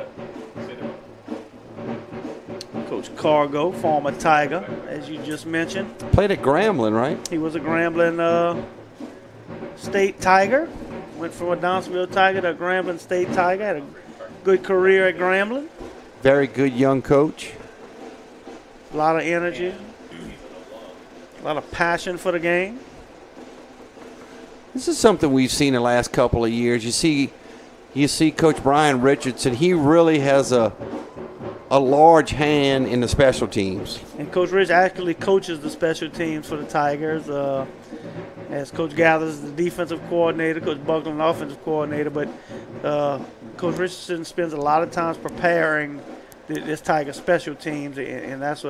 Coach Cargo, former Tiger, as you just mentioned. Played at Grambling, right? He was a Grambling State Tiger. Went from a Donaldsonville Tiger to a Grambling State Tiger. Had a good career at Grambling. Very good young coach. A lot of energy. A lot of passion for the game. This is something we've seen the last couple of years. You see Coach Brian Richardson. He really has a large hand in the special teams. And Coach Rich actually coaches the special teams for the Tigers. as Coach Gathers is the defensive coordinator, Coach Buckland the offensive coordinator, but Coach Richardson spends a lot of times preparing this Tiger special teams, and that's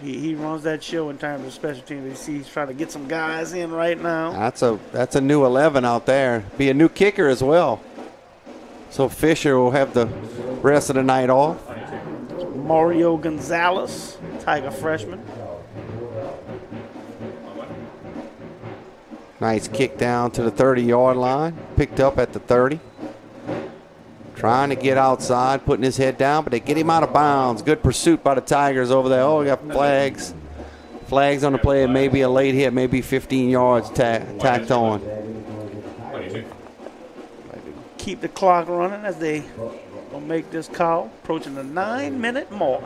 he runs that show in terms of special teams. He's trying to get some guys in right now. That's a new 11 out there. Be a new kicker as well. So Fisher will have the rest of the night off. Mario Gonzalez, Tiger freshman. Nice kick down to the 30-yard line. Picked up at the 30. Trying to get outside, putting his head down, but they get him out of bounds. Good pursuit by the Tigers over there. Oh, we got flags. Flags on the play. It may be a late hit, maybe 15 yards tacked on. Keep the clock running as they will make this call. Approaching the 9-minute mark.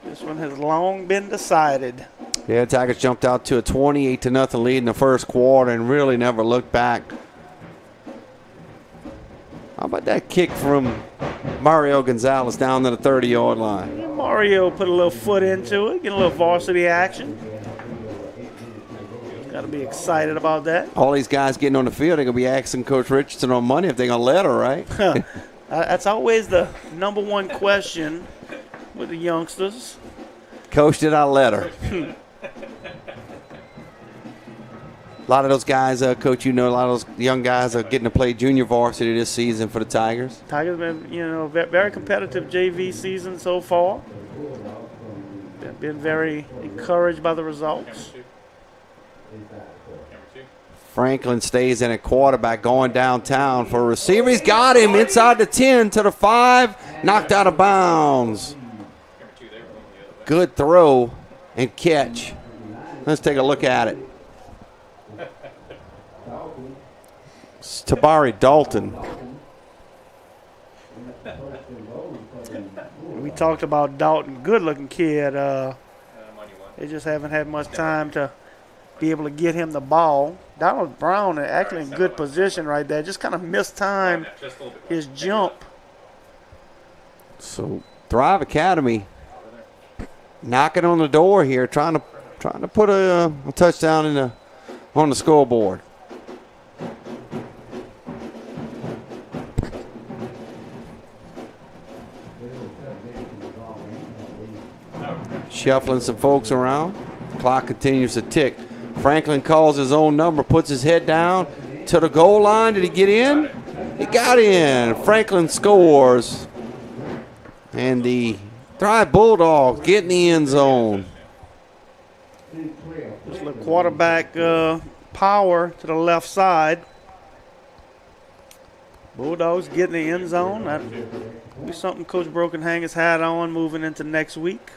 This one has long been decided. Yeah, Tigers jumped out to a 28-0 lead in the first quarter and really never looked back. How about that kick from Mario Gonzalez down to the 30-yard line? Mario put a little foot into it, get a little varsity action. Got to be excited about that. All these guys getting on the field, they're going to be asking Coach Richardson on Monday if they're going to let her, right? That's always the number one question with the youngsters. Coach, did I let her? A lot of those guys, Coach, a lot of those young guys are getting to play junior varsity this season for the Tigers. Tigers been, very competitive JV season so far. Been very encouraged by the results. Franklin stays in at quarterback, going downtown for a receiver. He's got him inside the 10 to the 5, knocked out of bounds. Good throw and catch. Let's take a look at it. It's Tabari Dalton. We talked about Dalton, good-looking kid. They just haven't had much time to be able to get him the ball. Donald Brown actually in good position right there. Just kind of missed time his jump. So Thrive Academy knocking on the door here, trying to put a touchdown on the scoreboard. Shuffling some folks around. Clock continues to tick. Franklin calls his own number, puts his head down to the goal line. Did he get in? He got in. Franklin scores. And the Thrive Bulldogs get in the end zone. Just the quarterback power to the left side. Bulldogs get in the end zone. That'll be something Coach Brokenhanger's had on moving into next week.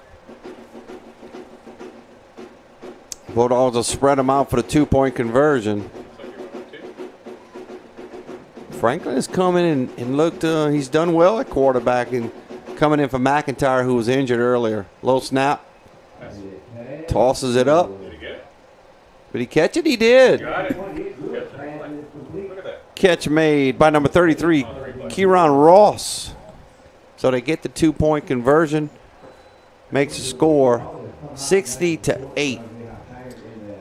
Bulldogs will spread them out for the 2-point conversion. Franklin has come in and looked, he's done well at quarterback and coming in for McIntyre, who was injured earlier. Low snap. Tosses it up. Did he catch it? He did. Catch made by number 33, Kieran Ross. So they get the 2-point conversion. Makes the score 60-8.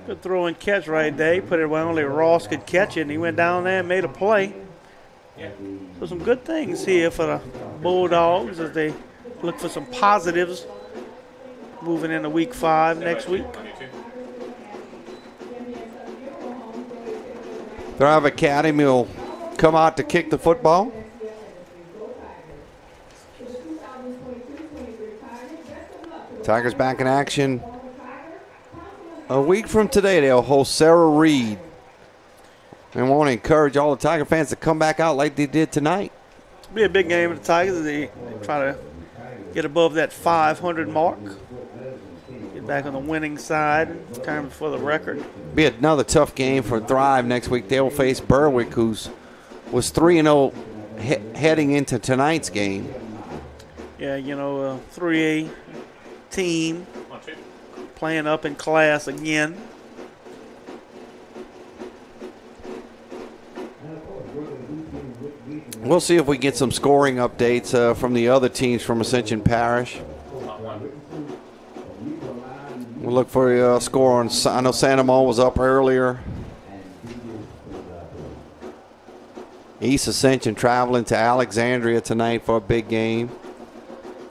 Good throw and catch right there. He put it where only Ross could catch it, and he went down there and made a play. So some good things here for the Bulldogs as they look for some positives moving into week 5 next week. Thrive Academy will come out to kick the football. Tigers back in action. A week from today, they'll host Sarah Reed. And want to encourage all the Tiger fans to come back out like they did tonight. It'll be a big game for the Tigers. They try to get above that 500 mark. Get back on the winning side in terms for the record. Be another tough game for Thrive next week. They'll face Berwick, who was 3-0 heading into tonight's game. Yeah, 3A team playing up in class again. We'll see if we get some scoring updates from the other teams from Ascension Parish. We'll We'll look for a score on. I know Santa Monica was up earlier. East Ascension traveling to Alexandria tonight for a big game.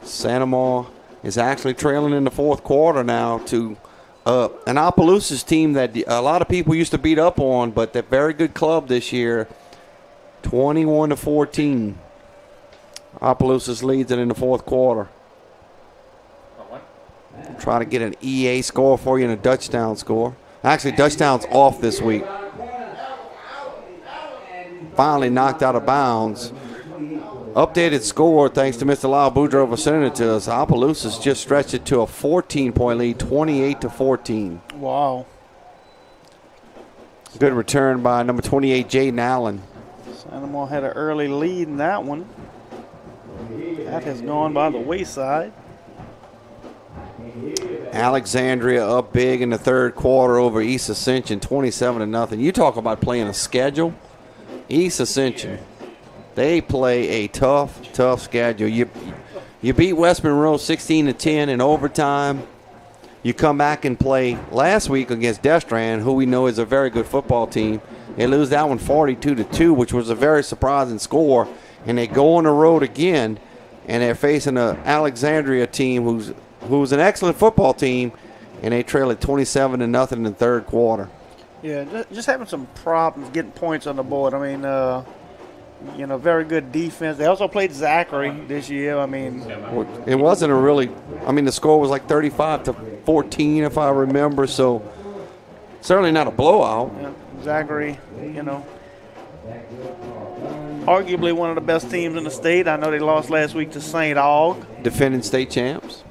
Santa Monica is actually trailing in the fourth quarter now to an Opelousas team that a lot of people used to beat up on, but they're a very good club this year. 21-14. Opelousas leads it in the fourth quarter. Try to get an EA score for you and a Dutchtown score. Actually, Dutchtown's off this week. Finally knocked out of bounds. Updated score, thanks to Mr. Lyle Boudreaux for sending it to us. Opelousas just stretched it to a 14-point lead, 28-14. Wow. Good return by number 28, Jaden Allen. Santa Monica had an early lead in that one. That has gone by the wayside. Alexandria up big in the third quarter over East Ascension, 27-0. You talk about playing a schedule. East Ascension, they play a tough schedule. You beat West Monroe 16-10 in overtime. You come back and play last week against Destran, who we know is a very good football team. They lose that one 42-2, which was a very surprising score. And they go on the road again, and they're facing an Alexandria team who's an excellent football team, and they trail at 27-0 in the third quarter. Yeah, just having some problems getting points on the board. I mean, very good defense. They also played Zachary this year. I mean, it wasn't a really. I mean, the score was like 35-14, if I remember. So certainly not a blowout. Yeah, Zachary, arguably one of the best teams in the state. I know they lost last week to St. Aug. Defending state champs.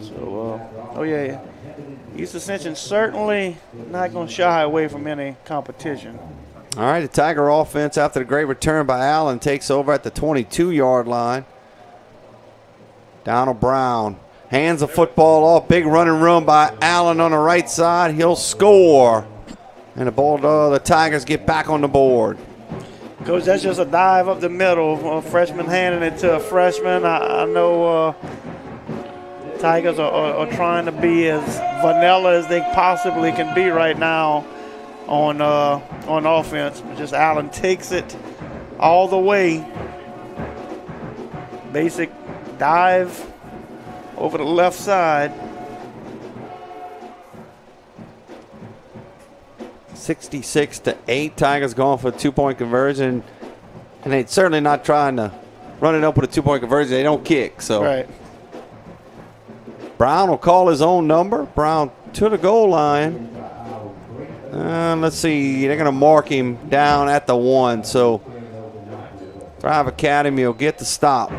So, yeah. East Ascension certainly not going to shy away from any competition. All right, the Tiger offense, after the great return by Allen, takes over at the 22-yard line. Donald Brown hands the football off. Big running run by Allen on the right side. He'll score. And the Tigers get back on the board. Coach, that's just a dive up the middle. A freshman handing it to a freshman. I know Tigers are trying to be as vanilla as they possibly can be right now on offense. Just Allen takes it all the way. Basic dive over the left side. 66-8. Tigers going for a two-point conversion. And they're certainly not trying to run it up with a two-point conversion. They don't kick. So right. Brown will call his own number. Brown to the goal line. Let's see. They're going to mark him down at the 1. So Thrive Academy will get the stop.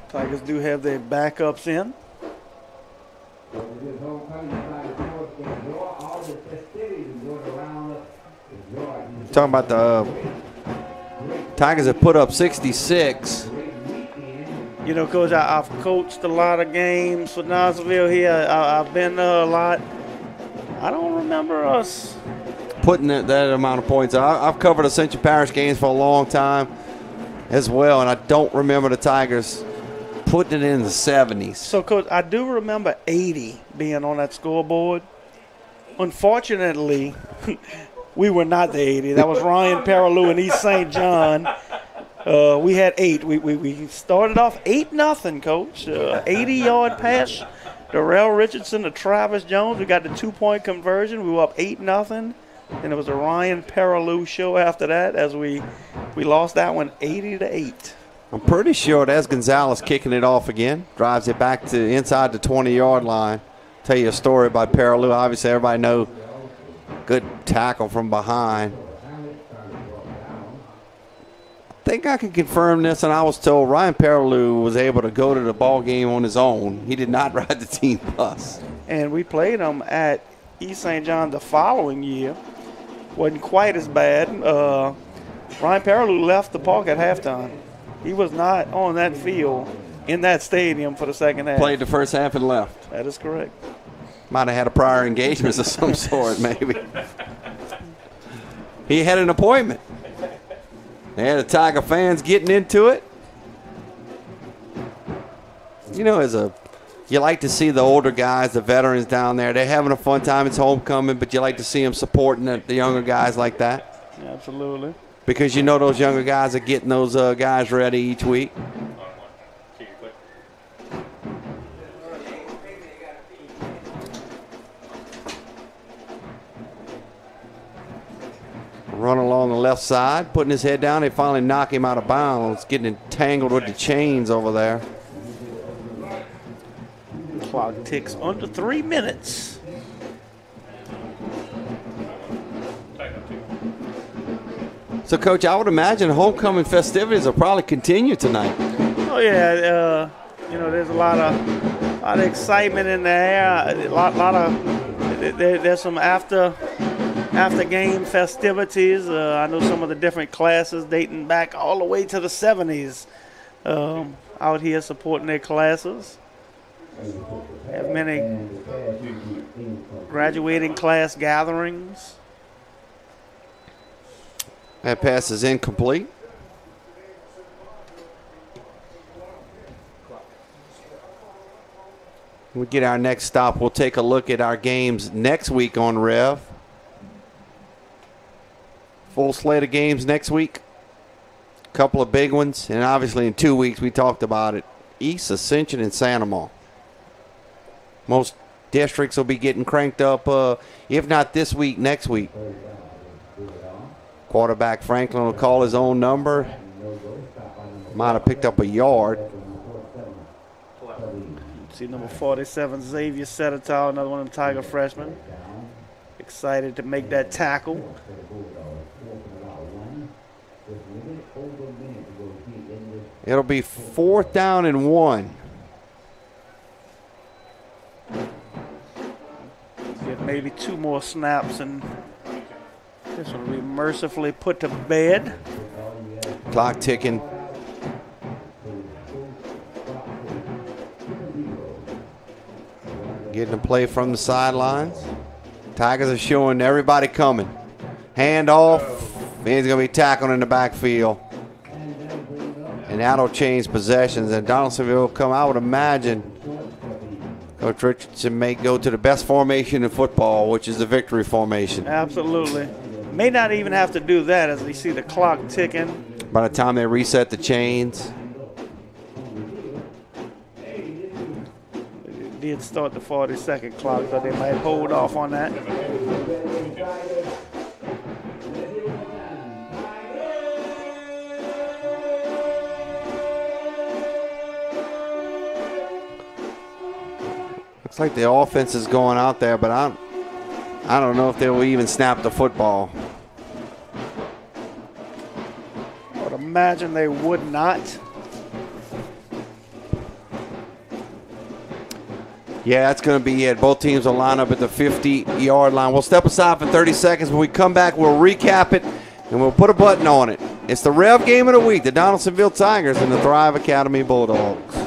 Tigers do have their backups in. Talking about the Tigers have put up 66. Coach, I've coached a lot of games for Donaldsonville here. I've been there a lot. I don't remember us putting that amount of points. I've covered Ascension Parish games for a long time as well, and I don't remember the Tigers putting it in the 70s. So, Coach, I do remember 80 being on that scoreboard. Unfortunately, we were not the 80. That was Ryan Perilou and East St. John. We had 8. We started off 8-0, Coach. 80-yard pass. Darrell Richardson to Travis Jones. We got the 2-point conversion. We were up 8-0. And it was a Ryan Perilou show after that as we lost that one 80-8. I'm pretty sure that's Gonzalez kicking it off again. Drives it back to inside the 20-yard line. Tell you a story about Perilou. Obviously, everybody knows good tackle from behind. I think I can confirm this, and I was told Ryan Perilou was able to go to the ball game on his own. He did not ride the team bus. And we played him at East St. John the following year. Wasn't quite as bad. Ryan Perilou left the park at halftime. He was not on that field in that stadium for the second half. Played the first half and left. That is correct. Might have had a prior engagement of some sort, maybe. He had an appointment. They had the Tiger fans getting into it. you know, you like to see the older guys, the veterans down there. They're having a fun time. It's homecoming, but you like to see them supporting the younger guys like that. Absolutely. Because you know those younger guys are getting those guys ready each week. Run along the left side, putting his head down. They finally knock him out of bounds, getting entangled with the chains over there. Clock ticks under 3 minutes. So, Coach, I would imagine homecoming festivities will probably continue tonight. Oh yeah, you know, there's a lot of excitement in the air. There's some after game festivities. I know some of the different classes dating back all the way to the 70s out here supporting their classes. Have many graduating class gatherings. That pass is incomplete. When we get our next stop, we'll take a look at our games next week on REV. Full slate of games next week. A couple of big ones. And obviously in 2 weeks, we talked about it. East, Ascension, and Santamon. Most districts will be getting cranked up, if not this week, next week. Quarterback Franklin will call his own number. Might have picked up a yard. See number 47, Xavier Settertall, another one of them Tiger freshmen. Excited to make that tackle. It'll be 4th down and 1. Get maybe 2 more snaps and this will be mercifully put to bed. Clock ticking. Getting a play from the sidelines. Tigers are showing everybody coming. Hand off. He's going to be tackled in the backfield. And that'll change possessions. And Donaldsonville will come, I would imagine, Coach Richardson may go to the best formation in football, which is the victory formation. Absolutely. May not even have to do that as we see the clock ticking. By the time they reset the chains. They did start the 40-second clock, so they might hold off on that. Looks like the offense is going out there, but I don't know if they will even snap the football. I would imagine they would not. Yeah, that's going to be it. Both teams will line up at the 50-yard line. We'll step aside for 30 seconds. When we come back, we'll recap it, and we'll put a button on it. It's the REV game of the week, the Donaldsonville Tigers and the Thrive Academy Bulldogs.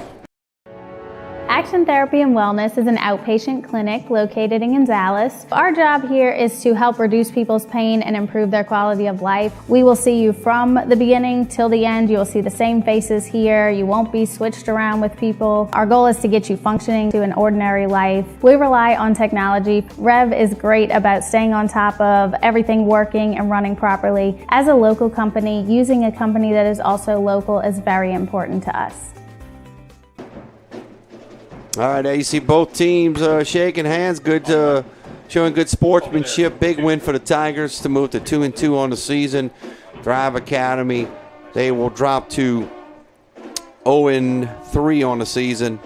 Action Therapy and Wellness is an outpatient clinic located in Gonzales. Our job here is to help reduce people's pain and improve their quality of life. We will see you from the beginning till the end. You will see the same faces here. You won't be switched around with people. Our goal is to get you functioning to an ordinary life. We rely on technology. REV is great about staying on top of everything working and running properly. As a local company, using a company that is also local is very important to us. All right, there you see both teams shaking hands. Good, showing good sportsmanship. Big win for the Tigers to move to 2-2 on the season. Thrive Academy, they will drop to 0-3 on the season.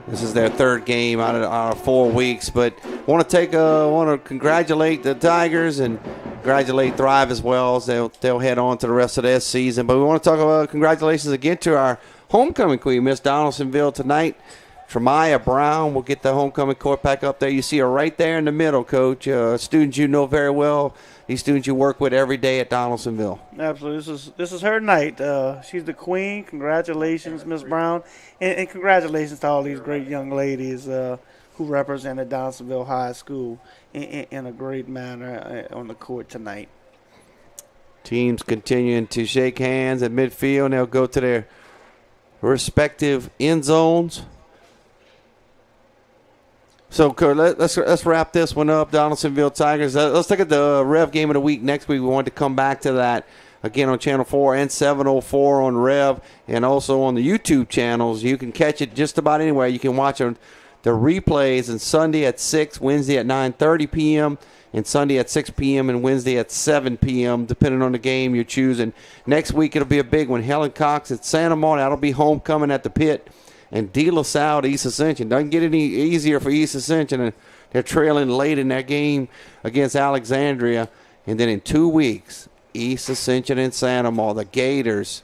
This is their 3rd game out of 4 weeks. But want to congratulate the Tigers and congratulate Thrive as well as they'll head on to the rest of their season. But we want to talk about congratulations again to our homecoming queen, Miss Donaldsonville tonight. Tremaya Brown will get the homecoming court back up there. You see her right there in the middle, Coach. Students you know very well. These students you work with every day at Donaldsonville. Absolutely. This is her night. She's the queen. Congratulations, Miss Brown. And congratulations to all these great young ladies who represented Donaldsonville High School in a great manner on the court tonight. Teams continuing to shake hands at midfield. And they'll go to their respective end zones. So let's wrap this one up. Donaldsonville Tigers. Let's look at the Rev game of the week next week. We want to come back to that again on Channel 4 and 704 on Rev, and also on the YouTube channels. You can catch it just about anywhere. You can watch the replays on Sunday at 6, Wednesday at 9:30 p.m., and Sunday at 6 p.m. and Wednesday at 7 p.m., depending on the game you're choosing. Next week it'll be a big one. Helen Cox at Santa Monica. That'll be homecoming at the Pit. And De La Salle to East Ascension. Doesn't get any easier for East Ascension. And they're trailing late in that game against Alexandria. And then in 2 weeks, East Ascension and Santa Monica, the Gators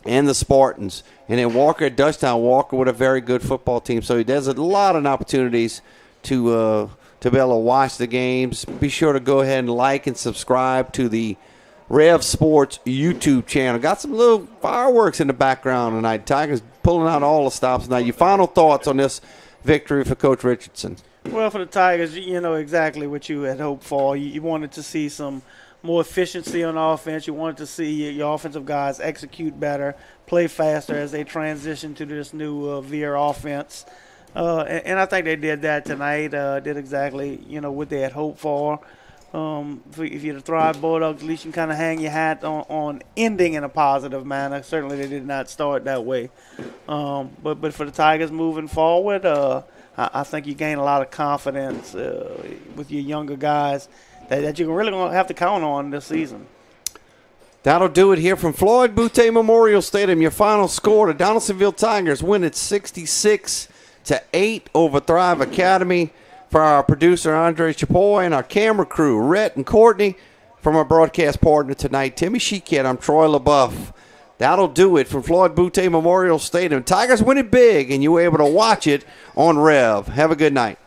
and the Spartans. And then Walker at Dutchtown. Walker with a very good football team. So there's a lot of opportunities to be able to watch the games. Be sure to go ahead and like and subscribe to the Rev Sports YouTube channel. Got some little fireworks in the background tonight. Tigers pulling out all the stops tonight. Your final thoughts on this victory for Coach Richardson? Well, for the Tigers, you know exactly what you had hoped for. You wanted to see some more efficiency on offense. You wanted to see your offensive guys execute better, play faster as they transition to this new Veer offense. And I think they did that tonight. Did exactly what they had hoped for. If you're the Thrive Bulldogs, at least you can kind of hang your hat on ending in a positive manner. Certainly they did not start that way. But for the Tigers moving forward, I think you gain a lot of confidence with your younger guys that you're really going to have to count on this season. That'll do it here from Floyd Boutte Memorial Stadium. Your final score, the Donaldsonville Tigers win at 66-8 over Thrive Academy. For our producer, Andre Chapoy, and our camera crew, Rhett and Courtney. From our broadcast partner tonight, Timmy Sheekat, I'm Troy LaBeouf. That'll do it from Floyd Boutte Memorial Stadium. Tigers win it big, and you were able to watch it on Rev. Have a good night.